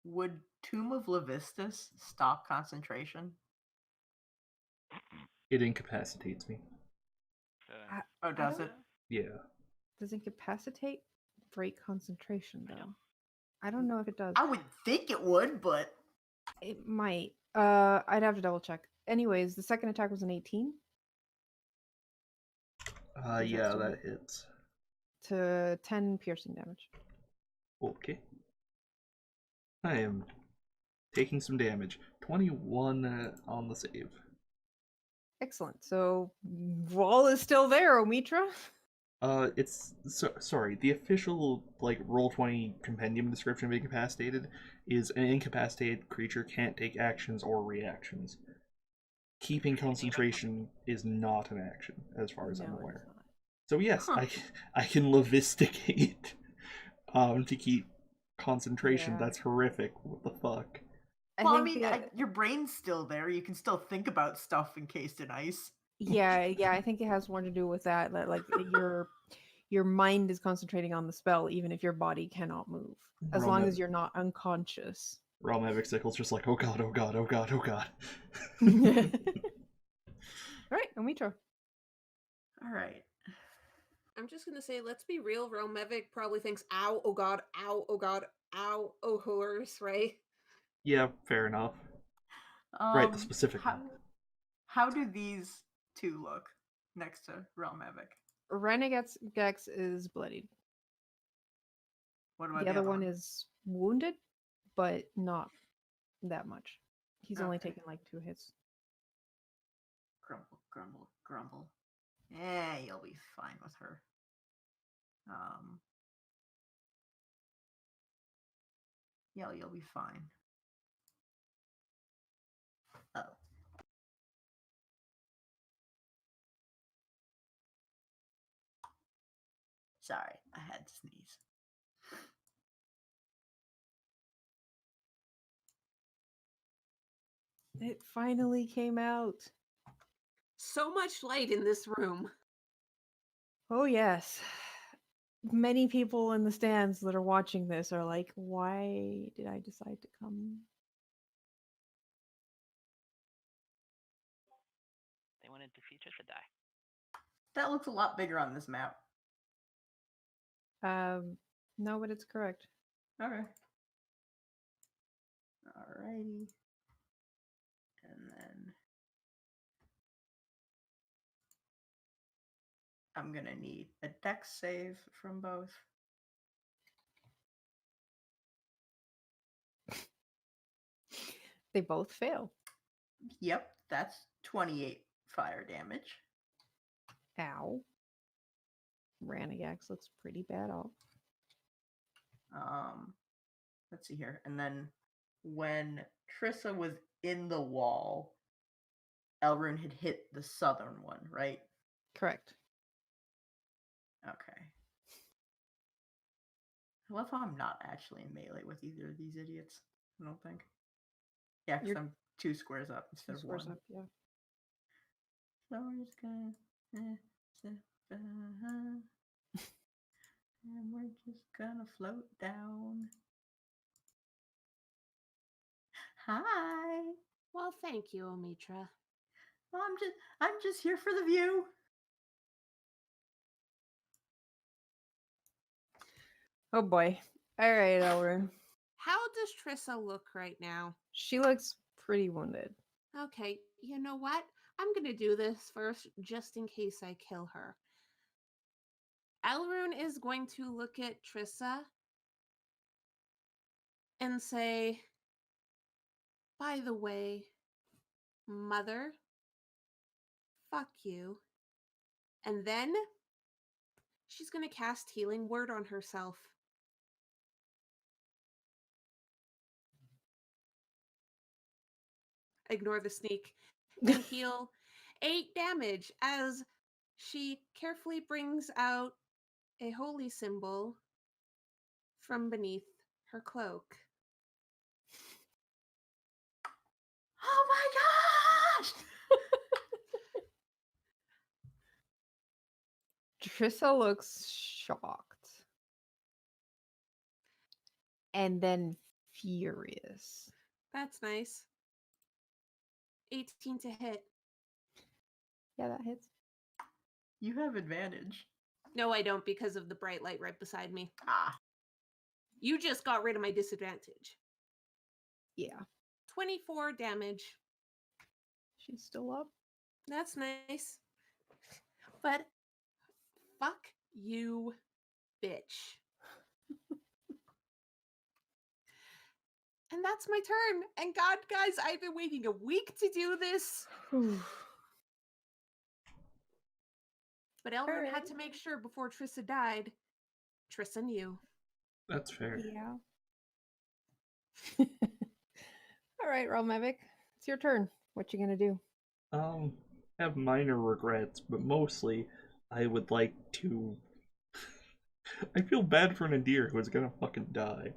Would Tomb of Levistus stop concentration? It incapacitates me. Oh, does it? Yeah. Does incapacitate break concentration, I though? know. I don't know if it does. I would think it would, but It might. I'd have to double check. Anyways, the second attack was an 18 that Yeah, still that hit? hits. to 10 piercing damage. Okay. I am taking some damage. 21 on the save. Excellent. So Wall is still there, Omitra. It's sorry. The official Roll20 compendium description of incapacitated is an incapacitated creature can't take actions or reactions. Keeping concentration is not an action, as far as I'm No, aware. it's not. So yes, Huh. I can levisticate to keep concentration. Yeah. That's horrific. What the fuck? well, I think mean, the- your brain's still there. You can still think about stuff encased in ice. yeah, I think it has more to do with that. That like your mind is concentrating on the spell, even if your body cannot move, as long as you're not unconscious. Realm Epic Sickle's just like, oh god, oh god, oh god, oh god. All right, Omitra. All right. I'm just gonna say, let's be real. Realm Evic probably thinks, "Ow, oh god, ow, oh god, ow, oh horse," right? Yeah, fair enough. Right, the specific how, one. how do these two look next to Realm Epic? Renegade's Gex is bloodied. What about The other one is wounded, but not that much. He's only Okay. taken like 2 hits. Grumble, grumble, grumble. You'll be fine with her. Yeah, you'll be fine. Oh. Sorry, I had to sneeze. It finally came out. So much light in this room. Oh yes. Many people in the stands that are watching this are like, why did I decide to come? They wanted to see Trisha die. That looks a lot bigger on this map. No, but it's correct. Okay. Alrighty. And then I'm gonna need a dex save from both. They both fail. Yep, that's 28 fire damage. Ow. Ranigax looks pretty bad off. Let's see here. And then when Trissa was in the wall, Elrune had hit the southern one, right? Correct. Okay. I love how I'm not actually in melee with either of these idiots. I don't think. Yeah, because You're I'm 2 squares up instead of Squares 1. up, yeah. So we're just gonna and we're just gonna float down. Hi. Well, thank you, Omitra. Well, I'm just here for the view. Oh boy. All right, Elrune. How does Trissa look right now? She looks pretty wounded. Okay, you know what? I'm gonna do this first, just in case I kill her. Elrune is going to look at Trissa and say, by the way, mother, fuck you. And then she's gonna cast Healing Word on herself. Ignore the sneak. And heal 8 damage as she carefully brings out a holy symbol from beneath her cloak. Oh my gosh! Trissa looks shocked. And then furious. That's nice. 18 to hit. Yeah, that hits. You have advantage. No, I don't because of the bright light right beside me. Ah. You just got rid of my disadvantage. Yeah. 24 damage. She's still up. That's nice. But fuck you, bitch. And that's my turn. And God, guys, I've been waiting a week to do this. But Elrin had to make sure before Trissa died. Trissa knew. That's fair. Yeah. All right, Realmevic. It's your turn. What you gonna do? Have minor regrets, but mostly I would like to. I feel bad for Nadir who is gonna fucking die.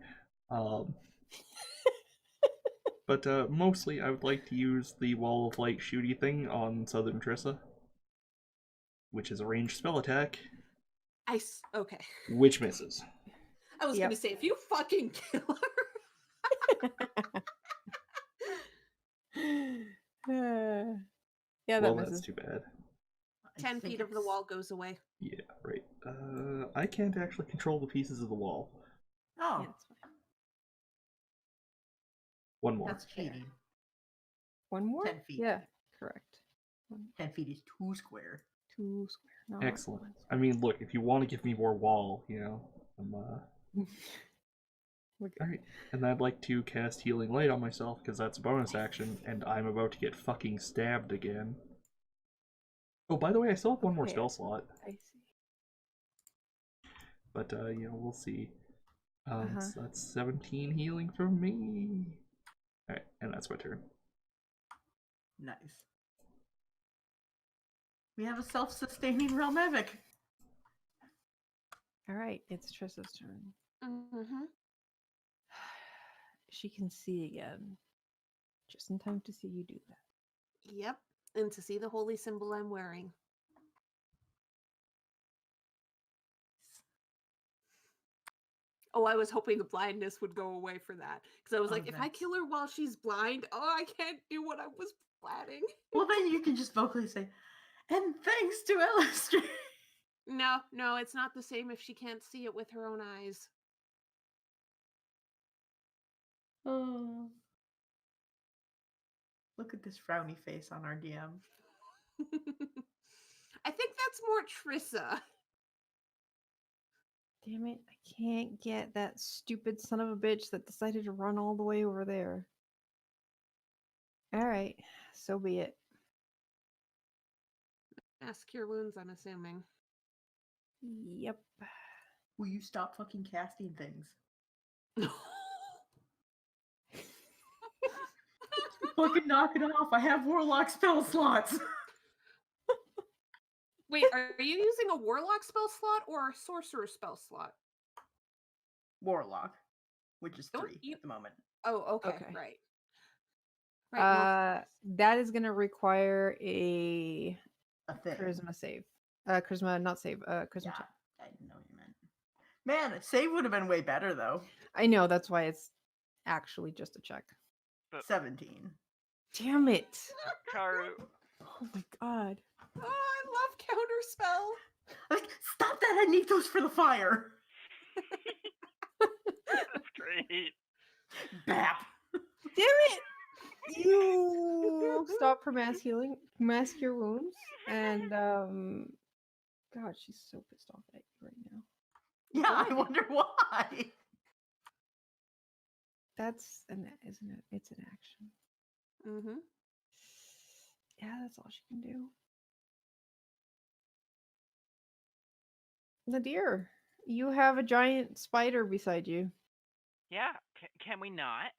But mostly I would like to use the Wall of Light shooty thing on Southern Trissa, which is a ranged spell attack, Okay. which misses. I was gonna say, if you fucking kill her. Yeah, that Well, misses. that's too bad. 10 feet of the wall goes away. Yeah, right. I can't actually control the pieces of the wall. Oh, Yeah, it's fine. One more. that's cheating. One more? 10 feet. Yeah, correct. 10 feet is 2 square. 2 square. No, Excellent. I mean, look, if you want to give me more wall, you know, I'm We're good. Alright, and I'd like to cast Healing Light on myself, because that's a bonus action, and I'm about to get fucking stabbed again. Oh, by the way, I still have one more Okay, spell slot. I see. But, you know, we'll see. So that's 17 healing from me. Alright, and that's my turn. Nice. We have a self-sustaining Realmevic. All right, it's Trissa's turn. Mm-hmm. She can see again. Just in time to see you do that. Yep. And to see the holy symbol I'm wearing. Oh, I was hoping the blindness would go away for that. Because I was like, if I kill her while she's blind, I can't do what I was planning. Well, then you can just vocally say, and thanks to Alistair. No, it's not the same if she can't see it with her own eyes. Oh. Look at this frowny face on our DM. I think that's more Trissa. Damn it, I can't get that stupid son of a bitch that decided to run all the way over there. Alright, so be it. Mass cure wounds, I'm assuming. Yep. Will you stop fucking casting things? Fucking knock it off. I have warlock spell slots. Wait, are you using a warlock spell slot or a sorcerer spell slot? Warlock, which is Don't 3 you- at the moment. Oh, okay, Okay. right. Right, That is gonna require a A thing. charisma save. Charisma, not save. Charisma Yeah, check. I didn't know what you meant. Man, save would have been way better though. I know, that's why it's actually just a check. 17. Damn it! Karu. Oh my god. Oh, I love counterspell. Like, stop that! I need those for the fire. That's great. Bap. Damn it! You stop her mass cure wounds, and God, she's so pissed off at you right now. Yeah, I wonder why. That's isn't it? It's an action. Mm-hmm. Yeah, that's all she can do. Nadir, you have a giant spider beside you. Yeah, can we not?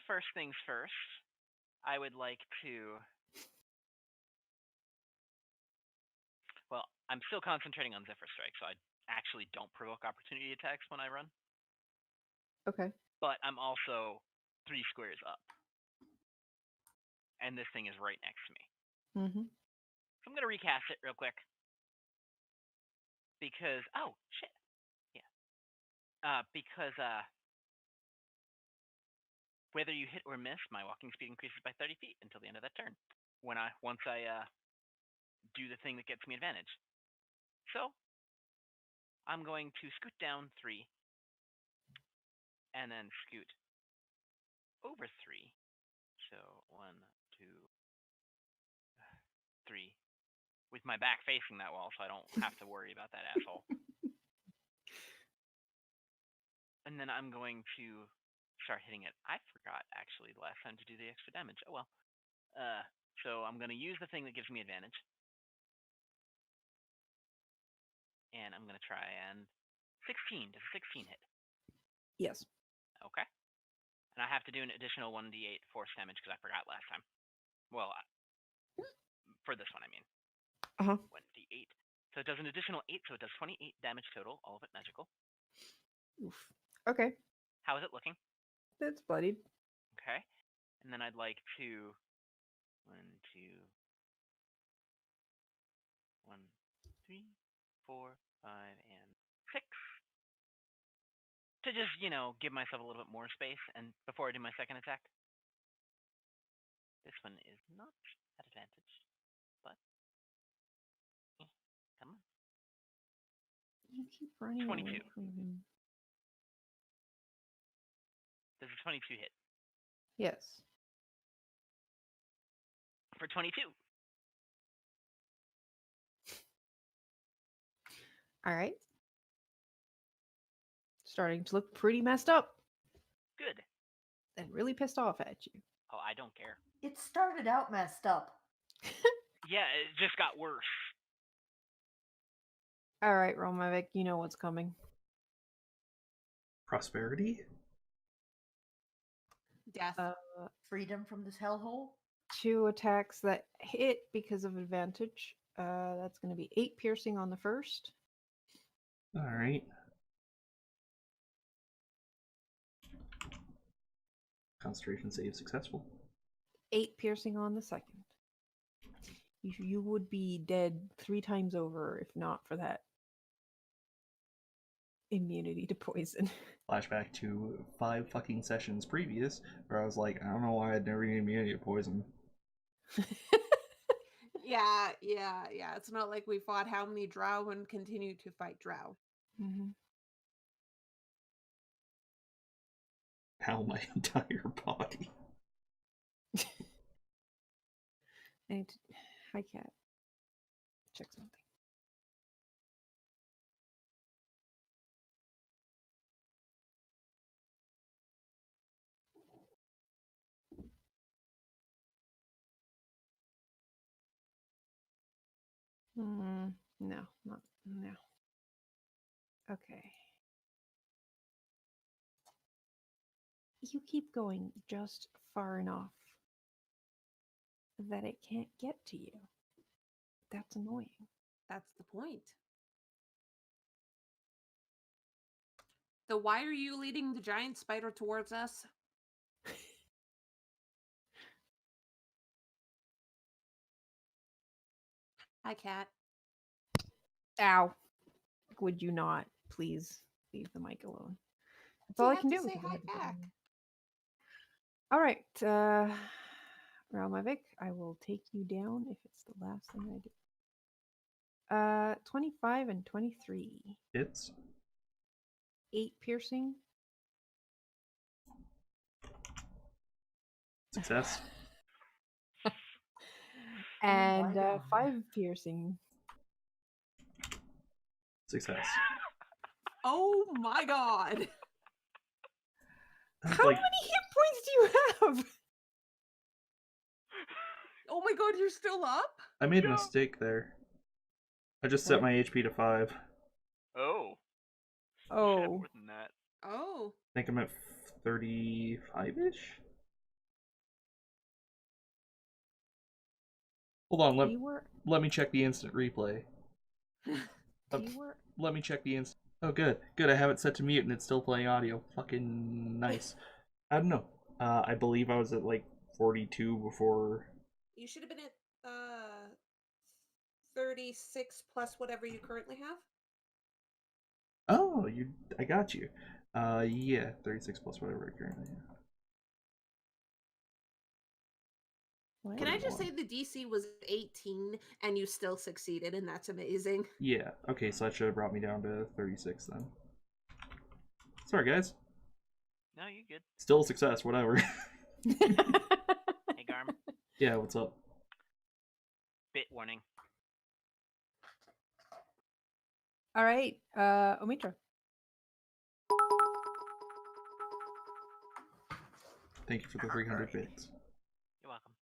First things first, I would like to... Well, I'm still concentrating on Zephyr Strike, so I actually don't provoke opportunity attacks when I run. Okay. But I'm also 3 squares up. And this thing is right next to me. Mm-hmm. So I'm going to recast it real quick. Because, oh, shit. Yeah. Because whether you hit or miss, my walking speed increases by 30 feet until the end of that turn. Once I do the thing that gets me advantage. So, I'm going to scoot down 3. And then scoot over 3. So, 1, 2, 3. With my back facing that wall, so I don't have to worry about that asshole. And then I'm going to start hitting it. I forgot, actually, the last time to do the extra damage. Oh, well. So I'm going to use the thing that gives me advantage. And I'm going to try and... 16. Does a 16 hit? Yes. Okay. And I have to do an additional 1d8 force damage because I forgot last time. Well, for this one, I mean. 1d8. So it does an additional 8, so it does 28 damage total, all of it magical. Oof. Okay. How is it looking? It's bloodied. Okay. And then I'd like to 1, 2, 1, 3, 4, 5, and 6. To just, give myself a little bit more space and before I do my second attack. This one is not at advantage, but come on. You keep running 22. away from him. Does a 22 hit? Yes. For 22. All right. Starting to look pretty messed up Good. and really pissed off at you. Oh, I don't care. It started out messed up. Yeah, it just got worse. All right, Romovic, you know what's coming. Prosperity? Death. Freedom from this hellhole. 2 attacks that hit because of advantage. That's going to be 8 piercing on the first. Alright. Concentration save successful. 8 piercing on the second. You would be dead 3 times over if not for that immunity to poison. Flashback to 5 fucking sessions previous, where I was like, I don't know why I'd never get immunity to poison. Yeah. It's not like we fought how many drow and continue to fight drow. Mm-hmm. Now my entire body. I need to... Hi, cat. Check something. No, not no. Okay. You keep going just far enough that it can't get to you. That's annoying. That's the point. So why are you leading the giant spider towards us? Hi, cat. Ow. Would you not please leave the mic alone? That's You all I have can to do. say because I hi have to put it back. on. All right, Ralmavic, I will take you down if it's the last thing I do. 25 and 23. Hits. 8 piercing. Success. And God. 5 piercing. Success. Oh my god. How Like, many hit points do you have? Oh my god, you're still up? I made a mistake there. I just set What? my HP to 5. Oh. You should have Oh. more than that. Oh. I think I'm at 35-ish? Hold on, You were... let me check the instant replay. Keyword? Let me check the inst. Oh, good. Good, I have it set to mute and it's still playing audio. Fucking nice. I don't know. I believe I was at like 42 before. You should have been at 36 plus whatever you currently have. Oh, I got you. Yeah, 36 plus whatever I currently have. What? Can I just 41. say the DC was 18 and you still succeeded, and that's amazing. Yeah, okay, so that should have brought me down to 36 then. Sorry, guys. No, you good. Still a success, whatever. Hey, Garm. Yeah, what's up? Bit warning. All right, Omitra. Thank you for the 300 bits. You're welcome.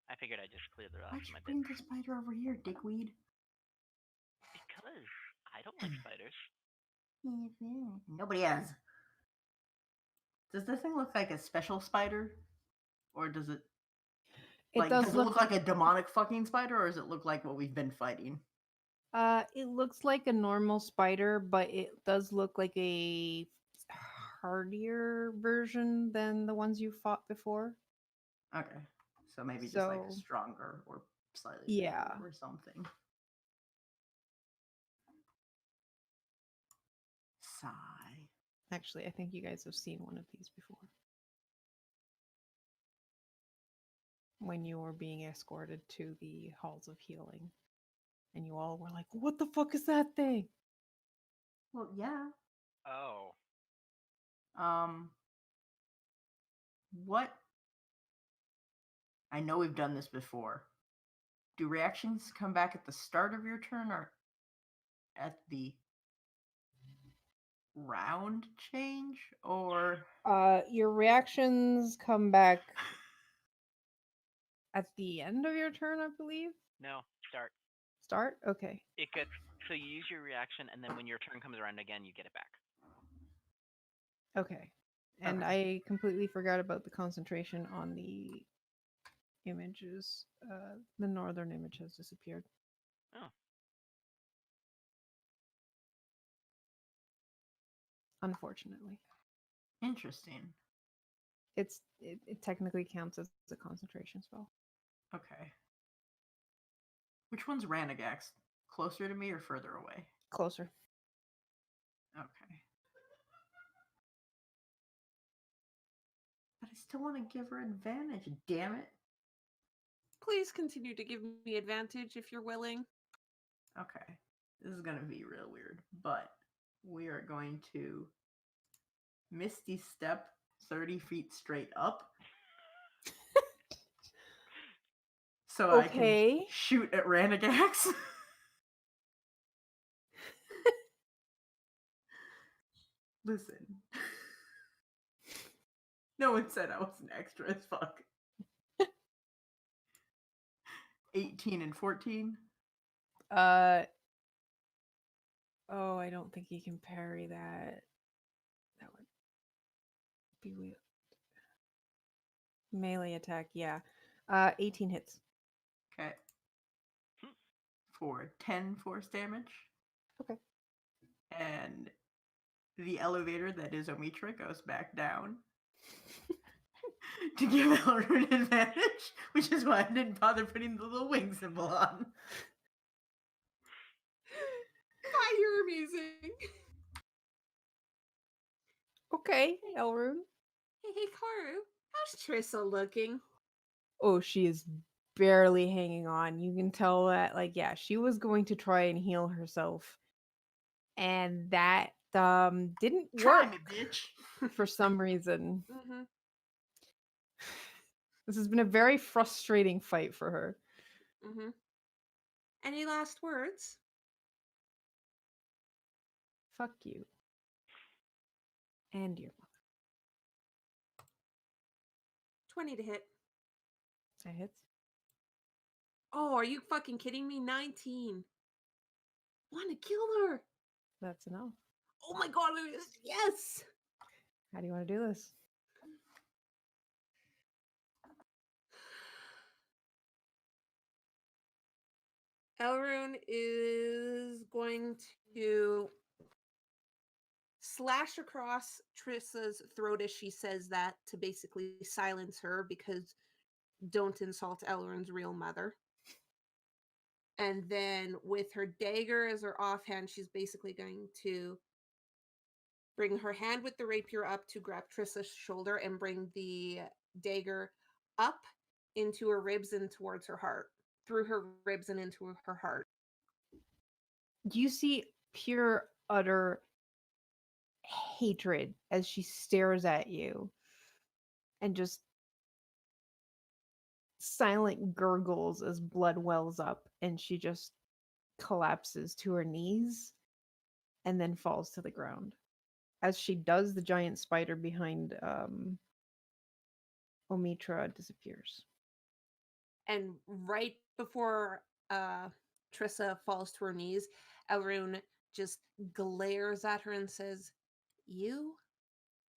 I figured I'd just clear the rest Why'd of you my bring bits. the spider over here, dickweed? Because I don't like spiders. Nobody has. Does this thing look like a special spider? Or does it It does does it look. look like a demonic fucking spider, or does it look like what we've been fighting? It looks like a normal spider, but it does look like a hardier version than the ones you fought before. Okay. So maybe just like So- stronger or slightly Yeah. bigger or something. Sigh. Actually, I think you guys have seen one of these before. When you were being escorted to the halls of healing. And you all were like, what the fuck is that thing? Well, yeah. Oh. What? I know we've done this before. Do reactions come back at the start of your turn or at the round change? Or Your reactions come back at the end of your turn, I believe. No, start. Start? Okay. It gets so you use your reaction, and then when your turn comes around again, you get it back. Okay. And Okay. I completely forgot about the concentration on the images. The northern image has disappeared. Oh. Unfortunately. Interesting. It technically counts as a concentration spell. Okay. Which one's Ranagax? Closer to me or further away? Closer. Okay. But I still want to give her advantage, damn it. Please continue to give me advantage if you're willing. Okay. This is going to be real weird, but we are going to Misty Step 30 feet straight up. So I can Okay. shoot at Ranagax. Listen. No one said I wasn't extra as fuck. 18 and 14. Oh, I don't think he can parry that. That would be weird. Melee attack, yeah. 18 hits. Okay. For 10 force damage. Okay. And the elevator that is Omitra goes back down. To give Elrond advantage, which is why I didn't bother putting the little wing symbol on. Ah, you're amazing. Okay, Elrune. Hey, Karu, how's Trissa looking? Oh, she is barely hanging on. You can tell that, like, yeah, she was going to try and heal herself. And that didn't Try work me, bitch. for some reason. Mm-hmm. This has been a very frustrating fight for her. Mm-hmm. Any last words? Fuck you. And your mother. 20 to hit. That hits. Oh, are you fucking kidding me? 19. Want to kill her? That's enough. Oh my god, it is. Yes! How do you want to do this? Elrune is going to slash across Trissa's throat as she says that to basically silence her because don't insult Elrune's real mother. And then with her dagger as her offhand, she's basically going to bring her hand with the rapier up to grab Trissa's shoulder and bring the dagger up into her ribs and towards her heart. Through her ribs and into her heart. You see pure, utter hatred as she stares at you and just silent gurgles as blood wells up and she just collapses to her knees and then falls to the ground. As she does, the giant spider behind Omitra disappears. And right before Trissa falls to her knees, Elrune just glares at her and says, "You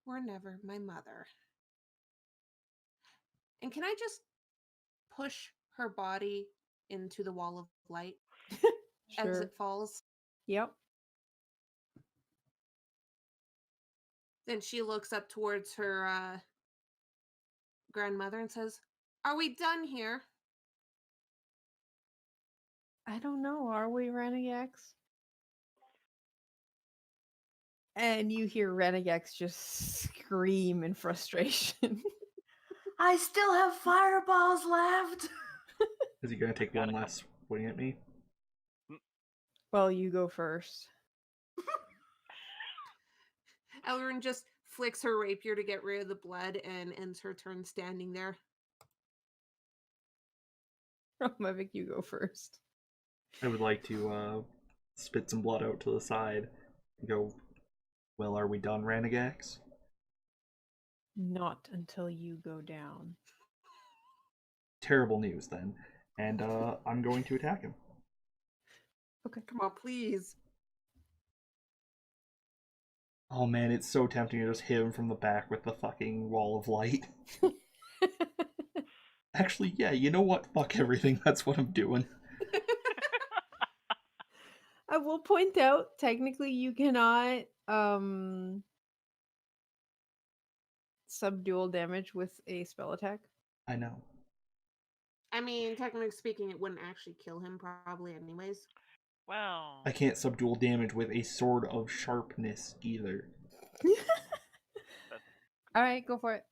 were never my mother." And can I just push her body into the wall of light as Sure. it falls? Yep. Then she looks up towards her grandmother and says, "Are we done here?" I don't know. Are we Renegax? And you hear Renegax just scream in frustration. I still have fireballs left. Is he gonna take one last swing at me? Well, you go first. Elrune just flicks her rapier to get rid of the blood and ends her turn standing there. Mevik, you go first. I would like to spit some blood out to the side and go, well, are we done, Ranagax? Not until you go down. Terrible news, then. And I'm going to attack him. Okay. Come on, please. Oh man, it's so tempting to just hit him from the back with the fucking wall of light. Actually, yeah, you know what? Fuck everything. That's what I'm doing. I will point out, technically, you cannot subdual damage with a spell attack. I know. I mean, technically speaking, it wouldn't actually kill him probably anyways. Well, I can't subdual damage with a sword of sharpness either. All right, go for it.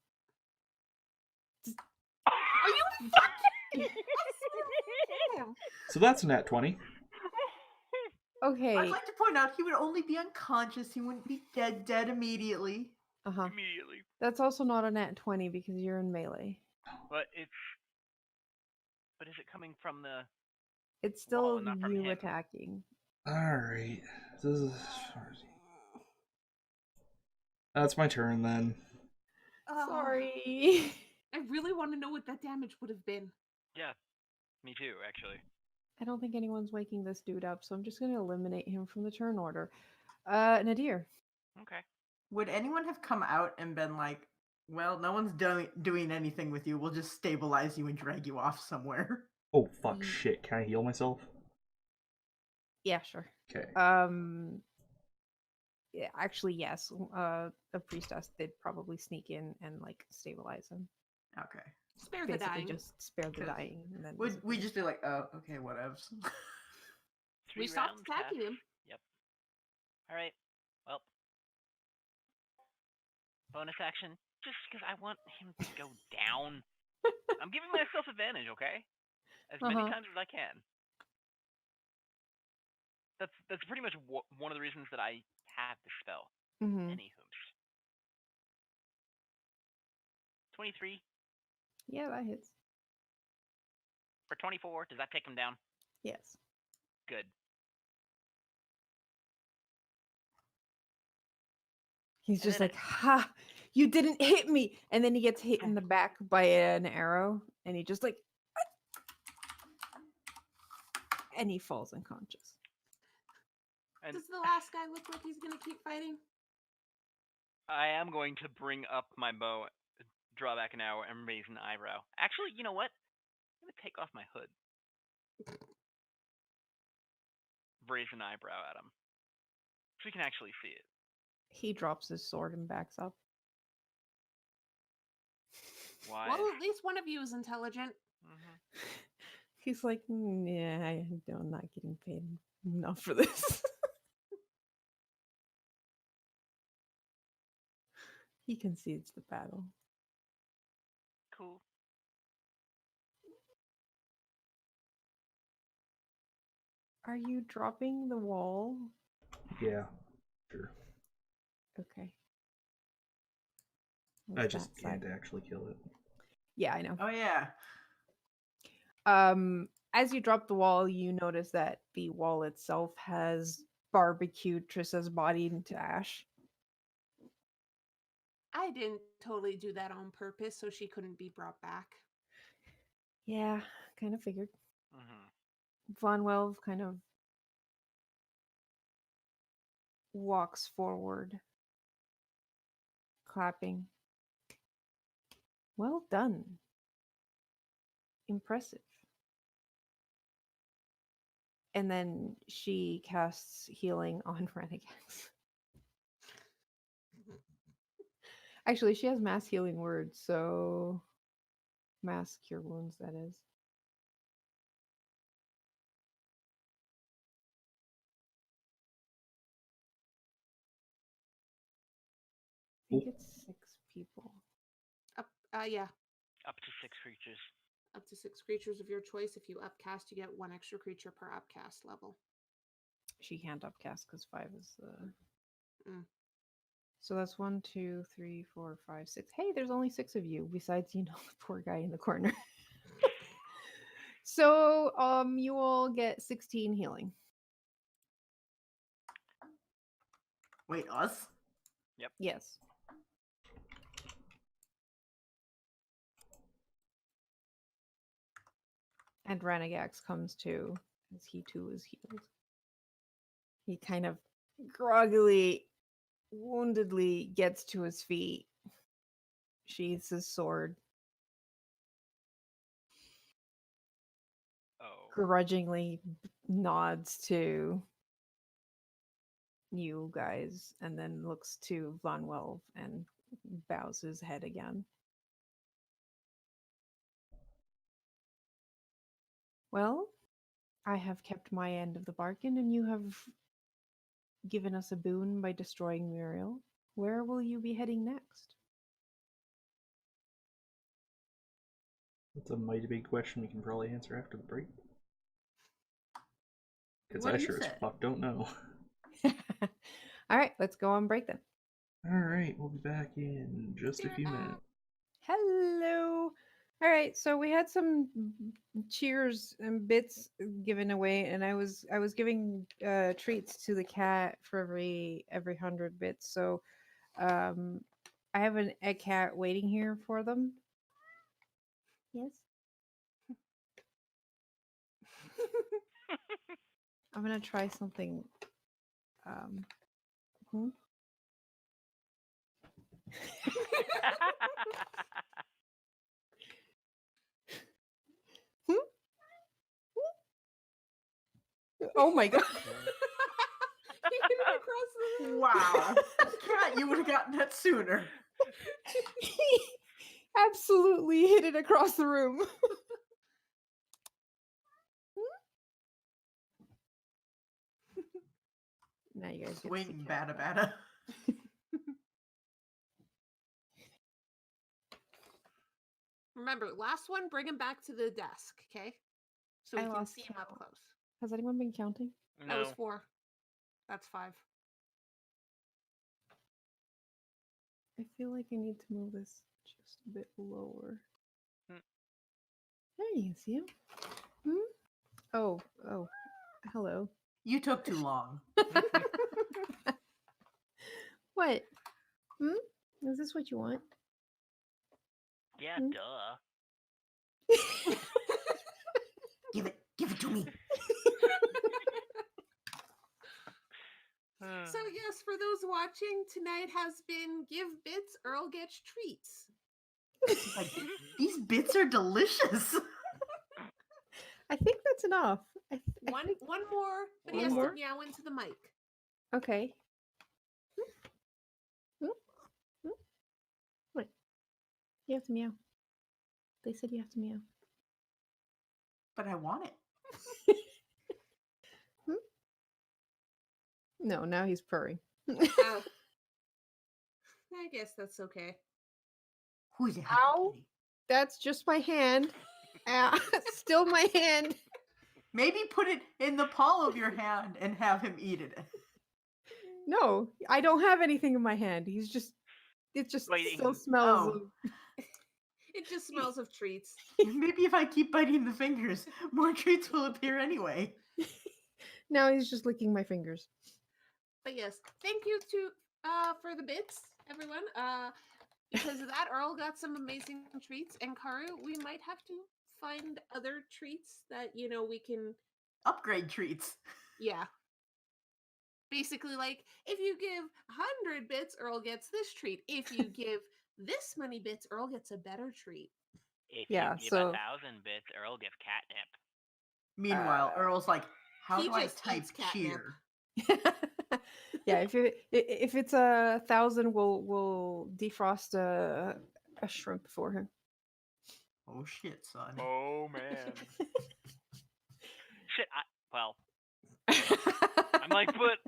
Are you fucking? So that's a nat 20. Okay. I'd like to point out he would only be unconscious. He wouldn't be dead immediately. Uh-huh. immediately. That's also not a nat 20 because you're in melee. But is it coming from the? It's still Well, not from you him. attacking. Alright. That's my turn then. Sorry. I really want to know what that damage would have been. Yeah, me too, actually. I don't think anyone's waking this dude up, so I'm just going to eliminate him from the turn order. Nadir. Okay. Would anyone have come out and been like, well, no one's doing anything with you. We'll just stabilize you and drag you off somewhere. Oh, fuck, shit. Can I heal myself? Yeah, sure. Okay. Yeah, actually, yes. A priestess did probably sneak in and like stabilize him. Okay. Spare the Basically, dying. just spare the 'Cause dying. And then Would we disappear. just be like, oh, okay, whatevs. We 3 stopped rounds attacking left. him. Yep. All right. Well, bonus action, just because I want him to go down. I'm giving myself advantage, okay? As many Uh-huh. times as I can. That's pretty much one of the reasons that I have the spell. Mhm. Anywhoops. 23 Yeah, that hits. for 24. Does that take him down? Yes. Good. He's And just then like, ha! You didn't hit me! And then he gets hit in the back by an arrow, and he just like, and he falls unconscious. And Does the last guy look like he's gonna keep fighting? I am going to bring up my bow, draw back an arrow, and raise an eyebrow. Actually, you know what? I'm going to take off my hood. raise an eyebrow at him. So we can actually see it. He drops his sword and backs up. Why? Well, at least one of you is intelligent. Mhm. He's like, yeah, I'm not getting paid enough for this. He concedes the battle. Cool. Are you dropping the wall? Yeah, sure. Okay. I What's just that side? can't actually kill it. Yeah, I know. Oh yeah. As you drop the wall, you notice that the wall itself has barbecued Trissa's body into ash. I didn't totally do that on purpose so she couldn't be brought back. Yeah, kind of figured. Mhm. Von Welv kind of walks forward, clapping. Well done. Impressive. And then she casts healing on Renegax. Actually, she has mass healing words, so mass cure wounds, that is. I think it's 6 people. Yeah. Up to 6 creatures. Up to 6 creatures of your choice. If you upcast, you get 1 extra creature per upcast level. She can't upcast because 5 is the. Mm. So that's 1, 2, 3, 4, 5, 6. Hey, there's only 6 of you, besides, the poor guy in the corner. So, you will get 16 healing. Wait, us? Yes. And Renegax comes to, as he too is healed. He kind of groggily, woundedly gets to his feet, sheathes his sword, Oh. grudgingly nods to you guys, and then looks to Von Welv and bows his head again. Well, I have kept my end of the bargain, and you have given us a boon by destroying Muriel. Where will you be heading next? That's a mighty big question we can probably answer after the break. Because What I do you sure as say? fuck don't know. All right, let's go on break then. Alright, we'll be back in just a few minutes. Hello. All right, so we had some cheers and bits given away, and I was giving treats to the cat for every 100 bits. So I have a cat waiting here for them. Yes. I'm gonna try something. Hmm? Oh my god! He hit it across the room. Wow. Cat, you would have gotten that sooner. He absolutely hit it across the room. Now you guys get to Swing, see bada cat. bada. Remember, last one, bring him back to the desk, okay? So we I can lost see him up count. close. Has anyone been counting? That was No. 4. That's 5. I feel like I need to move this just a bit lower. Hmm. There you see him. Hmm? Oh, hello. You took too long. What? Hmm? Is this what you want? Yeah, Hmm? duh. Give it to me. So yes, for those watching, tonight has been Give Bits, Earl Gets Treats. Like, these bits are delicious. I think that's enough. One more, but he One has more? to meow into the mic. Okay. What? You have to meow. They said you have to meow. But I want it. No, now he's purring. Oh. I guess that's okay. Who's a happy Ow. kitty? That's just my hand. Still my hand. Maybe put it in the palm of your hand and have him eat it. No, I don't have anything in my hand. It just Waiting. still smells Oh. of... It just smells of treats. Maybe if I keep biting the fingers, more treats will appear anyway. Now he's just licking my fingers. But yes, thank you for the bits, everyone. Because of that, Earl got some amazing treats, and Karu, we might have to find other treats that we can. Upgrade treats. Yeah. Basically, like if you give 100 bits, Earl gets this treat. If you give this many bits, Earl gets a better treat. If Yeah, you give so- 1,000 bits, Earl gets catnip. Meanwhile, Earl's like, how he do I just type eats catnip. cheer? Yeah, if it's 1,000, we'll defrost a shrimp for him. Oh shit, son. Oh man. Shit. I'm like, but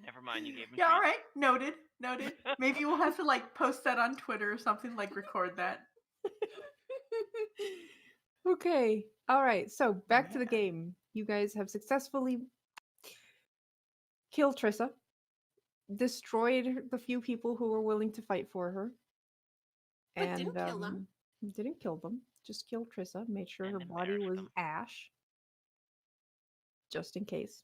never mind. You gave him. Yeah, all treats. right. Noted. Noted. Maybe we'll have to like post that on Twitter or something, like record that. Okay. All right. So back to the Yeah. game. You guys have successfully killed Trissa, destroyed the few people who were willing to fight for her, But didn't kill them. Didn't kill them. Just killed Trissa. Made sure And her body embarrassed was them. ash, just in case.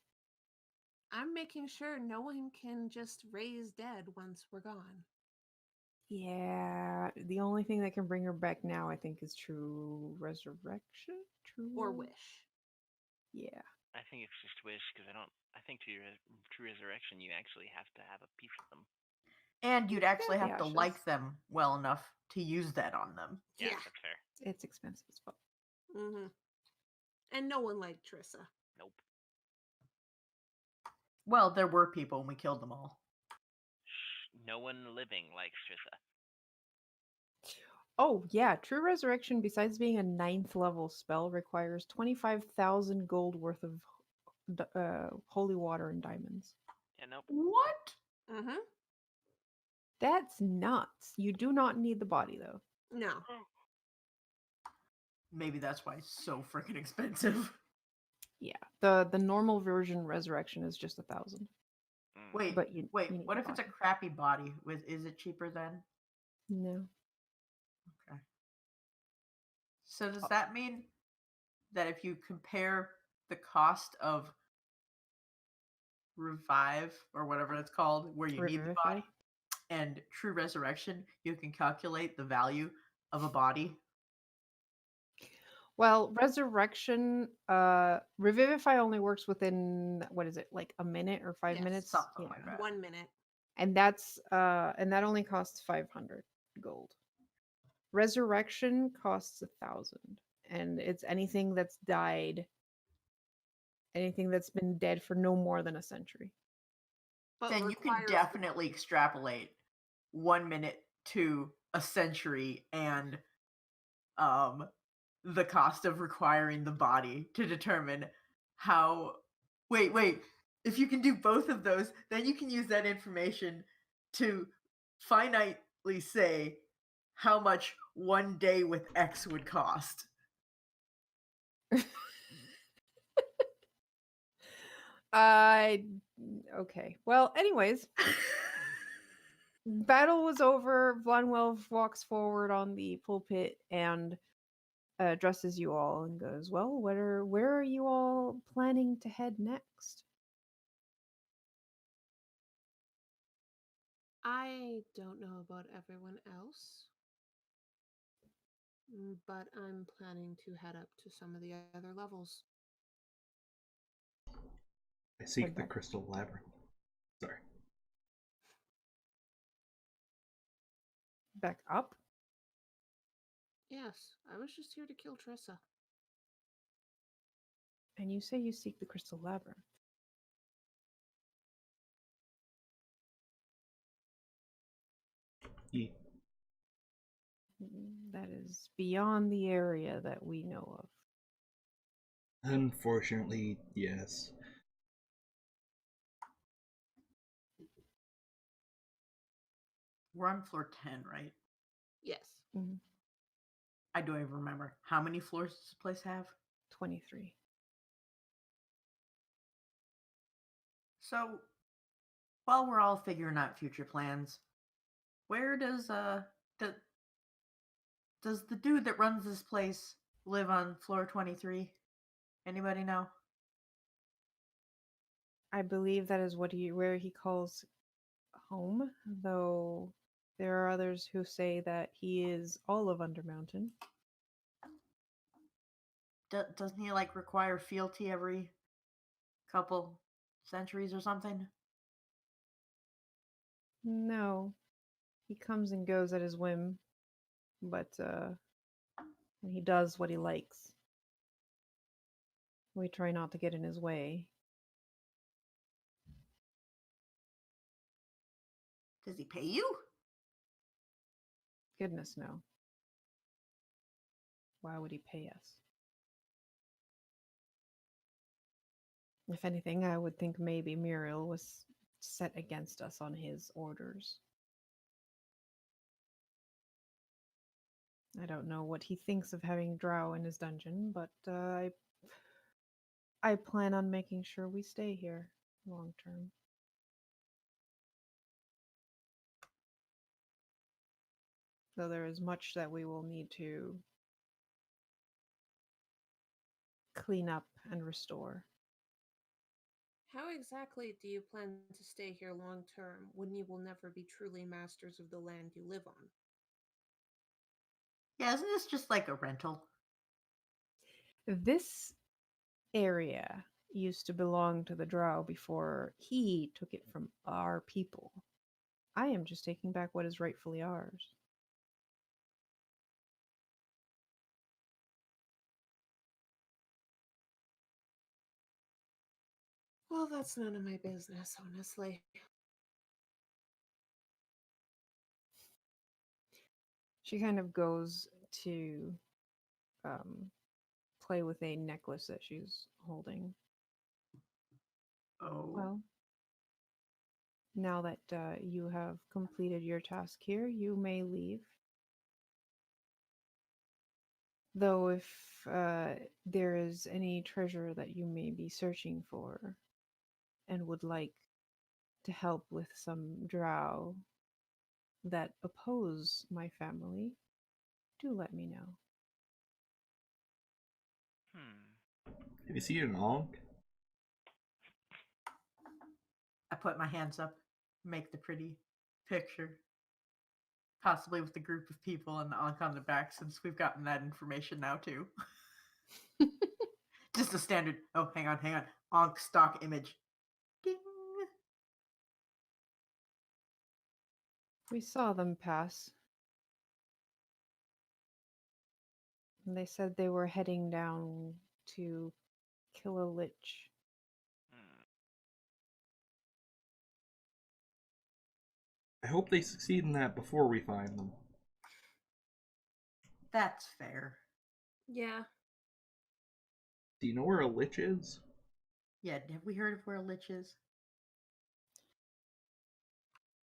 I'm making sure no one can just raise dead once we're gone. Yeah, the only thing that can bring her back now, I think, is true resurrection. Or wish. Yeah. I think it's just wish because I think true resurrection, you actually have to have a piece of them. And you'd actually Yeah, have to ashes. like them well enough to use that on them. Yeah, Yeah. that's fair. It's expensive as fuck. Mm-hmm. And no one liked Trissa. Nope. Well, there were people and we killed them all. No one living likes Trissa. Oh, yeah. True Resurrection, besides being a 9th level spell, requires 25,000 gold worth of holy water and diamonds. Yeah, nope. What? Mm-hmm. That's nuts. You do not need the body, though. No. Maybe that's why it's so freaking expensive. Yeah. The normal version Resurrection is just 1,000. Mm. Wait, But you need what the if it's a body. crappy body? Is it cheaper then? No. Okay. So does that mean that if you compare the cost of revive or whatever it's called, where you need the Revivify? body, and true resurrection, you can calculate the value of a body? Well, Resurrection, Revivify only works within, what is it, like a minute or 5 Yes, minutes? something Yeah. like that. 1 minute. And that only costs 500 gold. Resurrection costs 1,000, and it's anything that's died, anything that's been dead for no more than a century. But Then you can requires- definitely extrapolate 1 minute to a century and the cost of requiring the body to determine how. Wait. If you can do both of those, then you can use that information to finitely say how much 1 day with X would cost. Okay. Well, anyways, battle was over. Vlanwell walks forward on the pulpit and addresses you all and goes, "Well, where are you all planning to head next?" I don't know about everyone else, but I'm planning to head up to some of the other levels. I seek Head the back. crystal labyrinth. Sorry. Back up? Yes, I was just here to kill Trissa. And you say you seek the Crystal Labyrinth. Ye- That is beyond the area that we know of. Unfortunately, yes. We're on floor 10, right? Yes. I don't even remember. How many floors does this place have? 23. So, while we're all figuring out future plans, where does the dude that runs this place live on floor 23? Anybody know? I believe that is where he calls home, though there are others who say that he is all of Undermountain. Doesn't he like require fealty every couple centuries or something? No. He comes and goes at his whim, but and he does what he likes. We try not to get in his way. Does he pay you? Goodness, no. Why would he pay us? If anything, I would think maybe Muriel was set against us on his orders. I don't know what he thinks of having drow in his dungeon, but I plan on making sure we stay here long term. Though there is much that we will need to clean up and restore. How exactly do you plan to stay here long term when you will never be truly masters of the land you live on? Yeah, isn't this just like a rental? This area used to belong to the drow before he took it from our people. I am just taking back what is rightfully ours. Well, that's none of my business, honestly. She kind of goes to play with a necklace that she's holding. Oh. Well, now that you have completed your task here, you may leave. Though if there is any treasure that you may be searching for and would like to help with some drow that oppose my family, do let me know. Have you seen an Ankh? I put my hands up, make the pretty picture. Possibly with the group of people and the Ankh on the back, since we've gotten that information now too. Just a standard, oh, hang on. Ankh stock image. Ding! We saw them pass. And they said they were heading down to kill a lich. I hope they succeed in that before we find them. That's fair. Yeah. Do you know where a lich is? Yeah, have we heard of where a lich is?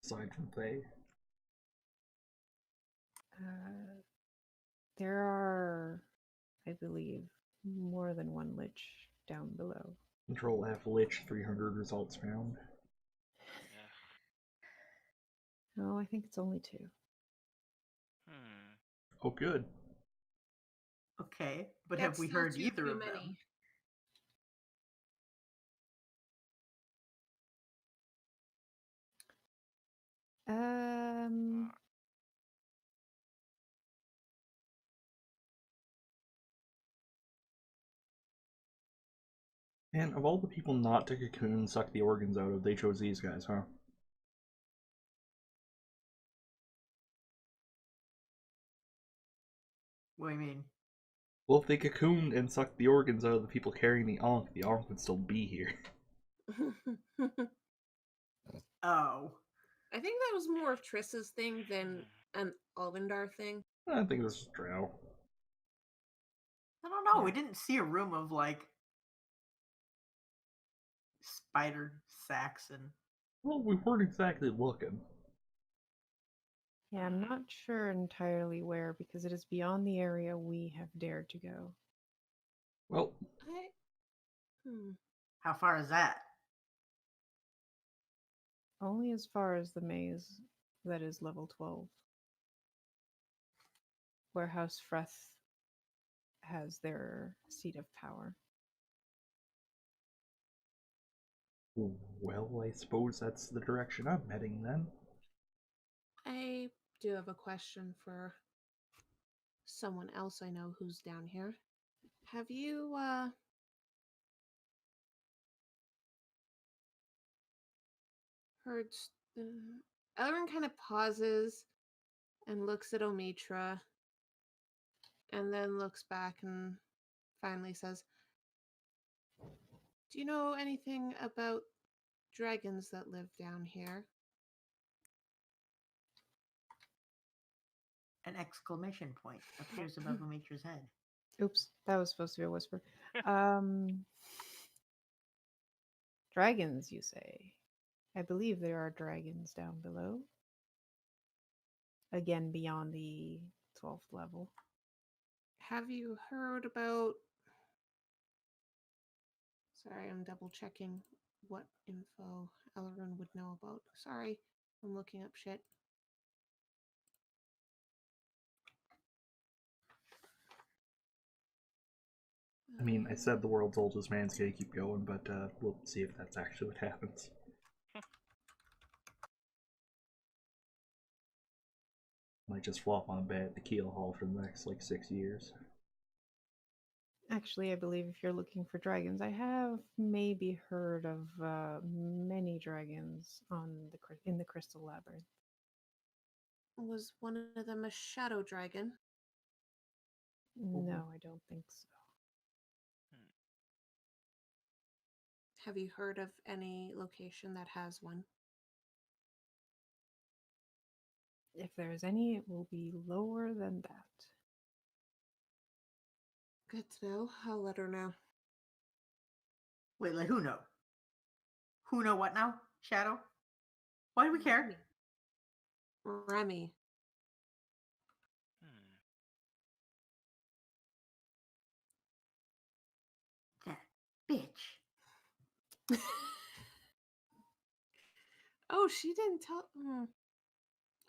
Aside from Fae. There are, I believe, more than one lich down below. Control F lich 300 results found. No, I think it's only 2. Oh, good. Okay, but That's have we still heard too either of many. them? And of all the people not to cocoon suck the organs out of, they chose these guys, huh? What do you mean? Well, if they cocooned and sucked the organs out of the people carrying the Ankh would still be here. Oh. I think that was more of Triss's thing than an Alvindar thing. I think this is drow. I don't know. We Yeah. didn't see a room of like spider sacks and Well, we weren't exactly looking. Yeah, I'm not sure entirely where because it is beyond the area we have dared to go. Well, how far is that? Only as far as the maze that is level 12. Where House Freth has their seat of power. well, I suppose that's the direction I'm heading then. I do have a question for someone else I know who's down here. Have you, heard... Elrin kind of pauses and looks at Omitra and then looks back and finally says, do you know anything about dragons that live down here? An exclamation point appears above Omitra's head. Oops, that was supposed to be a whisper. Dragons, you say? I believe there are dragons down below. Again, beyond the 12th level. Have you heard about... Sorry, I'm double checking what info Elrin would know about. Sorry, I'm looking up shit. I mean, I said the world's oldest man's gonna keep going, but we'll see if that's actually what happens. Might just flop on a bed at the Keel Hall for the next, 6 years. Actually, I believe if you're looking for dragons, I have maybe heard of many dragons in the Crystal Labyrinth. Was one of them a shadow dragon? No, I don't think so. Have you heard of any location that has one? If there's any, it will be lower than that. Good to know. I'll let her know. Wait, like who know? Who know what now? Shadow? Why do we care? Remy. That bitch. Oh, she didn't tell...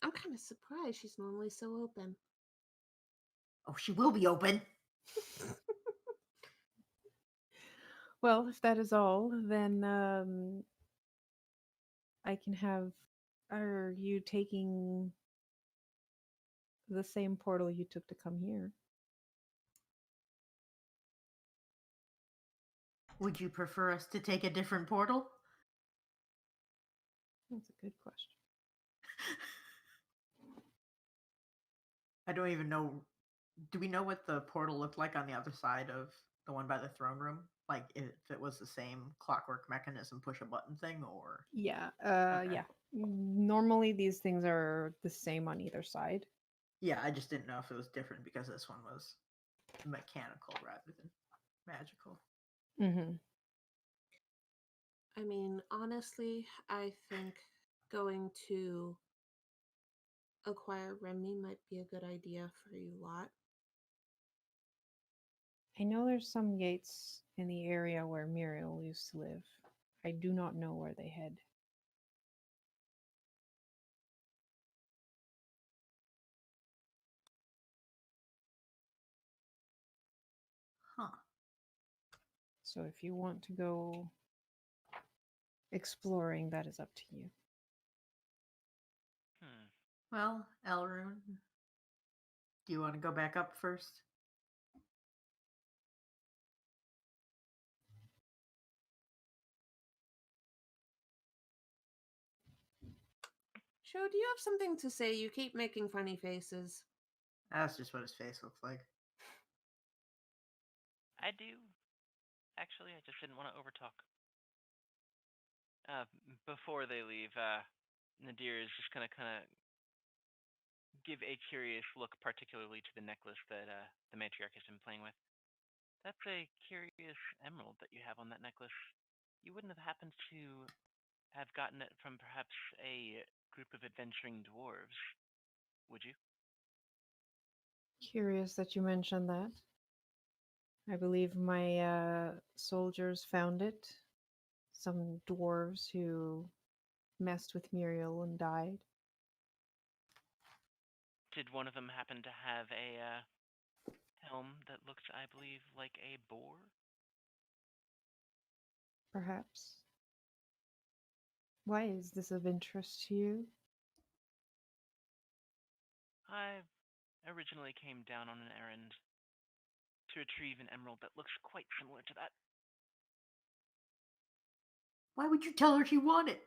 I'm kind of surprised. She's normally so open. Oh, she will be open. Well, if that is all, then I can have... Are you taking the same portal you took to come here? Would you prefer us to take a different portal? That's a good question. I don't even know. Do we know what the portal looked like on the other side of the one by the throne room? Like if it was the same clockwork mechanism push a button thing or Yeah, Okay. yeah. Normally these things are the same on either side. Yeah, I just didn't know if it was different because this one was mechanical rather than magical. Mm-hmm. I mean, honestly, I think going to acquire Remy might be a good idea for you lot. I know there's some gates in the area where Muriel used to live. I do not know where they head. Huh. So if you want to go exploring, that is up to you. Well, Elrune, do you want to go back up first? Sho, do you have something to say? You keep making funny faces. That's just what his face looks like. I do. Actually, I just didn't want to overtalk. Before they leave, Nadir is just gonna kind of give a curious look, particularly to the necklace that the matriarch has been playing with. That's a curious emerald that you have on that necklace. You wouldn't have happened to have gotten it from perhaps a group of adventuring dwarves, would you? Curious that you mentioned that. I believe my soldiers found it. Some dwarves who messed with Muriel and died. Did one of them happen to have a helm that looked, I believe, like a boar? Perhaps. Why is this of interest to you? I originally came down on an errand to retrieve an emerald that looks quite similar to that. Why would you tell her she won it?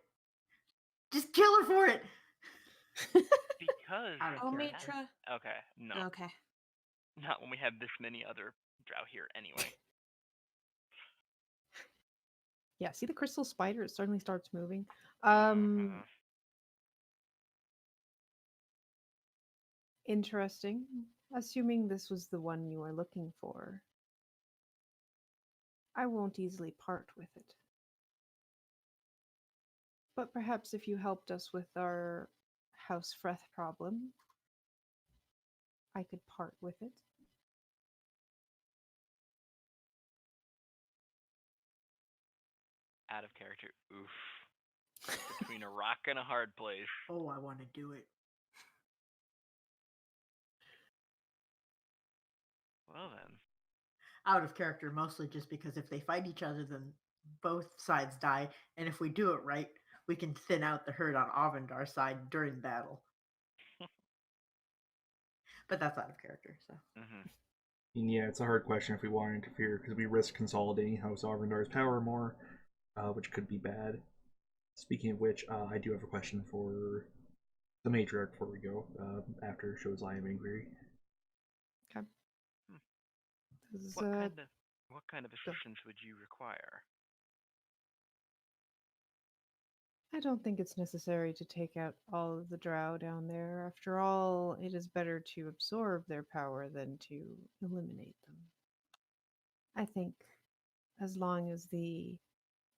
Just kill her for it. Because Out of Oh, character. Matra. okay, no, Okay. not when we have this many other drow here anyway. Yeah, see the crystal spider? It suddenly starts moving. Mhm. Interesting. Assuming this was the one you were looking for, I won't easily part with it. But perhaps if you helped us with our House Freth problem, I could part with it. Out of character. Oof. Between a rock and a hard place. Oh, I want to do it. Well then. Out of character, mostly just because if they fight each other, then both sides die. And if we do it right, we can thin out the herd on Avendar's side during battle. But that's out of character, so. Mm-hmm. And yeah, it's a hard question if we want to interfere because we risk consolidating House Arvendar's power more, which could be bad. Speaking of which, I do have a question for the matriarch before we go, after shows I am angry. Okay. Hmm. This is, What kind of assistance would you require? I don't think it's necessary to take out all of the drow down there. After all, it is better to absorb their power than to eliminate them. I think as long as the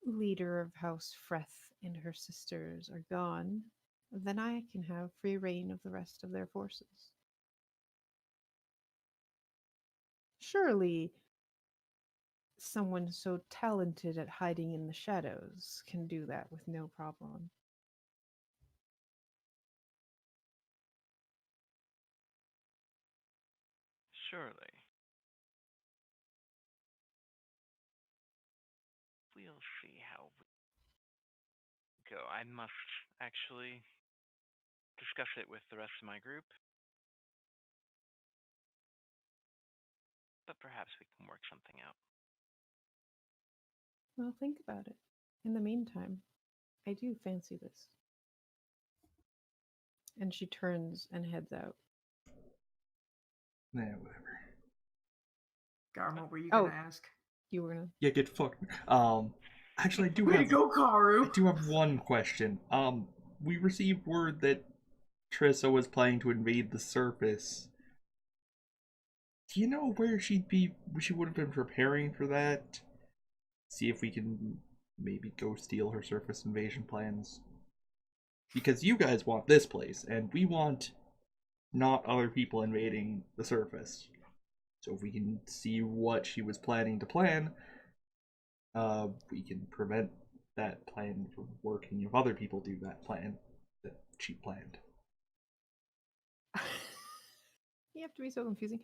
leader of House Freth and her sisters are gone, then I can have free reign of the rest of their forces. Surely someone so talented at hiding in the shadows can do that with no problem. Surely. We'll see how we go. I must actually discuss it with the rest of my group. But perhaps we can work something out. Well, think about it. In the meantime, I do fancy this. And she turns and heads out. Nah, whatever. Garm, what were you Oh. going to ask? You were gonna. Yeah, get fucked. Actually, I do Way to have. go, Karu! I do have one question. We received word that Trissa was planning to invade the surface. Do you know where she would have been preparing for that? See if we can maybe go steal her surface invasion plans. Because you guys want this place, and we want not other people invading the surface. So if we can see what she was planning to plan, we can prevent that plan from working if other people do that plan that she planned. You have to be so confusing.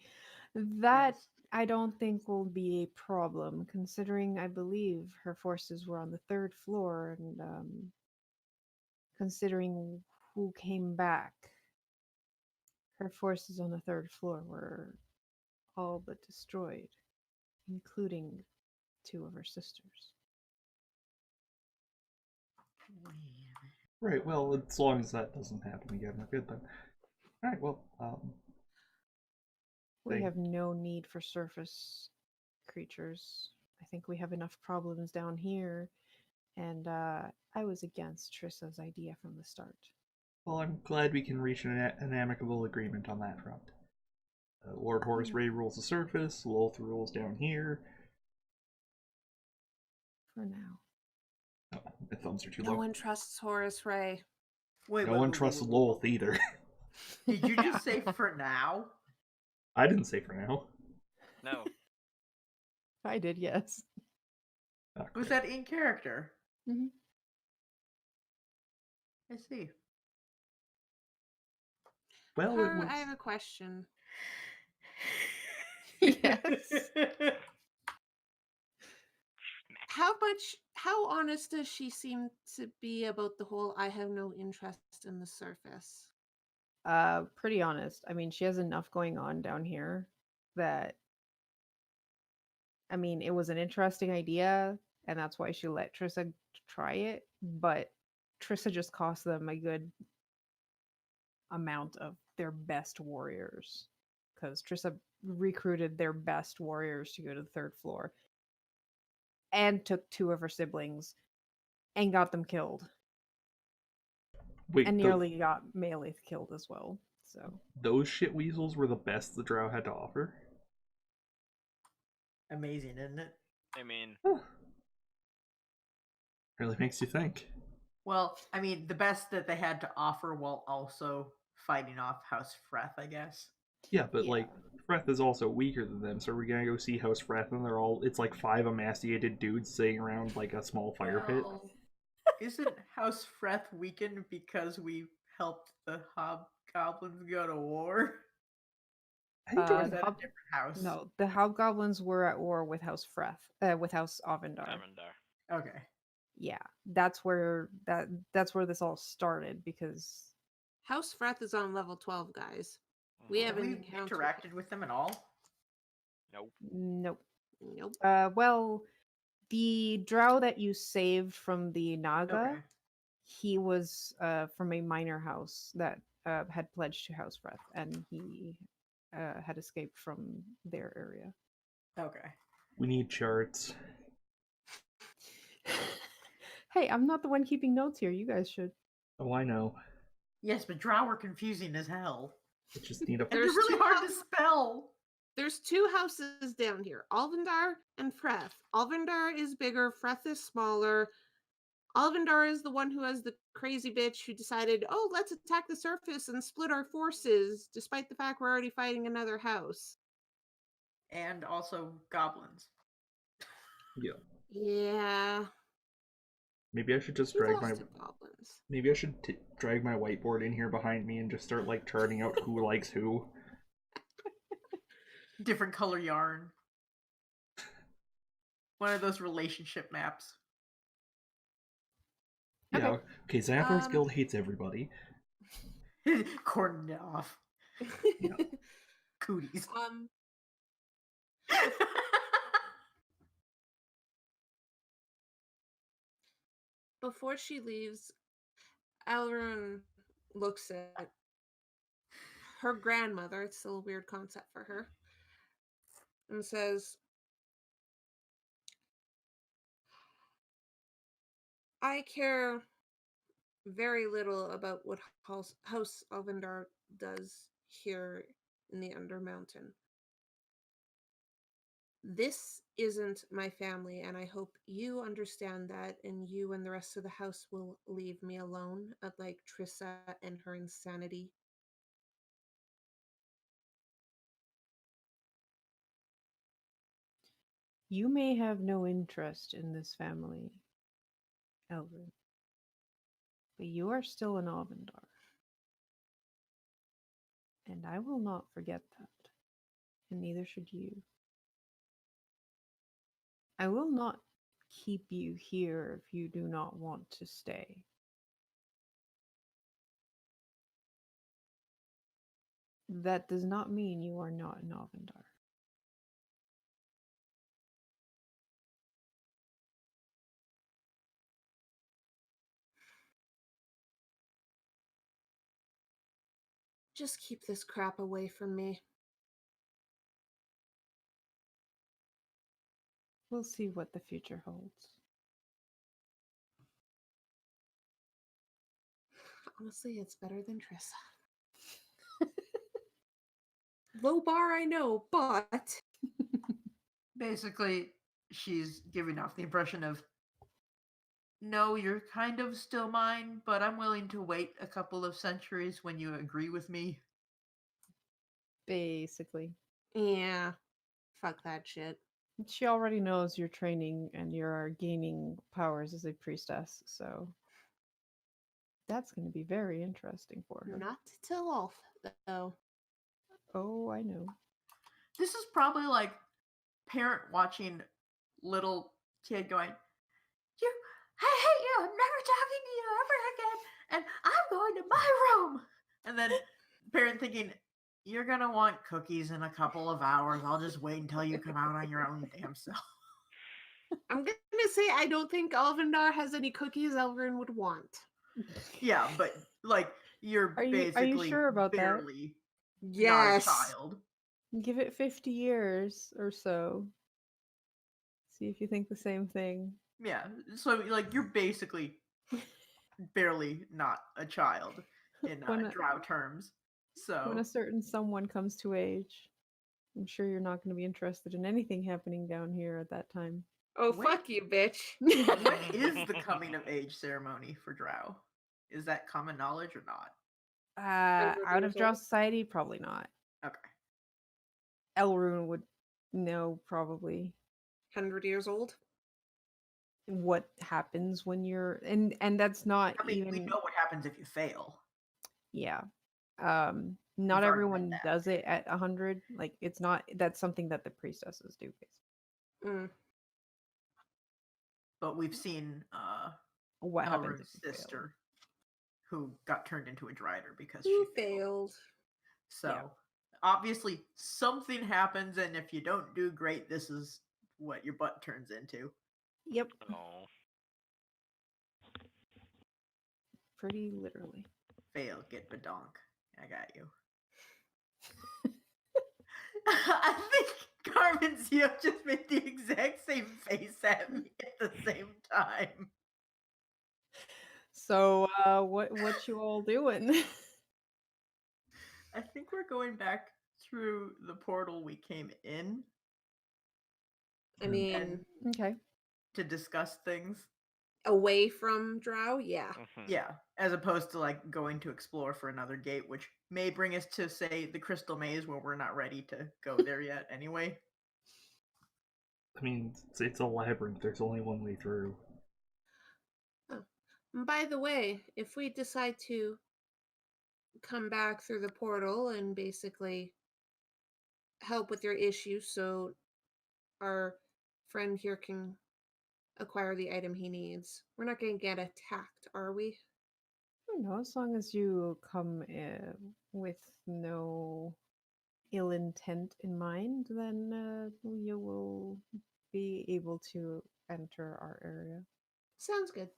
That Yes. I don't think will be a problem, considering I believe her forces were on the third floor, and considering who came back, her forces on the third floor were all but destroyed, including two of her sisters. Right, well, as long as that doesn't happen again, we're good then. Alright, well, We Thank- have no need for surface creatures. I think we have enough problems down here, and I was against Trissa's idea from the start. Well, I'm glad we can reach an amicable agreement on that front. Lord Horace Ray rules the surface, Lolth rules down here. For now. Oh, my thumbs are too No low. one trusts Horace Ray. Wait, No one trusts Lolth either. Did you just say for now? I didn't say for now. No. I did, yes. Oh, Was great. that in character? Mhm. I see. Well, it Karu, was... I have a question. Yes. How honest does she seem to be about the whole I have no interest in the surface? Pretty honest. I mean, she has enough going on down here that, I mean, it was an interesting idea, and that's why she let Trissa try it, but Trissa just cost them a good amount of their best warriors, because Trissa recruited their best warriors to go to the third floor and took two of her siblings and got them killed, Wait, and nearly got Malith killed as well. So those shit weasels were the best the drow had to offer? Amazing, isn't it? I mean, Huh. Really makes you think. Well, I mean, the best that they had to offer while also fighting off House Freth, I guess. Yeah, but Yeah. like, Freth is also weaker than them, so we're gonna go see House Freth, and it's like 5 emaciated dudes sitting around like a small fire pit. Well, isn't House Freth weakened because we helped the hobgoblins go to war? I think Uh, it Or was is the that a hob- different house? No, the hobgoblins were at war with House with House Avendar. Avendar. Okay. Yeah, that's where this all started, because House Freth is on level 12, guys. We Mhm. Have haven't we encountered interacted with them at all? Nope. nope. Nope. Well, the drow that you saved from the Naga, Okay. he was from a minor house that had pledged to House Freth, and he had escaped from their area. Okay. We need charts. Hey, I'm not the one keeping notes here. You guys should. Oh, I know. Yes, but drow are confusing as hell. I just need a... And they're There's really two hard to spell. There's two houses down here, Alvendar and Freth. Alvendar is bigger, Freth is smaller. Alvendar is the one who has the crazy bitch who decided, oh, let's attack the surface and split our forces, despite the fact we're already fighting another house. And also goblins. Yeah. Yeah. Maybe I should just He drag lost my... to goblins. Maybe I should drag my whiteboard in here behind me and just start, like, charting out who likes who. Different color yarn. One of those relationship maps. Yeah, okay, Xanathar's Um, guild hates everybody. Cordoned off. Yeah. Cooties. Before she leaves, Alrun looks at her grandmother, it's still a weird concept for her, and says, I care very little about what House Alvendar does here in the Undermountain. This isn't my family, and I hope you understand that, and you and the rest of the house will leave me alone, unlike Trissa and her insanity. You may have no interest in this family, Elrin, but you are still an Avendar. And I will not forget that, and neither should you. I will not keep you here if you do not want to stay. That does not mean you are not an Avendar. Just keep this crap away from me. We'll see what the future holds. Honestly, it's better than Trissa. Low bar, I know, but Basically, she's giving off the impression of, no, you're kind of still mine, but I'm willing to wait a couple of centuries when you agree with me. Basically. yeah, fuck that shit. She already knows you're training and you're gaining powers as a priestess, so that's going to be very interesting for her. Not to tell off, though. Oh, I know. This is probably like parent watching little kid going, I hate you, I'm never talking to you ever again, and I'm going to my room. And then parent thinking, you're gonna want cookies in a couple of hours. I'll just wait until you come out on your own damn self. I'm gonna say I don't think Alvindar has any cookies Elvin would want. Yeah, but like you're Are you basically sure about that? barely not a Yes. child. Give it 50 years or so. See if you think the same thing. Yeah, so like you're basically barely not a child in When a- drow terms. So When a certain someone comes to age, I'm sure you're not going to be interested in anything happening down here at that time. Oh, When- fuck you, bitch. when is the coming of age ceremony for drow? Is that common knowledge or not? 100 Out years of Drow old? society, probably not. Okay. Elrune would know probably 100 years old? what happens when you're and that's not I mean, even we know what happens if you fail. yeah. We've Not already read everyone that. does it at 100. Like it's not that's something that the priestesses do basically. Mm. But we've seen What happens Elrune's if you fail. sister who got turned into a drider because Who she failed. failed? So Yeah. obviously something happens, and if you don't do great, this is what your butt turns into. Yep, Oh. pretty literally. Fail, get badonk. I got you. I think Carmen's just made the exact same face at me at the same time. So, what you all doing? I think we're going back through the portal we came in I mean, and Okay. to discuss things. away from Drow? Yeah. Mhm. Yeah, as opposed to like going to explore for another gate, which may bring us to say the Crystal Maze, where we're not ready to go there yet. Anyway, I mean, it's a labyrinth. There's only one way through. And by the way, if we decide to come back through the portal and basically help with your issue so our friend here can acquire the item he needs, we're not going to get attacked, are we? I don't know, as long as you come with no ill intent in mind, then you will be able to enter our area. Sounds good.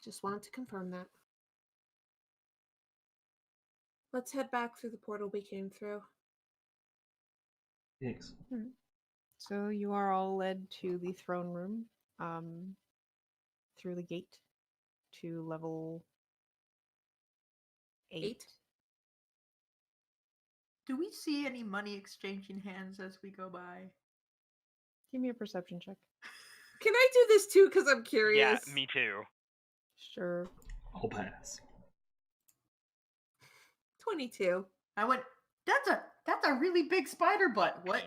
Just wanted to confirm that. Let's head back through the portal we came through. Thanks. So you are all led to the throne room, through the gate to level 8. do we see any money exchanging hands as we go by? Give me a perception check. Can I do this too? Because I'm Yeah, curious. me too. Sure. I'll pass. 22. I went. That's a really big spider butt. What?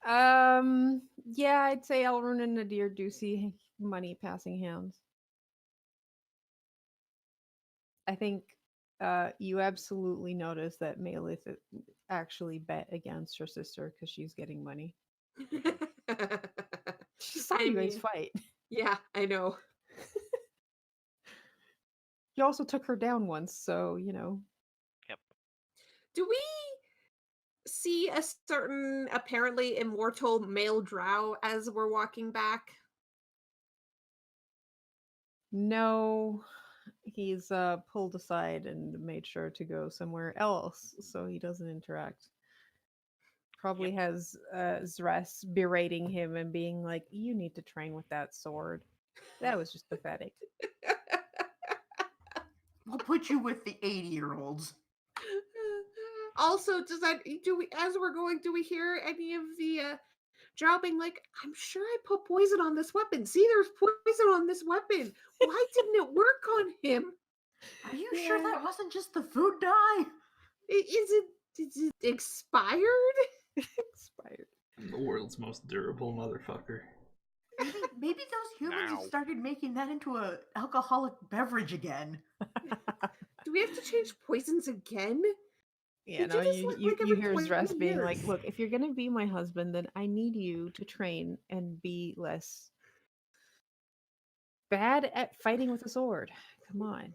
14. Yeah, I'd say Elrune and Nadir do see money passing hands. I think you absolutely notice that Malith actually bet against her sister because she's getting money. She saw I you guys mean- fight. Yeah, I know. You also took her down once, so you know. Yep. Do we see a certain apparently immortal male drow as we're walking back? No, he's pulled aside and made sure to go somewhere else so he doesn't interact. Probably has Zres berating him and being like, "You need to train with that sword. That was just pathetic." We'll put you with the 80-year-olds. Also, do we, as we're going, do we hear any of the drow being like, I'm sure I put poison on this weapon. See, there's poison on this weapon. Why didn't it work on him? Are you sure that wasn't just the food dye? Is it expired? Expired. I'm the world's most durable motherfucker. Maybe those humans have Now. started making that into a alcoholic beverage again. Do we have to change poisons again? Yeah, They no, do this, you every hear 20 Zres being like, years. "Look, if you're gonna be my husband, then I need you to train and be less bad at fighting with a sword. Come on."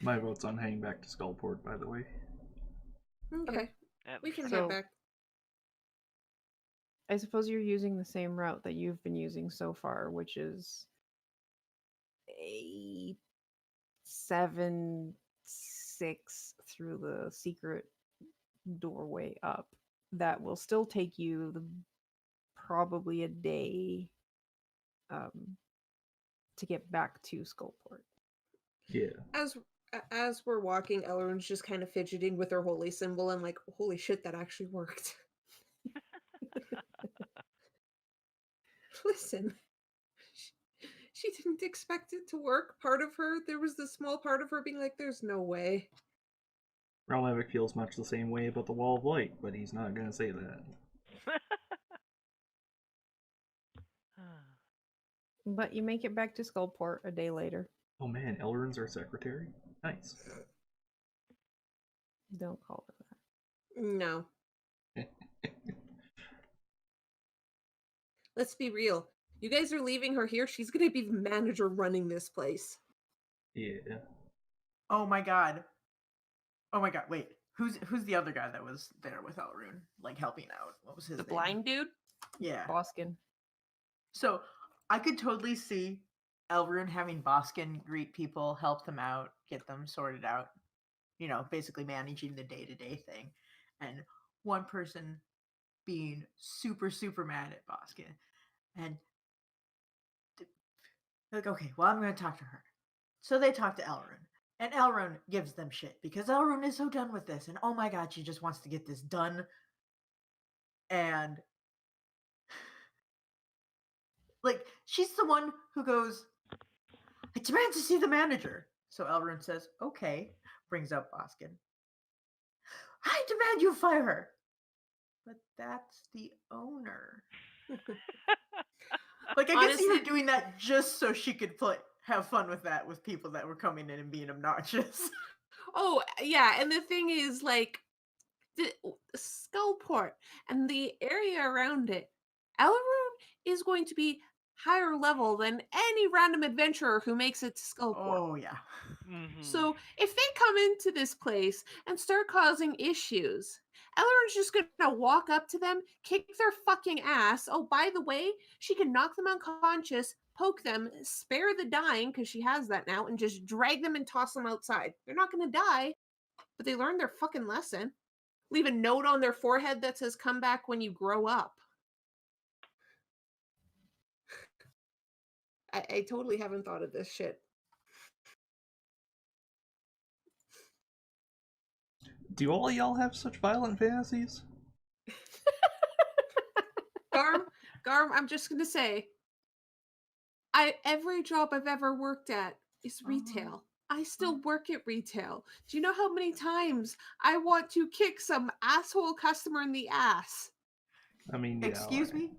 My vote's on heading back to Skullport, by the way. Okay, That we can makes head So- back. I suppose you're using the same route that you've been using so far, which is a 7-6 through the secret doorway up. That will still take you probably a day to get back to Skullport. Yeah. As we're walking, Elrond's just kind of fidgeting with her holy symbol and like, holy shit, that actually worked. Listen, she didn't expect it to work. Part of her, there was this small part of her being like, there's no way. Ralmavic feels much the same way about the Wall of Light, but he's not gonna say that. But you make it back to Skullport a day later. Oh man, Elrond's our secretary? Nice. Don't call it that. No. Let's be real. You guys are leaving her here. She's going to be the manager running this place. Yeah. Oh my god. Oh my god, wait. Who's the other guy that was there with Elrune, like helping out? What was his The name? blind dude? Yeah. Boskin. So I could totally see Elrune having Boskin greet people, help them out, get them sorted out. You know, basically managing the day-to-day thing. And one person being super, super mad at Boskin. And like, okay, well, I'm going to talk to her. So they talk to Elrune. And Elrune gives them shit because Elrune is so done with this. And oh my god, she just wants to get this done. And like, she's the one who goes, I demand to see the manager. So Elrune says, okay, brings up Boskin. I demand you fire her. But that's the owner. Like, I guess you were Honestly- doing that just so she could have fun with that with people that were coming in and being obnoxious. Oh, yeah. And the thing is, like, the Skullport and the area around it, Elrune is going to be higher level than any random adventurer who makes it to Skullport. Oh, yeah. So if they come into this place and start causing issues, Elrond's just gonna walk up to them, kick their fucking ass. Oh, by the way, she can knock them unconscious, poke them, spare the dying, because she has that now, and just drag them and toss them outside. They're not gonna die, but they learned their fucking lesson. Leave a note on their forehead that says, come back when you grow up. I totally haven't thought of this shit. Do all y'all have such violent fantasies? Garm, I'm just gonna say, every job I've ever worked at is retail. I still work at retail. Do you know how many times I want to kick some asshole customer in the ass? I mean, yeah. Excuse me?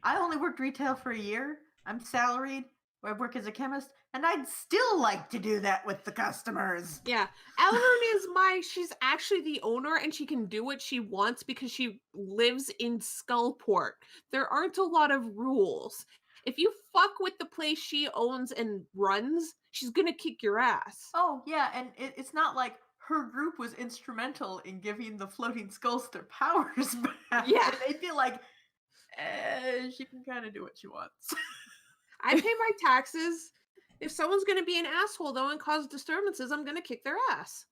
I only worked retail for a year. I'm salaried. I work as a chemist. And I'd still like to do that with the customers. Yeah, Elrune is she's actually the owner and she can do what she wants because she lives in Skullport. There aren't a lot of rules. If you fuck with the place she owns and runs, she's gonna kick your ass. Oh, yeah, and it's not like her group was instrumental in giving the floating skulls their powers back. Yeah. And they'd be like, she can kind of do what she wants. I pay my taxes. If someone's going to be an asshole though and cause disturbances, I'm going to kick their ass.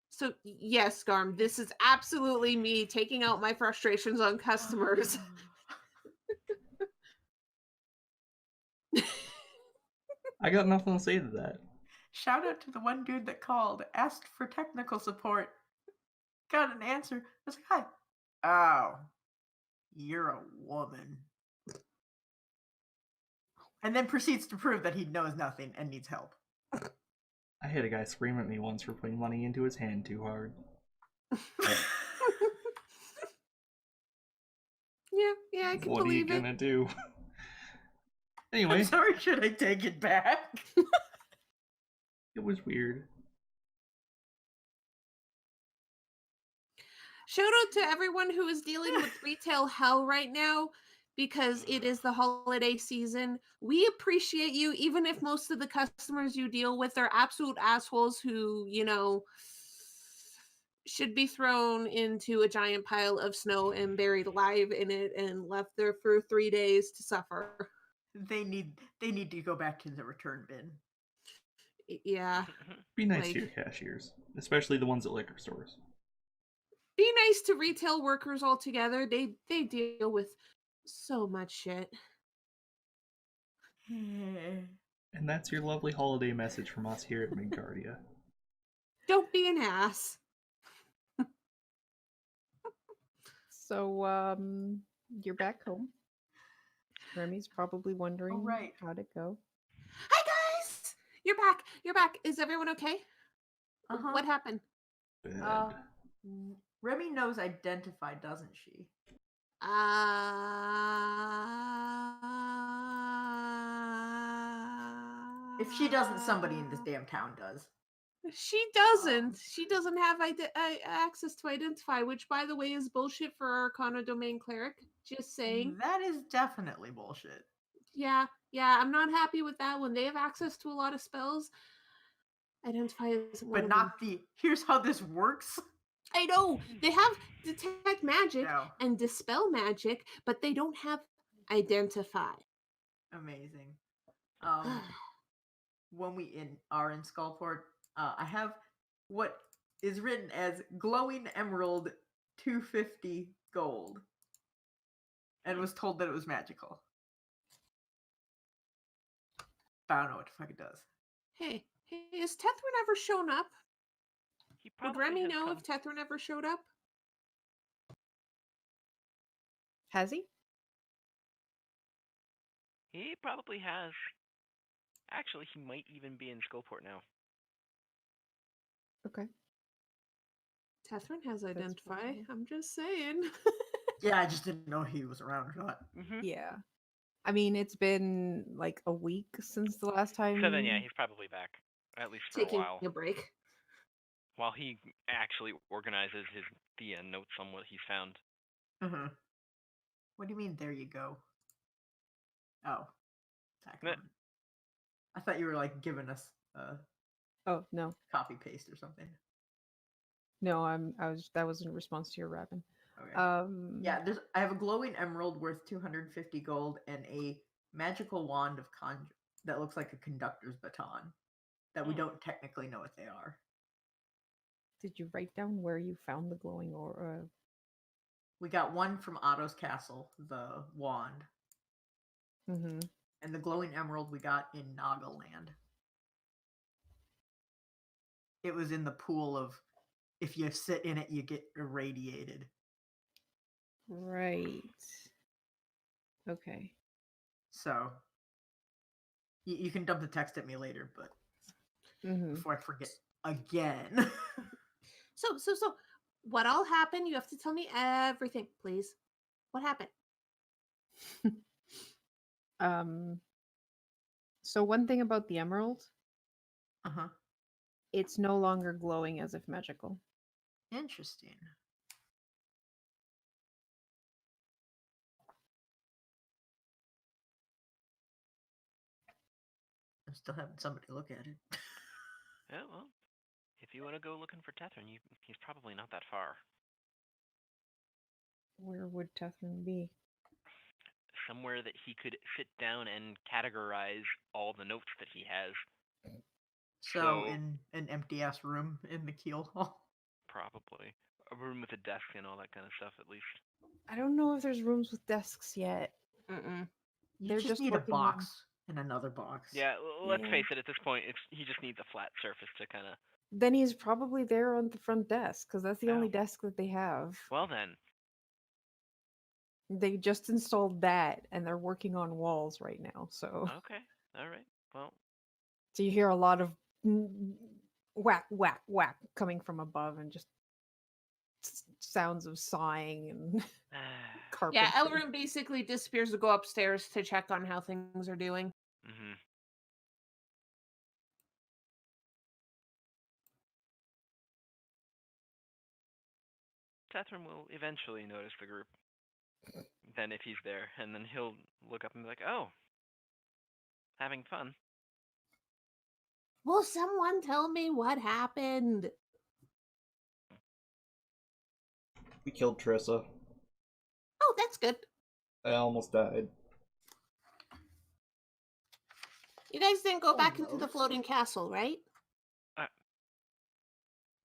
So yes, Garm, this is absolutely me taking out my frustrations on customers. I got nothing to say to that. Shout out to the one dude that called, asked for technical support, got an answer. I was like, hi. Oh, you're a woman. And then proceeds to prove that he knows nothing and needs help. I had a guy scream at me once for putting money into his hand too hard. Yeah, I can What are you believe it. gonna do? I'm Anyway, sorry, should I take it back? it was weird. Shout out to everyone who is dealing with retail hell right now because it is the holiday season. We appreciate you, even if most of the customers you deal with are absolute assholes who, should be thrown into a giant pile of snow and buried alive in it and left there for 3 days to suffer. They need to go back to the return bin. Yeah. Be nice to your cashiers, especially the ones at liquor stores. Be nice to retail workers altogether. They deal with so much shit. And that's your lovely holiday message from us here at Midgardia. Don't be an ass. So, you're back home. Remy's probably wondering right. how'd it go. Hi guys! You're back. You're back. Is everyone okay? Uh-huh. What happened? Bad. Remy knows identify, doesn't she? If she doesn't, somebody in this damn town does. She doesn't. She doesn't have access to identify, which, by the way, is bullshit for Arcana Domain Cleric. Just saying. That is definitely bullshit. Yeah, I'm not happy with that. When they have access to a lot of spells, identify isn't one But of not them. the, here's how this works. I know. They have detect magic No. and dispel magic, but they don't have identify. Amazing. When we are in Skullport, I have what is written as glowing emerald 250 gold. And was told that it was magical. But I don't know what the fuck it does. Hey, has Tethrin ever shown up? He Would probably Remy has know come. if Tethrin ever showed up? Has he? He probably has. Actually, he might even be in Skullport now. Okay. Tethrin has That's identify. possible. I'm just saying. Yeah, I just didn't know he was around or not. Mm-hmm. Yeah. I mean, it's been like a week since the last time. So then, yeah, he's probably back. At least for Taking a while. a break. While he actually organizes the notes on what he's found. Mm-hmm. What do you mean, there you go? Oh. I thought you were like giving us Oh no, copy paste or something. no, that was in response to your rapping. Okay. Yeah, I have a glowing emerald worth 250 gold and a magical wand of conjure that looks like a conductor's baton that we don't technically know what they are. Did you write down where you found the glowing aura? We got one from Otto's castle, the wand. Mm-hmm. And the glowing emerald we got in Nagaland. It was in the pool of, if you sit in it, you get irradiated. Right. Okay. So, you can dump the text at me later, but before I forget again. So, what all happened? You have to tell me everything, please. What happened? So one thing about the emerald, Uh-huh. it's no longer glowing as if magical. Interesting. I'm still having somebody look at it. Yeah, well, if you want to go looking for Tethrin, he's probably not that far. Where would Tethrin be? somewhere that he could sit down and categorize all the notes that he has. So in an empty ass room in the keel hall. Probably a room with a desk and all that kind of stuff, at least. I don't know if there's rooms with desks yet. Mm-mm. You They're just just need a working on- box and another box. Yeah, let's Yeah. face it. At this point, he just needs a flat surface to kind of. Then he's probably there on the front desk because that's the only Oh. desk that they have. Well then, They just installed that and they're working on walls right now. So, okay, all right. Well, so you hear a lot of whack, whack, whack coming from above and just sounds of sighing and carpentry. Yeah, Elrune basically disappears to go upstairs to check on how things are doing. mm-hmm. Catherine will eventually notice the group. Then if he's there, and then he'll look up and be like, "Oh, having fun." Will someone tell me what happened? We killed Trissa. Oh, that's good. I almost died. You guys didn't go back into the Almost. floating castle, right?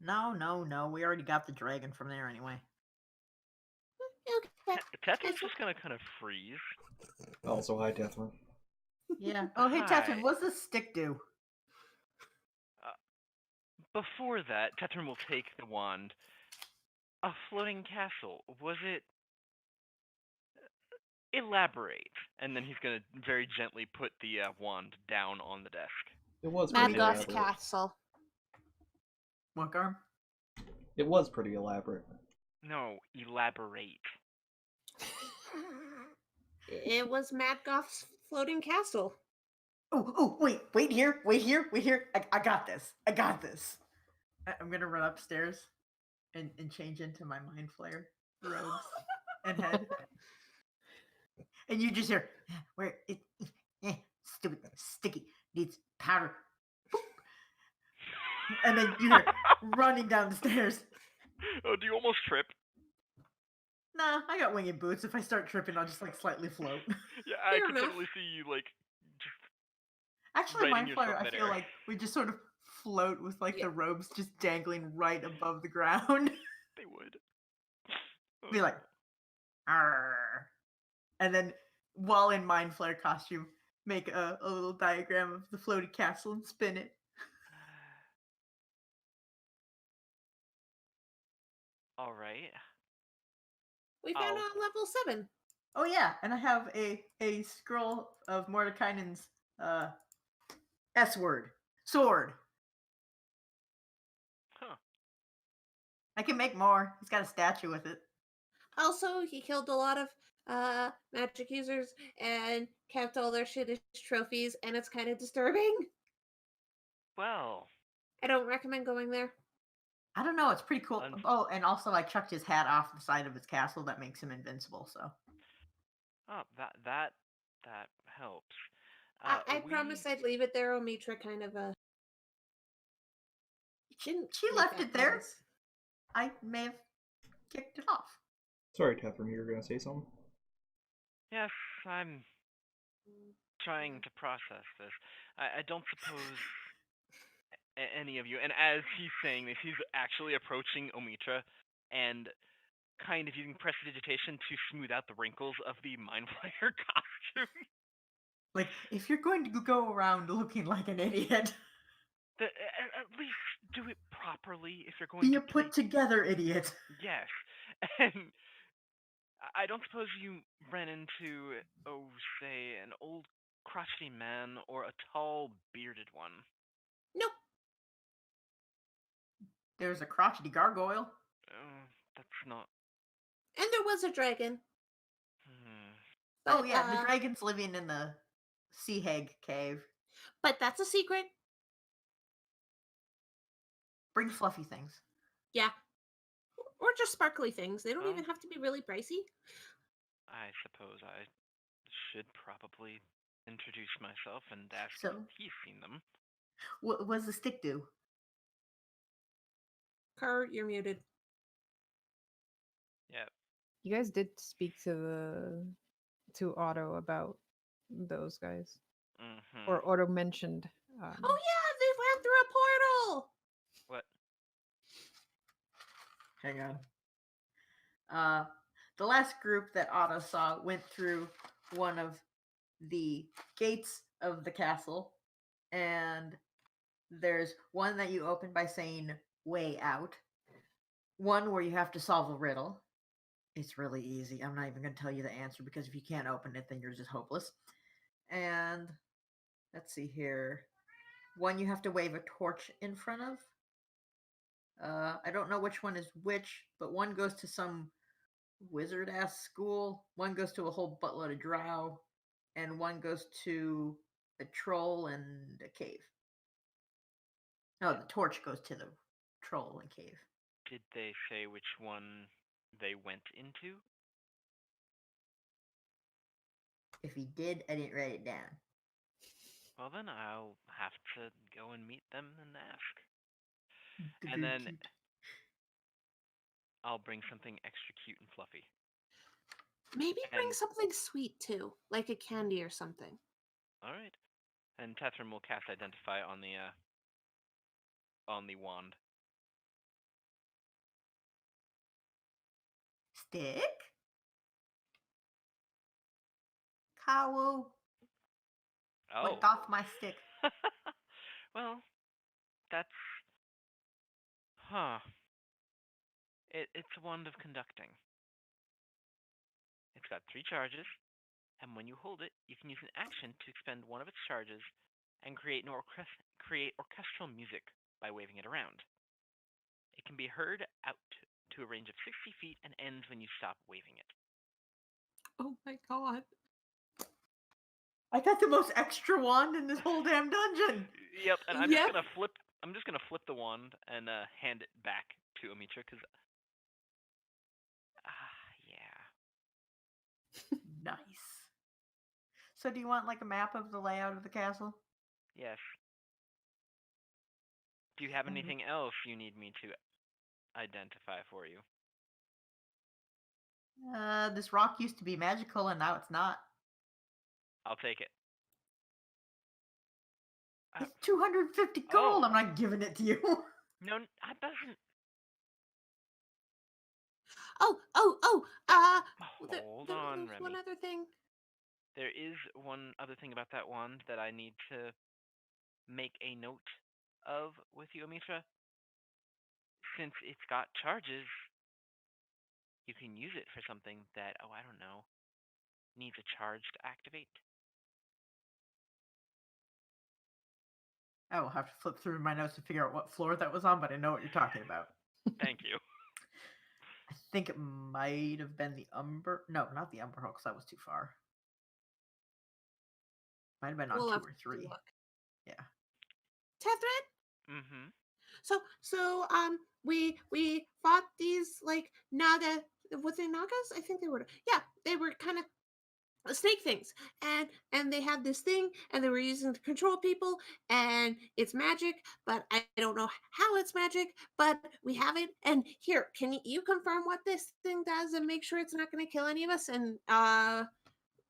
No. We already got the dragon from there anyway. Okay. Catherine's just gonna kind of freeze. Also, hi, Catherine. Yeah. Oh, hey, Hi. Catherine, what's this stick do? Before that, Catherine will take the wand. A floating castle. Was it? Elaborate. And then he's gonna very gently put the wand down on the desk. It was Mad pretty Goth's elaborate. castle. What, arm? It was pretty elaborate. No, elaborate. It was Mad Goth's floating castle. Oh, wait here. I got this. I'm gonna run upstairs and change into my mind flare robes and head. And you just hear, where it, stupid, sticky, needs powder. Boop. And then you hear running down the stairs. Oh, do you almost trip? Nah, I got winged boots. If I start tripping, I'll just like slightly float. Yeah, I Fair could enough. totally see you like just Actually, Righting mind flare, yourself I feel midair. like we just sort of float with like Yeah. the robes just dangling right above the ground. they would. Be like, arr. And then while in mind flare costume, make a little diagram of the floaty castle and spin it. All right. We found Oh. it on level 7. Oh yeah, and I have a scroll of Mordekainen's S word. Sword. Huh. I can make more. He's got a statue with it. Also, he killed a lot of magic users and kept all their shit as trophies, and it's kind of disturbing. Well, I don't recommend going there. I don't know, it's pretty cool. Un- Oh, and also I chucked his hat off the side of his castle. That makes him invincible, so. oh, that helps. I promised I'd leave it there. Omitra kind of didn't. She make left that it there. promise. I may have kicked it off. Sorry, Catherine, you were gonna say something? Yes, I'm trying to process this. I don't suppose any of you. And as he's saying this, he's actually approaching Omitra and kind of using prestidigitation to smooth out the wrinkles of the Mind Flayer costume. Like, if you're going to go around looking like an idiot, At least do it properly if you're going be to a put play. together idiot. Yes. And I don't suppose you ran into, oh, say, an old crotchety man or a tall bearded one. Nope. There's a crotchety gargoyle. That's not. And there was a dragon. Oh But, yeah, the dragon's living in the sea hag cave. But that's a secret. Bring fluffy things. Yeah. Or just sparkly things. They don't Oh. even have to be really pricey. I suppose I should probably introduce myself and ask So- if he's seen them. What does the stick do? Car, you're muted. Yeah. You guys did speak to to Otto about those guys. Mm-hmm. Or Otto mentioned. Oh yeah, they ran through a portal. What? Hang on. The last group that Otto saw went through one of the gates of the castle, and there's one that you open by saying way out, one where you have to solve a riddle. It's really easy. I'm not even going to tell you the answer because if you can't open it, then you're just hopeless. And let's see here. One you have to wave a torch in front of. I don't know which one is which, but one goes to some wizard ass school, one goes to a whole buttload of drow, and one goes to a troll and a cave. No, the torch goes to the troll and cave. Did they say which one they went into? If he did, I didn't write it down. Well, then I'll have to go and meet them and ask. And then I'll bring something extra cute and fluffy. Maybe bring And- something sweet too, like a candy or something. All right. And Tethrin will cast Identify on the wand. Stick? Kawu. Oh. Lick off my stick. Well, that's... Huh. It's a wand of conducting. It's got 3 charges, and when you hold it, you can use an action to expend one of its charges and create orchestral music by waving it around. It can be heard out to a range of 60 feet and ends when you stop waving it. Oh my god. I got the most extra wand in this whole damn dungeon. Yep, and I'm Yep. just gonna flip the wand and hand it back to Amitra because yeah. Nice. So do you want like a map of the layout of the castle? Yes. Do you have anything else you need me to identify for you? This rock used to be magical and now it's not. I'll take it. It's 250 gold. Oh. I'm not giving it to you. No, that doesn't. Oh. Hold on, there's Remy. one other thing. There is one other thing about that wand that I need to make a note of with you, Amitra. Since it's got charges, you can use it for something that, I don't know, needs a charge to activate. I will have to flip through my notes to figure out what floor that was on, but I know what you're talking about. Thank you. I think it might have been the Umber. No, not the Umber Hall, because that was too far. Might have been on We'll 2 have or to 3. look. Yeah. Tethrin? Mm-hmm. So we fought these like Naga, was they Nagas? I think they were. Yeah, they were kind of snake things, and they had this thing, and they were using to control people, and it's magic, but I don't know how it's magic, but we have it. And here, can you confirm what this thing does and make sure it's not going to kill any of us? And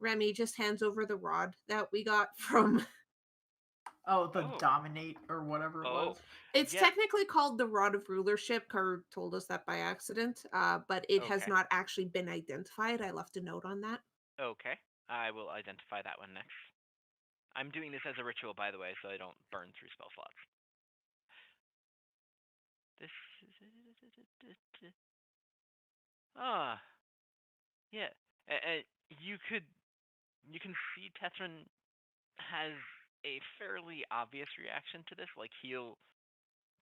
Remy just hands over the rod that we got from. Oh, the Dominate or whatever it was. It's Yeah. technically called the Rod of Rulership. Karu told us that by accident, but it has Okay. not actually been identified. I left a note on that. Okay. I will identify that one next. I'm doing this as a ritual, by the way, so I don't burn through spell slots. This is... Ah. Yeah. You can see Tethrin has a fairly obvious reaction to this. Like, he'll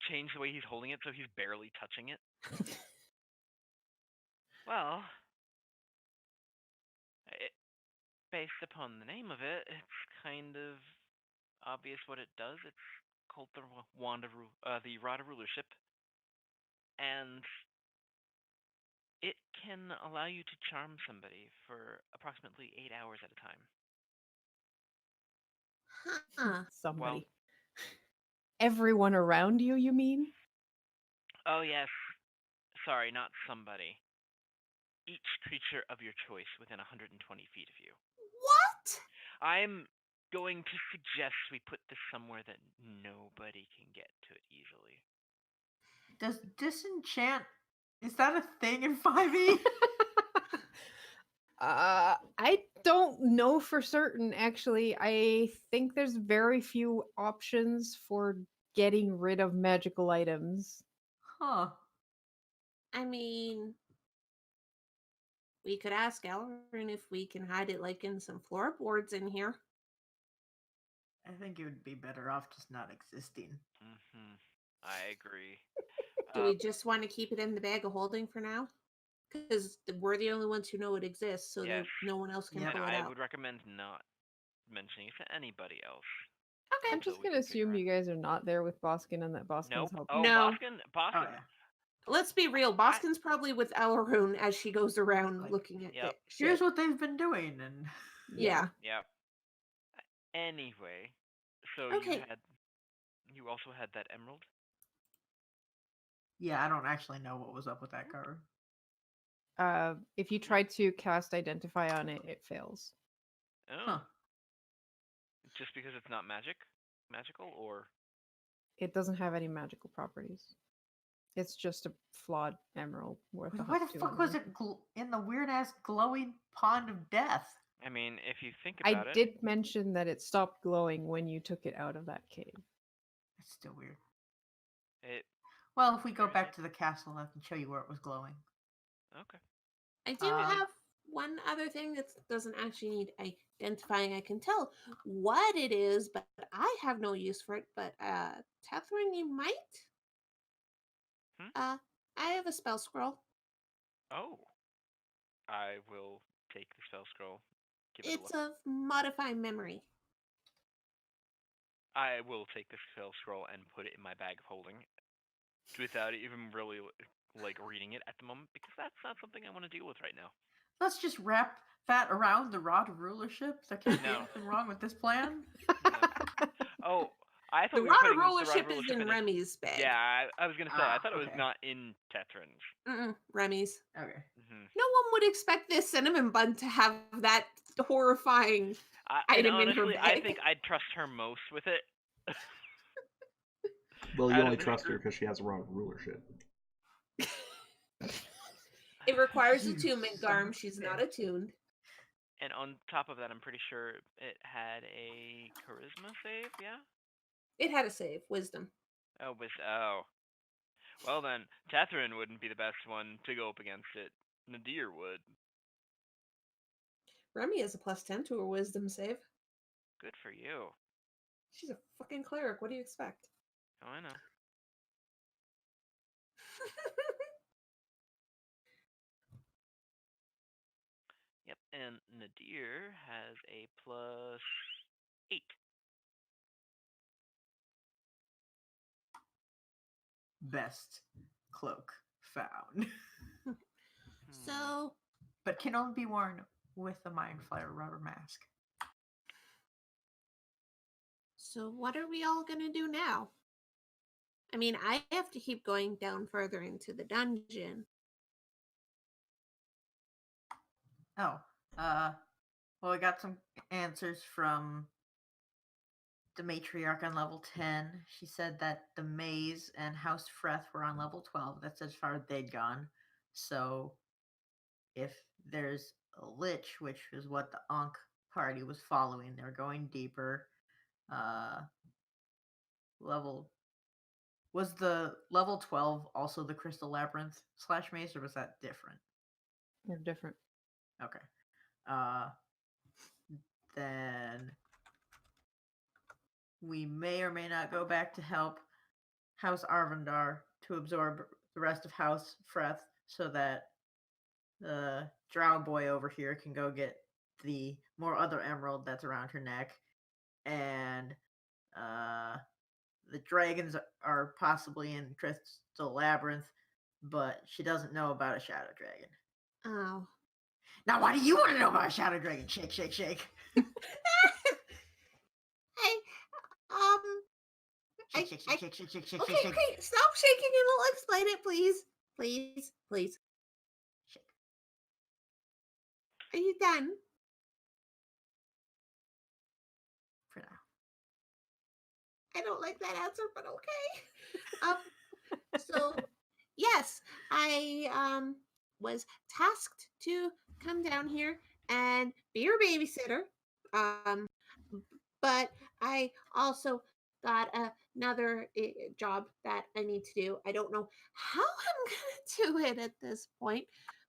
change the way he's holding it so he's barely touching it. Well, based upon the name of it, it's kind of obvious what it does. It's called the the Rod of Rulership, and it can allow you to charm somebody for approximately 8 hours at a time. Huh. Somebody. Everyone around you mean? Oh yes. Sorry, not somebody. each creature of your choice within 120 feet of you. What? I'm going to suggest we put this somewhere that nobody can get to it easily. Does disenchant, is that a thing in 5e? I don't know for certain, actually. I think there's very few options for getting rid of magical items. Huh. I mean, we could ask Elrin if we can hide it like in some floorboards in here. I think it would be better off just not existing. I agree. Do we just want to keep it in the bag of holding for now? Because we're the only ones who know it exists, so Yes. no one else can Yep. pull it I out. would recommend not mentioning it to anybody else. Okay. I'm until just we gonna can figure assume out. you guys are not there with Boskin and that Boskin's Nope. helping. Oh, No. Boskin. Oh, yeah. Let's be real. Boskin's probably with Elrune as she goes around Like, looking at yep. the Here's shit. what they've been doing, and Yeah. Yep. Anyway, so Okay. you also had that emerald? yeah, I don't actually know what was up with that card. If you try to cast Identify on it, it fails. Oh. Huh. Just because it's not magical, or It doesn't have any magical properties. It's just a flawed emerald worth Why the fuck was it in the weird ass glowing pond of death? I mean, if you think I about it, did mention that it stopped glowing when you took it out of that cave. It's still weird. it Well, if we go There's back it. to the castle, I can show you where it was glowing. okay. I do have one other thing that doesn't actually need identifying. I can tell what it is, but I have no use for it. But Tethering, you might. I have a spell scroll. Oh, I will take the spell scroll. Give it a It's look. of modify memory. I will take the spell scroll and put it in my bag of holding, without even really like reading it at the moment, because that's not something I want to deal with right now. Let's just wrap that around the rod of rulership. There can't be No. anything wrong with this plan. No. Oh, I thought The we were rod putting of rulership the rod is rulership in Remy's bag. Yeah, I was gonna say. I thought it was Okay. not in Tetrin's. Remy's. Okay. No one would expect this cinnamon bun to have that horrifying item in her honestly, bag. I think I'd trust her most with it. Well, you Out only of this trust her group. because she has a rod of rulership. It requires You attunement, son Garm. of a She's bitch. not attuned. And on top of that, I'm pretty sure it had a charisma save. Yeah. It had a save, wisdom. Oh, well then, Tethryn wouldn't be the best one to go up against it. Nadir would. Remy has a +10 to her wisdom save. Good for you. She's a fucking cleric. What do you expect? Oh, I know. Yep, and Nadir has a +8. Best cloak found. So, But can only be worn with a Mind Flayer rubber mask. so what are we all gonna do now? I mean, I have to keep going down further into the dungeon. Oh, well, we got some answers from the matriarch on level 10. She said that the Maze and House Freth were on level 12. That's as far as they'd gone. So, if there's a Lich, which is what the Ankh party was following, they're going deeper. Was the level 12 also the Crystal Labyrinth / Maze, or was that different? They're different. Okay. Then we may or may not go back to help House Arvindar to absorb the rest of House Freth so that the drow boy over here can go get the more other emerald that's around her neck. And the dragons are possibly in Crystal Labyrinth, but she doesn't know about a shadow dragon. Oh. Now, why do you want to know about a shadow dragon? Shake, shake, shake. Shake, shake, shake, shake, shake, shake, shake, Okay, shake. okay, stop shaking and I'll explain it, please. Please, please. Are you done? For now. I don't like that answer, but okay. So yes, I was tasked to come down here and be your babysitter. Um, but I also got another job that I need to do. I don't know how I'm gonna do it at this point,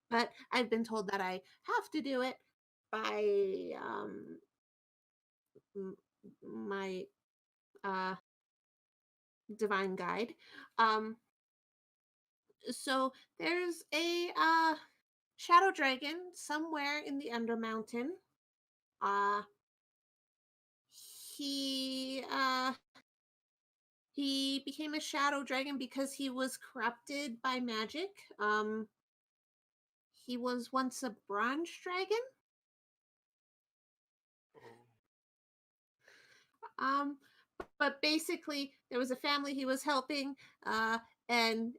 but I've been told that I have to do it by m- my uh divine guide. Um, so there's a shadow dragon somewhere in the Undermountain. Uh, he he became a shadow dragon because he was corrupted by magic. He was once a bronze dragon. Oh. Um, but basically, there was a family he was helping, and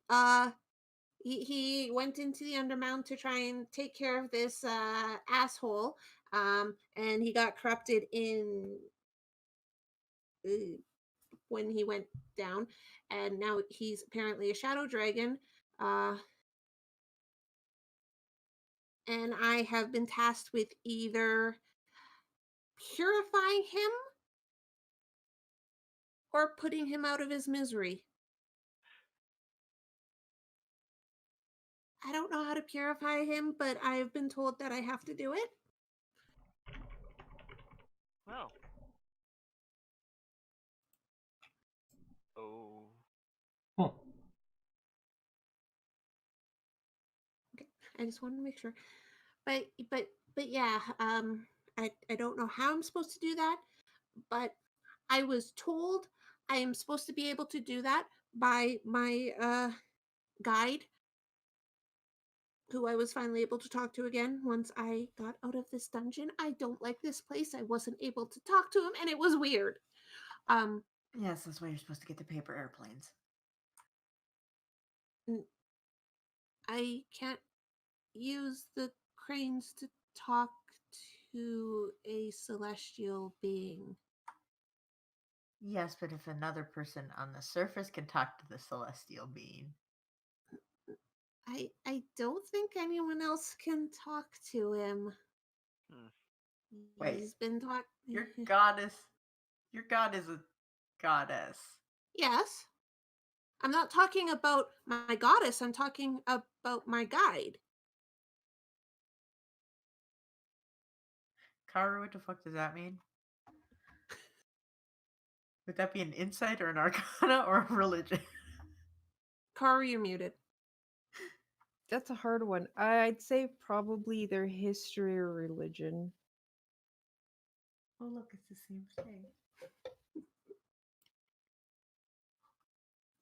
he went into the Undermount to try and take care of this asshole. And he got corrupted in uh, when he went down, and now he's apparently a shadow dragon. Uh, and I have been tasked with either purifying him or putting him out of his misery. I don't know how to purify him, but I've been told that I have to do it. Well. Oh. Huh. Okay, I just want to make sure. But yeah, I don't know how I'm supposed to do that, but I was told I am supposed to be able to do that by my guide, who I was finally able to talk to again once I got out of this dungeon. I don't like this place. I wasn't able to talk to him, and it was weird. Um, Yes, that's why you're supposed to get the paper airplanes. I can't use the cranes to talk to a celestial being. Yes, but if another person on the surface can talk to the celestial being. I don't think anyone else can talk to him. Hmm. Wait, He's been taught. your god is a goddess. Yes. I'm not talking about my goddess. I'm talking about my guide. Karu, what the fuck does that mean? Would that be an insight or an arcana or a religion? Karu, you're muted. That's a hard one. I'd say probably their history or religion. Oh, look, it's the same thing.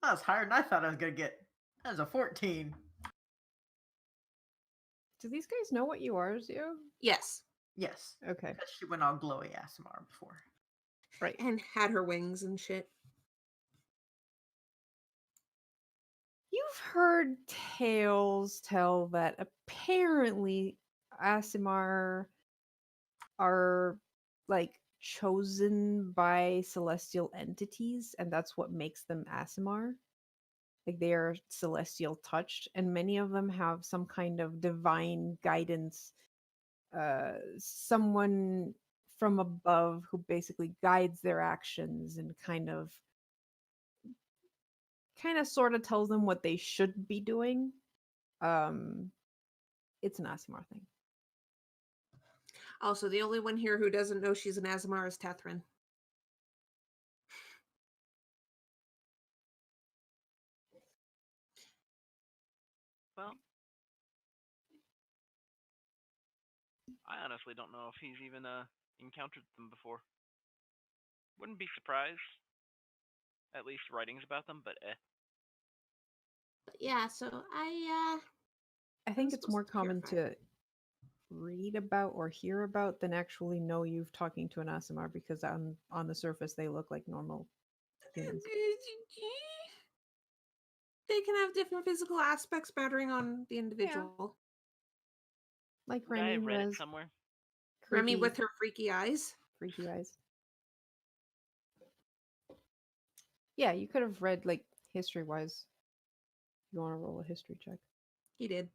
That was higher than I thought I was going to get. That was a 14. Do these guys know what you are, Zio? Yes. Yes. Okay. Because she went all glowy ass tomorrow before. Right. And had her wings and shit. You've heard tales tell that apparently Asimar are like chosen by celestial entities, and that's what makes them Asimar. Like they are celestial touched, and many of them have some kind of divine guidance, someone from above who basically guides their actions and kind of sort of tells them what they should be doing. It's an Asimar thing. Also, the only one here who doesn't know she's an Azamar is Tethrin. Well, I honestly don't know if he's even encountered them before. Wouldn't be surprised. At least writings about them, but But yeah, so I think was it's more supposed to common purify. to read about or hear about than actually know you've talking to an Asimar, because on the surface they look like normal humans. They can have different physical aspects bordering on the individual. Like Would I Remy, have who read it has somewhere? Remy creepy, with her freaky eyes. freaky eyes. Yeah, you could have read like history-wise. You want to roll a history check? He did.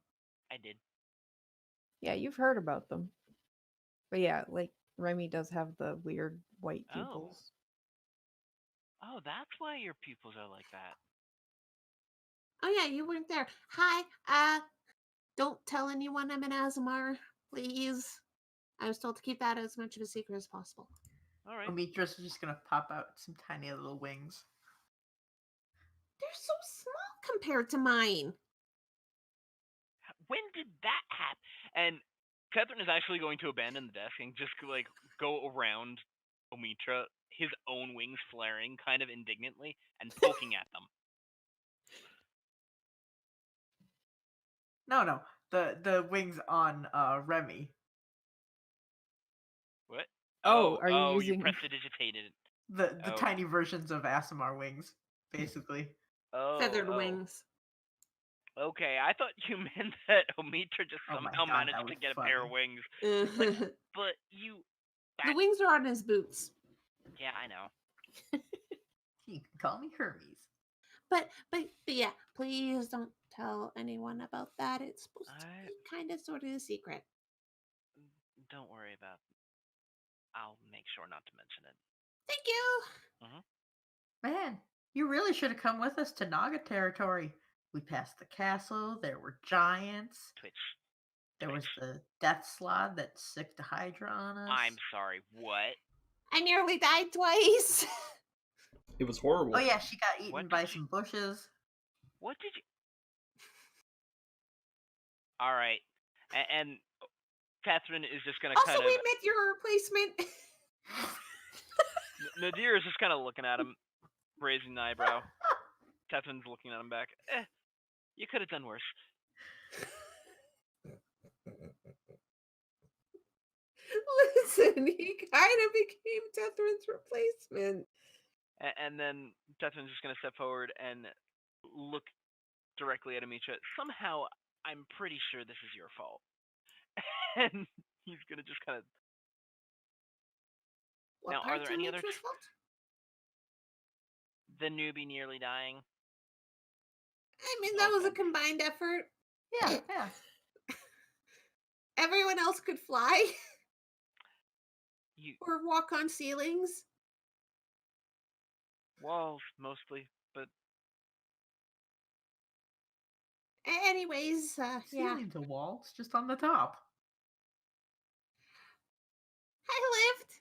I did. Yeah, you've heard about them. But yeah, like Remy does have the weird white Oh. pupils. Oh, that's why your pupils are like that. Oh yeah, you weren't there. Hi. Don't tell anyone I'm an Azamar, please. I was told to keep that as much of a secret as possible. All right. Omitra's just gonna pop out some tiny little wings. They're so small compared to mine. When did that happen? And Catherine is actually going to abandon the desk and just like go around Omitra, his own wings flaring kind of indignantly and poking at them. No, the wings on Remy. What? Oh, are you you using- prestidigitated it. The Oh. tiny versions of Asimar wings, basically. Feathered Oh. wings. Okay, I thought you meant that Omitra just Oh my somehow God, managed that to was get a pair of funny. wings. The But you. wings are on his boots. Yeah, I know. You can call me Hermes. But yeah, please don't tell anyone about that. It's supposed to be kind of sort of a secret. Don't worry about it. I'll make sure not to mention it. Thank you. Man, you really should have come with us to Naga territory. We passed the castle. There were giants. Twitch. There was the death slod that sicked a Hydra on us. I'm sorry, what? I nearly died twice. It was horrible. Oh yeah, she got eaten What by did you- some bushes. What did you... Alright. And Catherine is just going to Also, kind of... we met your replacement. Nadir is just kind of looking at him, raising an eyebrow. Catherine's looking at him back. You could have done worse. Listen, he kind of became Tethrin's replacement. And then Catherine's just going to step forward and look directly at Amicia. Somehow, I'm pretty sure this is your fault. And he's going to just kind of... What Now, are there any other... Amitra's fault? The newbie nearly dying? I mean, that was a Okay. combined effort. Yeah. Everyone else could fly You... or walk on ceilings. Walls, mostly, but... Anyways, yeah. Ceiling to walls, just on the top. I lived.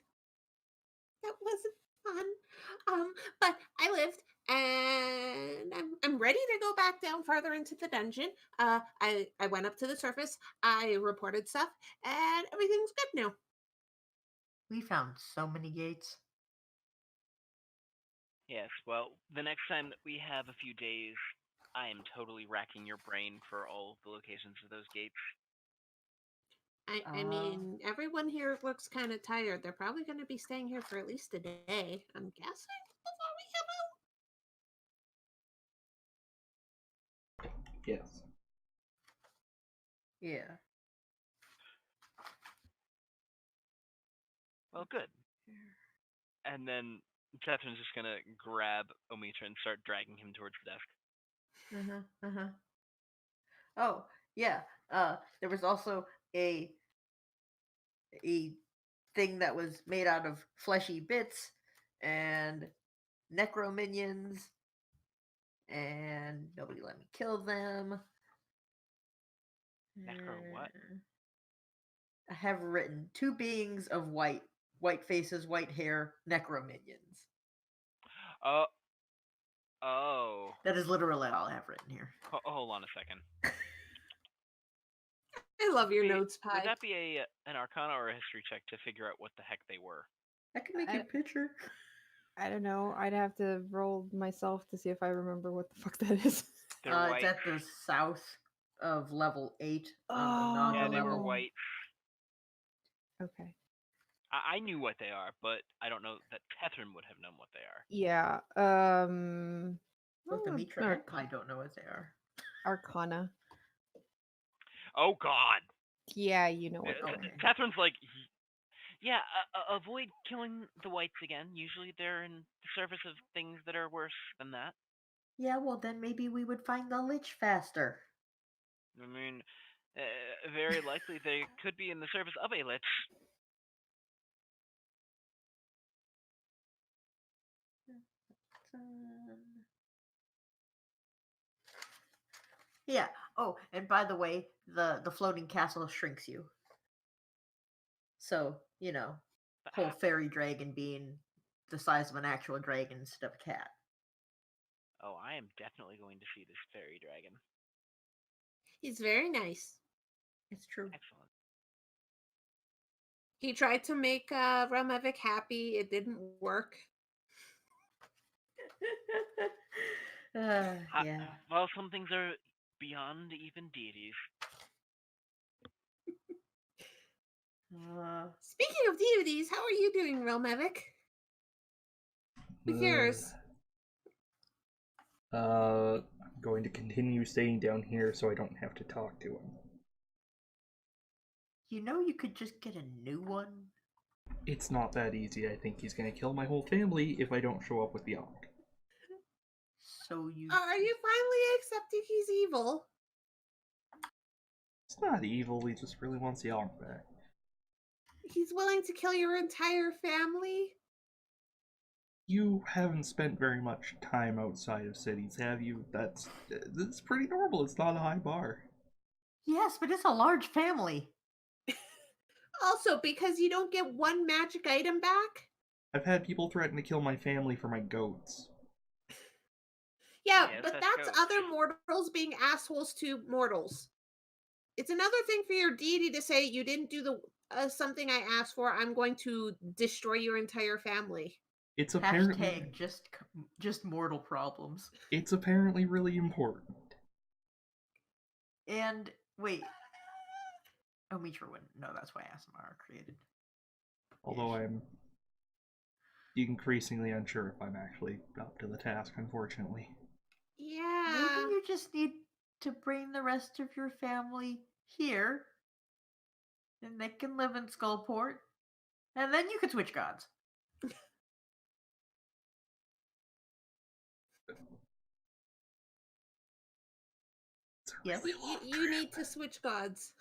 That wasn't fun. But I lived, and I'm ready to go back down farther into the dungeon. I went up to the surface. I reported stuff, and everything's good now. We found so many gates. Yes, well, the next time that we have a few days, I am totally racking your brain for all of the locations of those gates. I mean, everyone here looks kind of tired. They're probably going to be staying here for at least a day, I'm guessing, before we come out. Yes. Yeah. Well, good. And then Catherine's just gonna grab Omitra and start dragging him towards the desk. Oh, yeah. There was also a thing that was made out of fleshy bits and necro minions, and nobody let me kill them. Necro what? I have written 2 beings of white faces, white hair, necro minions. Oh. That is literally all I have written here. Hold on a second. I love your Be- notes, Pie. Would that be an Arcana or a History check to figure out what the heck they were? I can make you a picture. I don't know. I'd have to roll myself to see if I remember what the fuck that is. They're white. It's at the south of level 8 on the Oh. Naga Yeah, they were level. white. Okay. I knew what they are, but I don't know that Catherine would have known what they are. Yeah. Both oh, Amitra and I don't know what they are. Arcana. Oh God! Yeah, you know what Uh, they Okay. are. Catherine's like, yeah, avoid killing the whites again. Usually they're in the service of things that are worse than that. Yeah, well, then maybe we would find the lich faster. I mean, very likely they could be in the service of a lich. Yeah. Oh, and by the way, the floating castle shrinks you. So, But whole fairy dragon being the size of an actual dragon instead of a cat. oh, I am definitely going to see this fairy dragon. He's very nice. It's true. Excellent. He tried to make Relmevik happy. It didn't work. Yeah. Well, some things are beyond even deities. Speaking of deities, how are you doing, Relmevik? Who cares? I'm going to continue staying down here so I don't have to talk to him. You could just get a new one. It's not that easy. I think he's going to kill my whole family if I don't show up with the Ankh. So you. Are you finally accepting he's evil? It's not evil, he just really wants the Ankh back. He's willing to kill your entire family? You haven't spent very much time outside of cities, have you? That's pretty normal. It's not a high bar. Yes, but it's a large family. Also, because you don't get one magic item back? I've had people threaten to kill my family for my goats. Yeah, Yes, but that's that's goats. other mortals being assholes to mortals. It's another thing for your deity to say, you didn't do the something I asked for, I'm going to destroy your entire family. It's apparently Hashtag just mortal problems. it's apparently really important. And wait. Oh, Mitra wouldn't. No, that's why ASMR created. Although I'm increasingly unsure if I'm actually up to the task, unfortunately. Yeah. Maybe you just need to bring the rest of your family here, and they can live in Skullport, and then you can switch gods. It's a Yes. really long You need trip. to switch gods.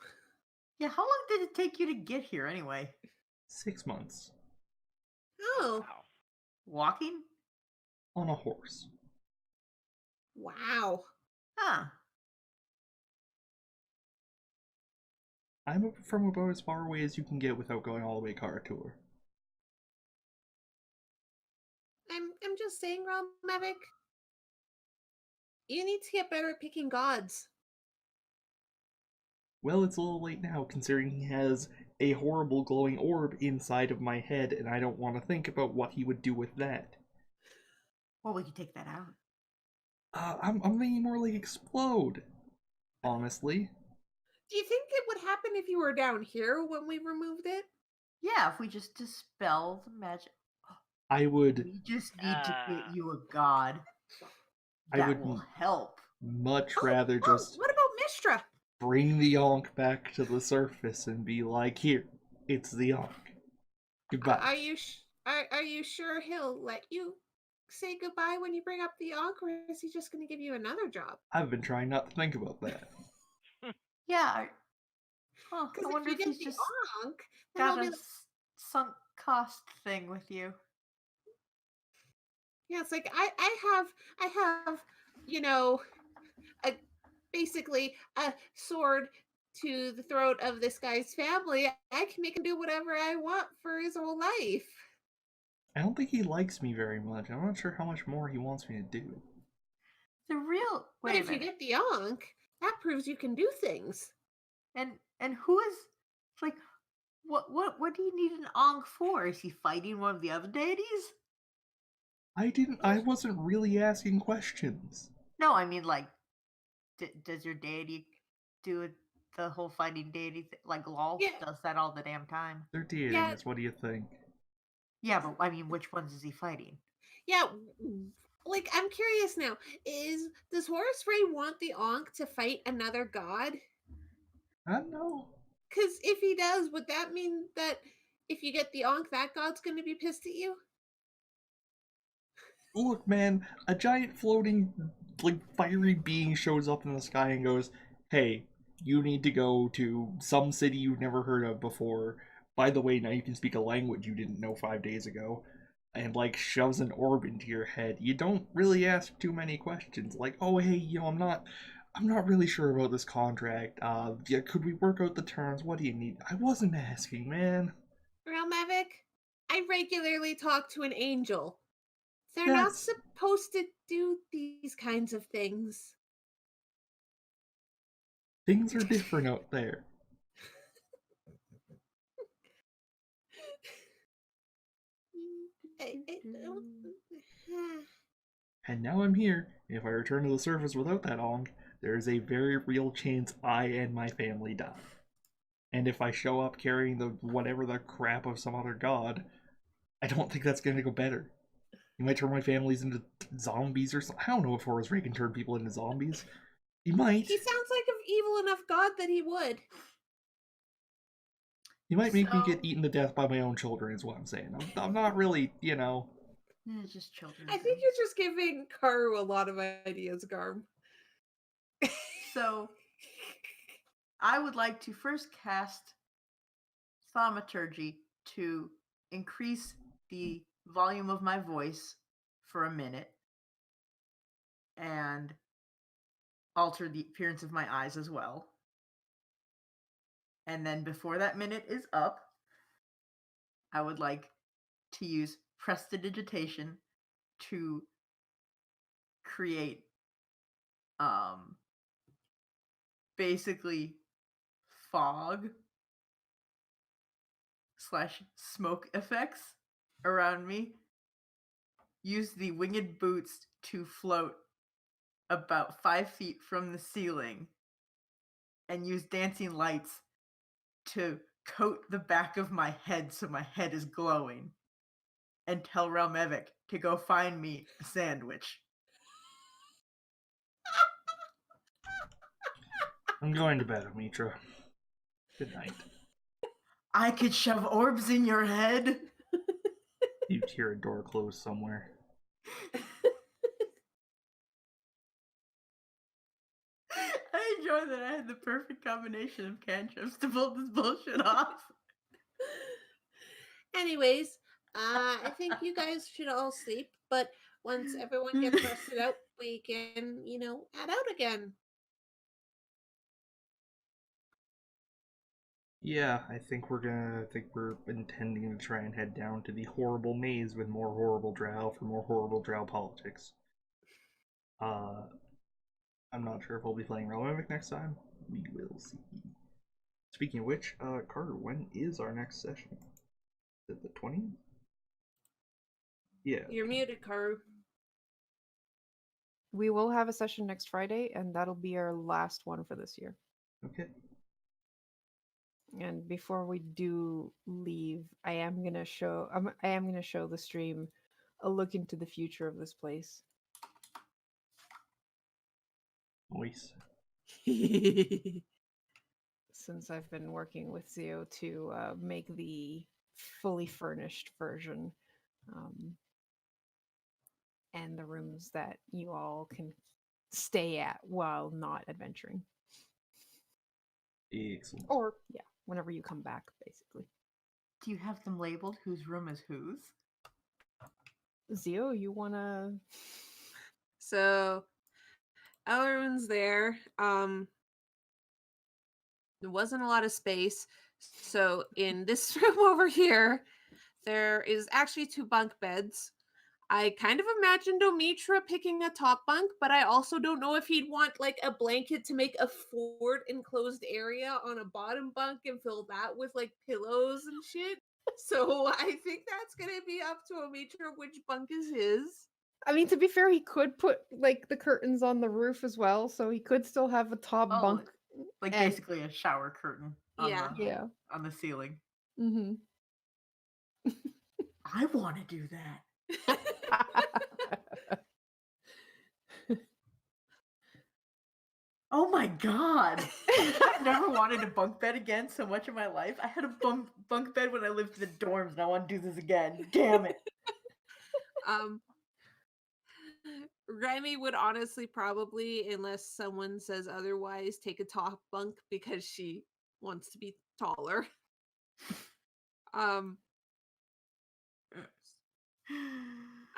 Yeah, how long did it take you to get here anyway? 6 months. Oh, Wow. Walking? On a horse. wow. Huh. I'm from about as far away as you can get without going all the way car tour. I'm just saying, Relmevik. You need to get better at picking gods. Well, it's a little late now, considering he has a horrible glowing orb inside of my head, and I don't want to think about what he would do with that. Well, we could take that out. I'm thinking more like explode, honestly. Do you think it would happen if you were down here when we removed it? Yeah, if we just dispel the magic. I would We just need to get you a god. I That would will help. much rather just What about Mistra? bring the Ankh back to the surface and be like, here, it's the Ankh. Goodbye. Are you sure he'll let you say goodbye when you bring up the Ankh, or is he just going to give you another job? I've been trying not to think about that. Yeah. I Because wonder if you if get he's the just Ankh, then got he'll a be like, sunk cost thing with you. yeah, it's like I have, basically a sword to the throat of this guy's family. I can make him do whatever I want for his whole life. I don't think he likes me very much. I'm not sure how much more he wants me to do. The real But wait a if you minute. get the Ankh, that proves you can do things. And who is like what do you need an Ankh for? Is he fighting one of the other deities? I wasn't really asking questions. No, I mean like does your deity do the whole fighting deity like LOL Yeah. does that all the damn time? They're deities, Yeah. what do you think? Yeah, but I mean which ones is he fighting? Yeah, like I'm curious now. Does Horus Ray want the Ankh to fight another god? I don't know. Because if he does, would that mean that if you get the Ankh, that god's going to be pissed at you? Look, man, a giant floating, like, fiery being shows up in the sky and goes, hey, you need to go to some city you've never heard of before. By the way, now you can speak a language you didn't know 5 days ago. And, like, shoves an orb into your head. You don't really ask too many questions. Like, oh, hey, I'm not really sure about this contract. Yeah, could we work out the terms? What do you need? I wasn't asking, man. Realmavic, I regularly talk to an angel. They're not That's supposed to do these kinds of things. Things are different out there. And now I'm here. If I return to the surface without that Ong, there is a very real chance I and my family die. And if I show up carrying the whatever the crap of some other god, I don't think that's going to go better. He might turn my families into zombies or something. I don't know if Horace Ray can turn people into zombies. He might. He sounds like an evil enough god that he would. He might make me get eaten to death by my own children, is what I'm saying. I'm not really, It's just children. I think you're just giving Karu a lot of ideas, Garm. So, I would like to first cast Thaumaturgy to increase the volume of my voice for a minute and alter the appearance of my eyes as well. And then before that minute is up, I would like to use Prestidigitation to create basically fog / smoke effects around me. Use the winged boots to float about 5 feet from the ceiling and use dancing lights to coat the back of my head so my head is glowing, and tell Realmevic to go find me a sandwich. I'm going to bed, Amitra. Good night. I could shove orbs in your head. You'd hear a door close somewhere. I enjoy that I had the perfect combination of cantrips to pull this bullshit off. Anyways, I think you guys should all sleep, but once everyone gets rested out, we can, add out again. Yeah, I think we're intending to try and head down to the horrible maze with more horrible drow for more horrible drow politics. I'm not sure if we'll be playing Relevant next time. We will see. Speaking of which, Carter, when is our next session? Is it the 20th? Yeah. You're muted, Karu. We will have a session next Friday, and that'll be our last one for this year. Okay. And before we do leave, I am gonna show the stream a look into the future of this place. Nice. Since I've been working with Zio to make the fully furnished version, and the rooms that you all can stay at while not adventuring. Excellent. Or, yeah, whenever you come back, basically. Do you have them labeled whose room is whose? Zio, you wanna... So, everyone's there. There wasn't a lot of space. So in this room over here, there is actually 2 bunk beds. I kind of imagined Omitra picking a top bunk, but I also don't know if he'd want like a blanket to make a fort enclosed area on a bottom bunk and fill that with like pillows and shit. So I think that's gonna be up to Omitra which bunk is his. I mean, to be fair, he could put like the curtains on the roof as well, so he could still have a top bunk. Like and... basically a shower curtain on on the ceiling. Mm-hmm. I want to do that. Oh my god! I've never wanted a bunk bed again so much in my life. I had a bunk bed when I lived in the dorms, and I want to do this again. Damn it! Remy would honestly probably, unless someone says otherwise, take a top bunk because she wants to be taller. I'm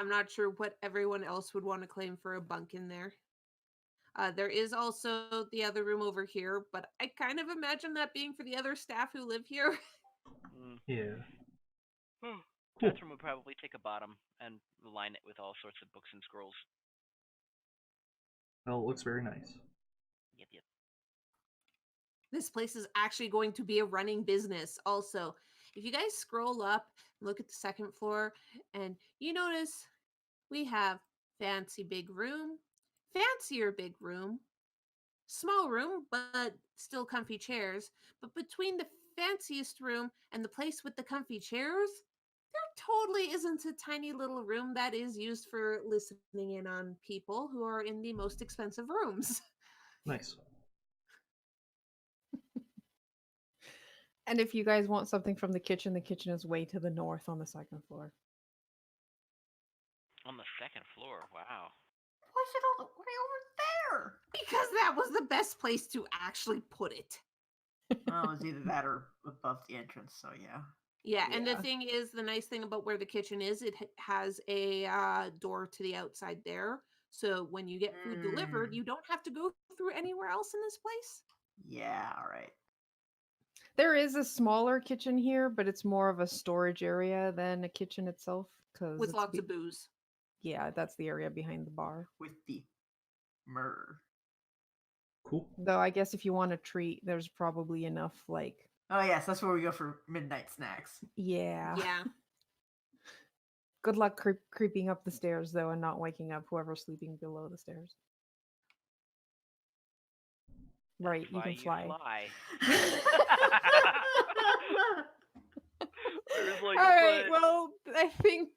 not sure what everyone else would want to claim for a bunk in there. There is also the other room over here, but I kind of imagine that being for the other staff who live here. Yeah. Cool. That room would probably take a bottom and line it with all sorts of books and scrolls. Well, it looks very nice. Yep. This place is actually going to be a running business. Also, if you guys scroll up, look at the second floor, and you notice we have fancy big room, fancier big room, small room, but still comfy chairs. But between the fanciest room and the place with the comfy chairs, there totally isn't a tiny little room that is used for listening in on people who are in the most expensive rooms. Nice. And if you guys want something from the kitchen is way to the north on the second floor. On the second floor, wow. Why is it all the way over there? Because that was the best place to actually put it. Well, it was either that or above the entrance, so yeah. Yeah, and the Yeah. thing is, the nice thing about where the kitchen is, it has a door to the outside there. So when you get food delivered, you don't have to go through anywhere else in this place. Yeah, alright. There is a smaller kitchen here, but it's more of a storage area than a kitchen itself. With lots of booze. Yeah, that's the area behind the bar. With the myrrh. Cool. Though I guess if you want a treat, there's probably enough, like... Oh yes, that's where we go for midnight snacks. Yeah. Yeah. Good luck creeping up the stairs, though, and not waking up whoever's sleeping below the stairs. Right, you can fly. All right, well, I think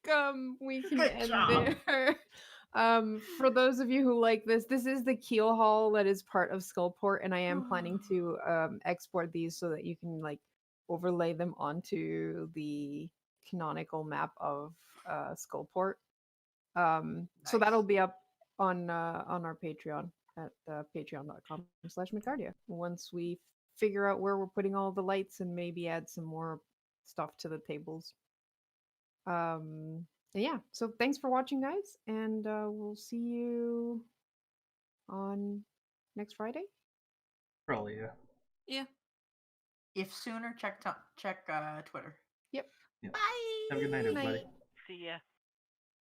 we can Good end job. there. For those of you who like this is the keel hall that is part of Skullport, and I am planning to export these so that you can like overlay them onto the canonical map of Skullport. So that'll be up on our Patreon at patreon.com/Midgardia once we figure out where we're putting all the lights and maybe add some more stuff to the tables. Yeah, so thanks for watching, guys, and we'll see you on next Friday. Probably, yeah. Yeah. If sooner, check Twitter. Yep. Yeah. Bye. Have a good night, everybody. Night. See ya.